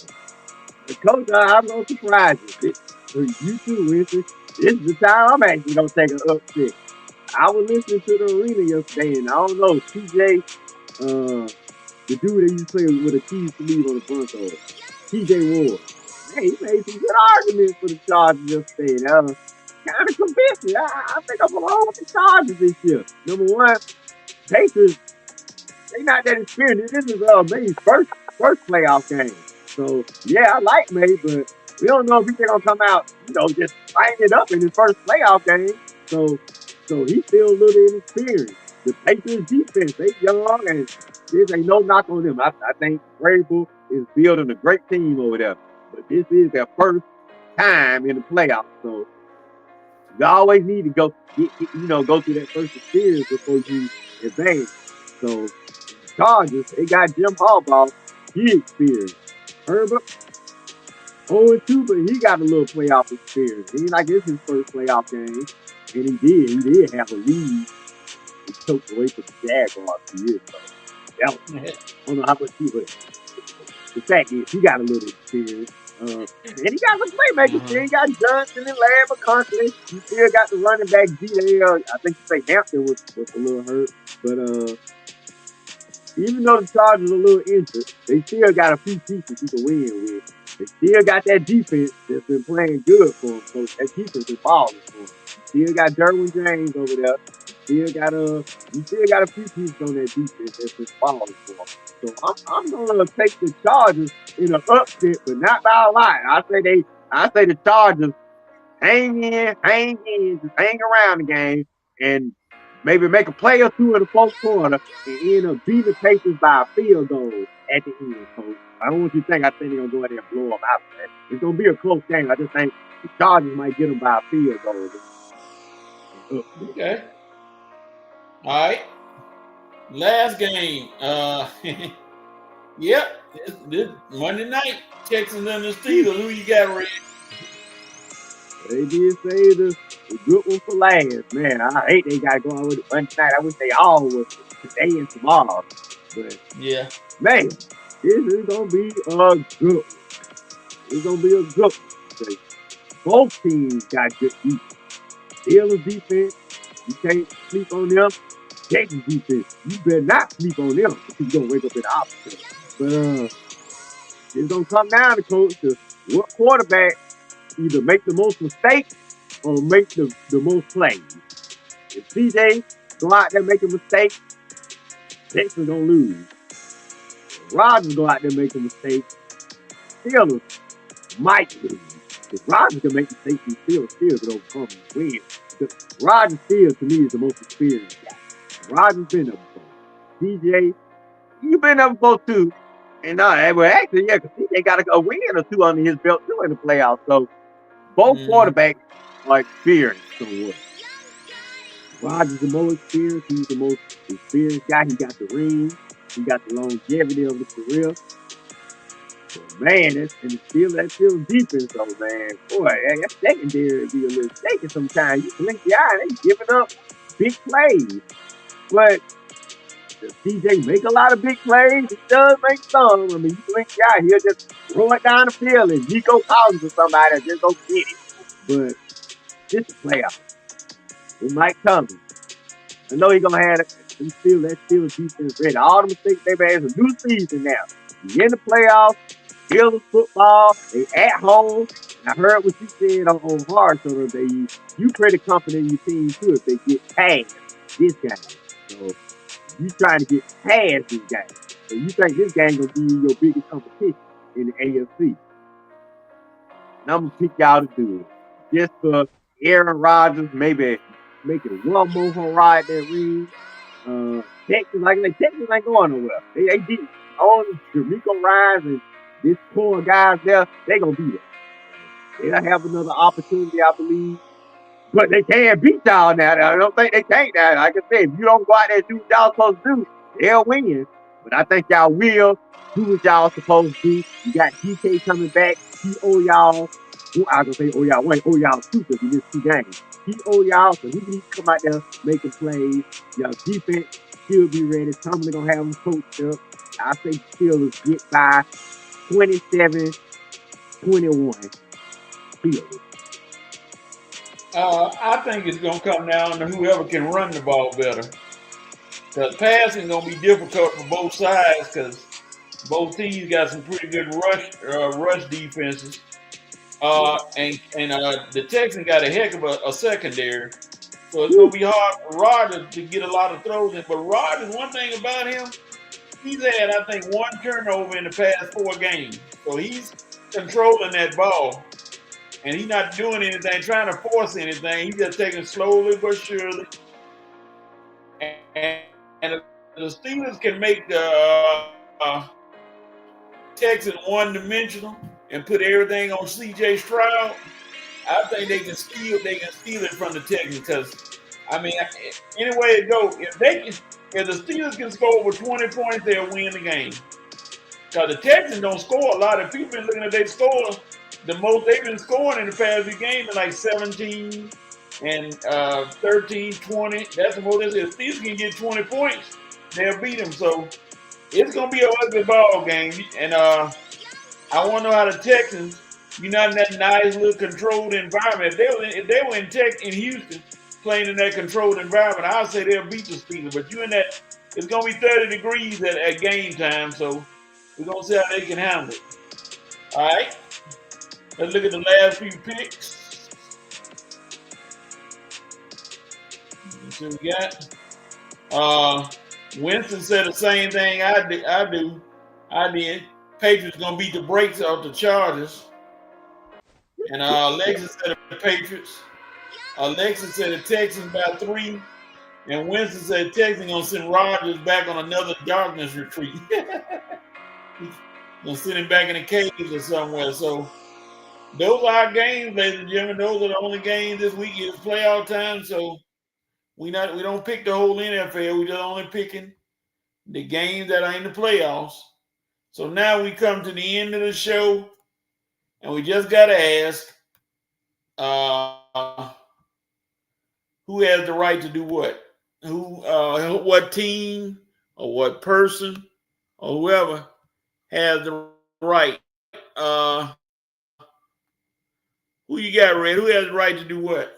But Coach, I'm gonna surprise you. You too, Winston. This is the time I'm actually gonna take an upset. I was listening to the arena yesterday, and I don't know, TJ, the dude that used to play with a cheese sleeve on the Broncos, TJ Ward. Man, he made some good arguments for the Chargers yesterday. Kind of convinced me. I think I'm along with the Chargers this year. Number one, Patriots, they not that experienced. This is May's first playoff game. So yeah, I like May, but we don't know if he's gonna come out, just fighting it up in his first playoff game. So he's still a little inexperienced. The Patriots defense, they young, and this ain't no knock on them. I think Vrabel is building a great team over there, but this is their first time in the playoffs. So you always need to go through that first experience before you advance. So Chargers, they got Jim Harbaugh, he experienced. Herbert, 0-2, but he got a little playoff experience. He ain't like this his first playoff game. And he did have a lead. He choked away from the Jaguars 2 years ago. I don't know how much he was. The fact is, he got a little experience. And he got some playmakers. He got Johnson and Larry McConkey. He still got the running back GL. I think you say Hampton was a little hurt. But even though the Chargers are a little injured, they still got a few pieces you can win with. They still got that defense that's been playing good for them. So that defense is balling for them. You still got Derwin James over there. You still got a few pieces on that defense that's been balling for them. So I'm gonna take the Chargers in an upset, but not by a lot. I say the Chargers hang in, just hang around the game, and maybe make a play or two in the fourth quarter and end up beating the Pacers by a field goal at the end. So I don't want you to think they're going to go in there and blow them out. It's going to be a close game. I just think the Chargers might get them by a field goal. Okay. All right. Last game. Yep. This Monday night, Texans and the Steelers. Who you got, Red? They did say the good one for last. Man, I hate they got to go on with it Monday night. I wish they all was today and tomorrow. But yeah, man, this is gonna be a good one. It's gonna be a good one. Both teams got good defense. Steelers defense, you can't sleep on them. Texas defense, you better not sleep on them if you're gonna wake up in the opposite. But it's gonna come down to coach to what quarterback either make the most mistakes or make the most plays. If CJ go out there making mistakes, Texas gonna lose. If Rodgers go out there making mistakes, Steelers might lose. If Rodgers can make mistakes, Steelers can overcome and win. Because Rodgers still, to me, is the most experienced guy. Rodgers been there before. CJ, you been there before too. And well, actually, yeah, because CJ got a win or two under his belt too in the playoffs. So both quarterbacks are experienced somewhat. Rodgers the most experienced. He's the most experienced guy. He got the ring. He got the longevity of the career. But man, that Steelers defense though, man. Boy, that secondary be a little shaky sometimes. You blink your eye, they giving up big plays. But does CJ make a lot of big plays? He does make some. I mean, you blink your eye, he'll just throw it down the field and Nico Collins or somebody just go get it. But this is playoff. It might come. I know he's gonna have that Steelers defense ready. All the mistakes they've had. It's a new season now. You're in the playoffs. Steelers football. They at home. I heard what you said on Hard Show today. You pretty confident in your team too if they get past this game. So you trying to get past this game. So you think this game gonna be your biggest competition in the AFC? And I'm gonna pick y'all to do it. Just for Aaron Rodgers, maybe make it one more hurrah at that ring. Texas ain't going nowhere. They beat all D'Amico Ryans and this core guys there. They gonna be there. They'll have another opportunity, I believe. But they can't beat y'all now. I don't think they can't now. Like I said, if you don't go out there and do what y'all supposed to do, they'll win. But I think y'all will do what y'all supposed to do. You got DK coming back. He owe y'all. I was gonna say y'all too because he missed 2 games. He owe y'all, so he needs to come out there making plays. Y'all defense still be ready. Tomlin gonna have them coached up. I say Steelers get by 27-21 Steelers. I think it's gonna come down to whoever can run the ball better. Because passing gonna be difficult for both sides because both teams got some pretty good rush defenses. And the Texans got a heck of a secondary. So it's gonna be hard for Rodgers to get a lot of throws in. But Rodgers, one thing about him, he's had, I think, one turnover in the past 4 games. So he's controlling that ball. And he's not doing anything, trying to force anything. He's just taking slowly but surely. And the Steelers can make the Texans one-dimensional and put everything on C.J. Stroud. I think they can steal it from the Texans because, I mean, anyway it goes, if the Steelers can score over 20 points, they'll win the game. Because the Texans don't score a lot. If people been looking at their score, the most they've been scoring in the past few games is like 17 and 13, 20. That's the most. If Steelers can get 20 points, they'll beat them. So it's going to be an ugly ball game. And I want to know how the Texans, in that nice little controlled environment. If they were in Houston playing in that controlled environment, I'll say they'll beat the Steelers. But it's going to be 30 degrees at game time. So we're going to see how they can handle it. All right. Let's look at the last few picks. Let's see what we got. Winston said the same thing I did. Patriots gonna beat the brakes off the Chargers. And Alexis said the Patriots. Alexis said the Texans by 3. And Winston said the Texans gonna send Rodgers back on another darkness retreat. Gonna send him back in a cave or somewhere. So those are our games, ladies and gentlemen. Those are the only games this week. It's playoff time, so we don't pick the whole NFL. We just only picking the games that are in the playoffs. So now we come to the end of the show, and we just gotta ask, who has the right to do what? What team or what person or whoever has the right? Who you got, Red? Who has the right to do what?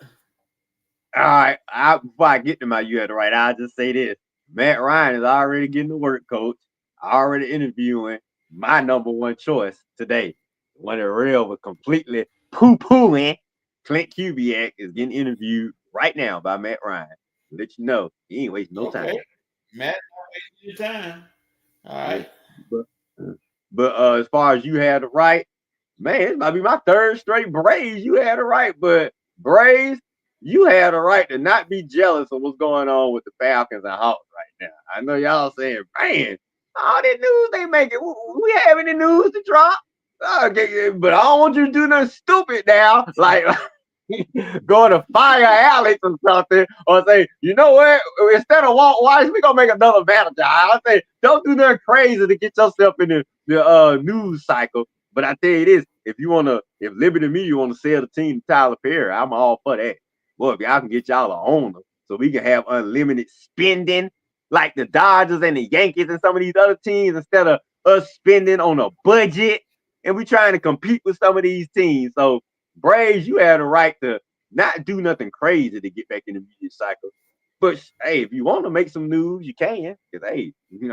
All right. Before I get to my you had the right, I'll just say this. Matt Ryan is already getting to work, coach. Already interviewing my number one choice today. One that real was completely poo-pooing. Clint Kubiak is getting interviewed right now by Matt Ryan. Let you know. He ain't wasting no time. Matt, not wasting your time. All right. But as far as you had the right, man, it might be my 3rd straight Braves. You had it right, but Braves, you had a right to not be jealous of what's going on with the Falcons and Hawks right now. I know y'all saying, man, all that news they making, we have any news to drop? Okay, but I don't want you to do nothing stupid now, like going to fire Alex or something, or say, you know what, instead of Walt Weiss, we're going to make another manager. I say, don't do nothing crazy to get yourself in the news cycle. But I tell you this, if Liberty Media want to sell the team to Tyler Perry, I'm all for that. Boy, if y'all can get y'all an owner so we can have unlimited spending like the Dodgers and the Yankees and some of these other teams instead of us spending on a budget and we trying to compete with some of these teams. So Braves, you have the right to not do nothing crazy to get back in the media cycle. But hey, if you want to make some news, you can. Because hey, you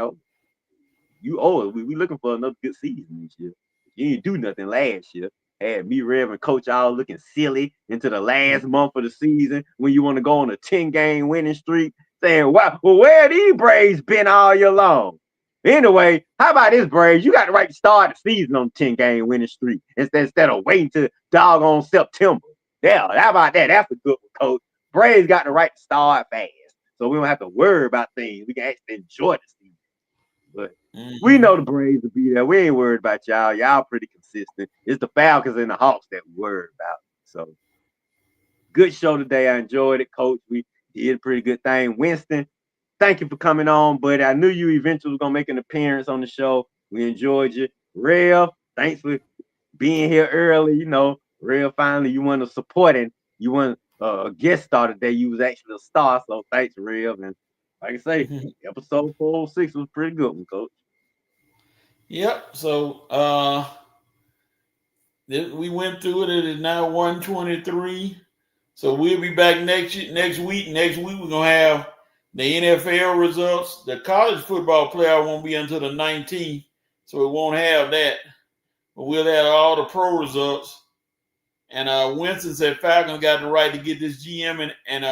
owe it. We looking for another good season this year. You didn't do nothing last year. Had me, Rev, and Coach all looking silly into the last month of the season when you want to go on a 10-game winning streak, saying, wow, well, where these Braves been all year long? Anyway, how about this, Braves? You got the right to start the season on 10-game winning streak instead of waiting till doggone September. Yeah, how about that? That's a good one, Coach. Braves got the right to start fast, so we don't have to worry about things. We can actually enjoy the season. But we know the Braves will be there. We ain't worried about y'all. Y'all pretty consistent. It's the Falcons and the Hawks that we worried about. So, good show today. I enjoyed it, Coach. We did a pretty good thing. Winston, thank you for coming on, buddy. I knew you eventually was going to make an appearance on the show. We enjoyed you. Rev, thanks for being here early. Rev, finally, you want to support it. You want a guest star today. You was actually a star, so thanks, Rev. And like I say, episode 406 was pretty good one, Coach. Yep. So we went through it. It is now 1:23. So we'll be back next week. Next week we're gonna have the NFL results. The college football playoff won't be until the 19th, so we won't have that. But we'll have all the pro results. And Winston said Falcons got the right to get this GM and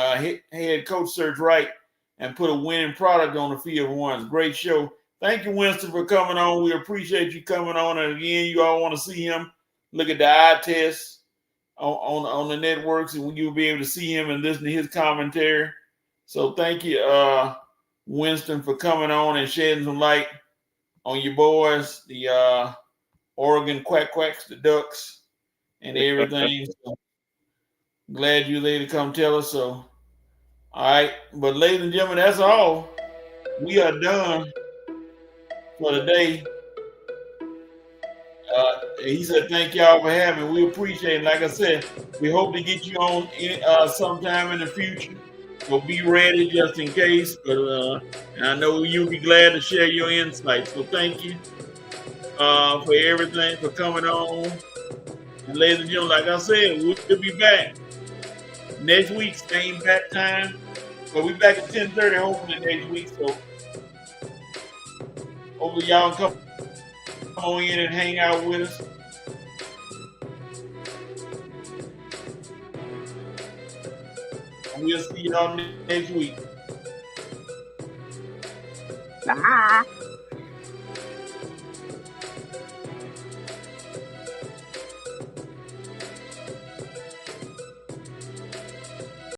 head coach search right and put a winning product on the field for once. Great show. Thank you, Winston, for coming on. We appreciate you coming on. And again, you all want to see him, look at the eye test on the networks, and you'll be able to see him and listen to his commentary. So thank you, Winston, for coming on and shedding some light on your boys, the Oregon Quacks, the Ducks, and everything. So glad you there to come tell us so. All right. But ladies and gentlemen, that's all. We are done for the day. He said, thank y'all for having me. We appreciate it. Like I said, we hope to get you on sometime in the future. So be ready just in case. But and I know you'll be glad to share your insights. So thank you for everything, for coming on. And ladies and gentlemen, like I said, we'll be back next week, same bat time. But we'll be back at 10:30 hopefully next week. So hopefully y'all come on in and hang out with us. And we'll see y'all next week. Bye.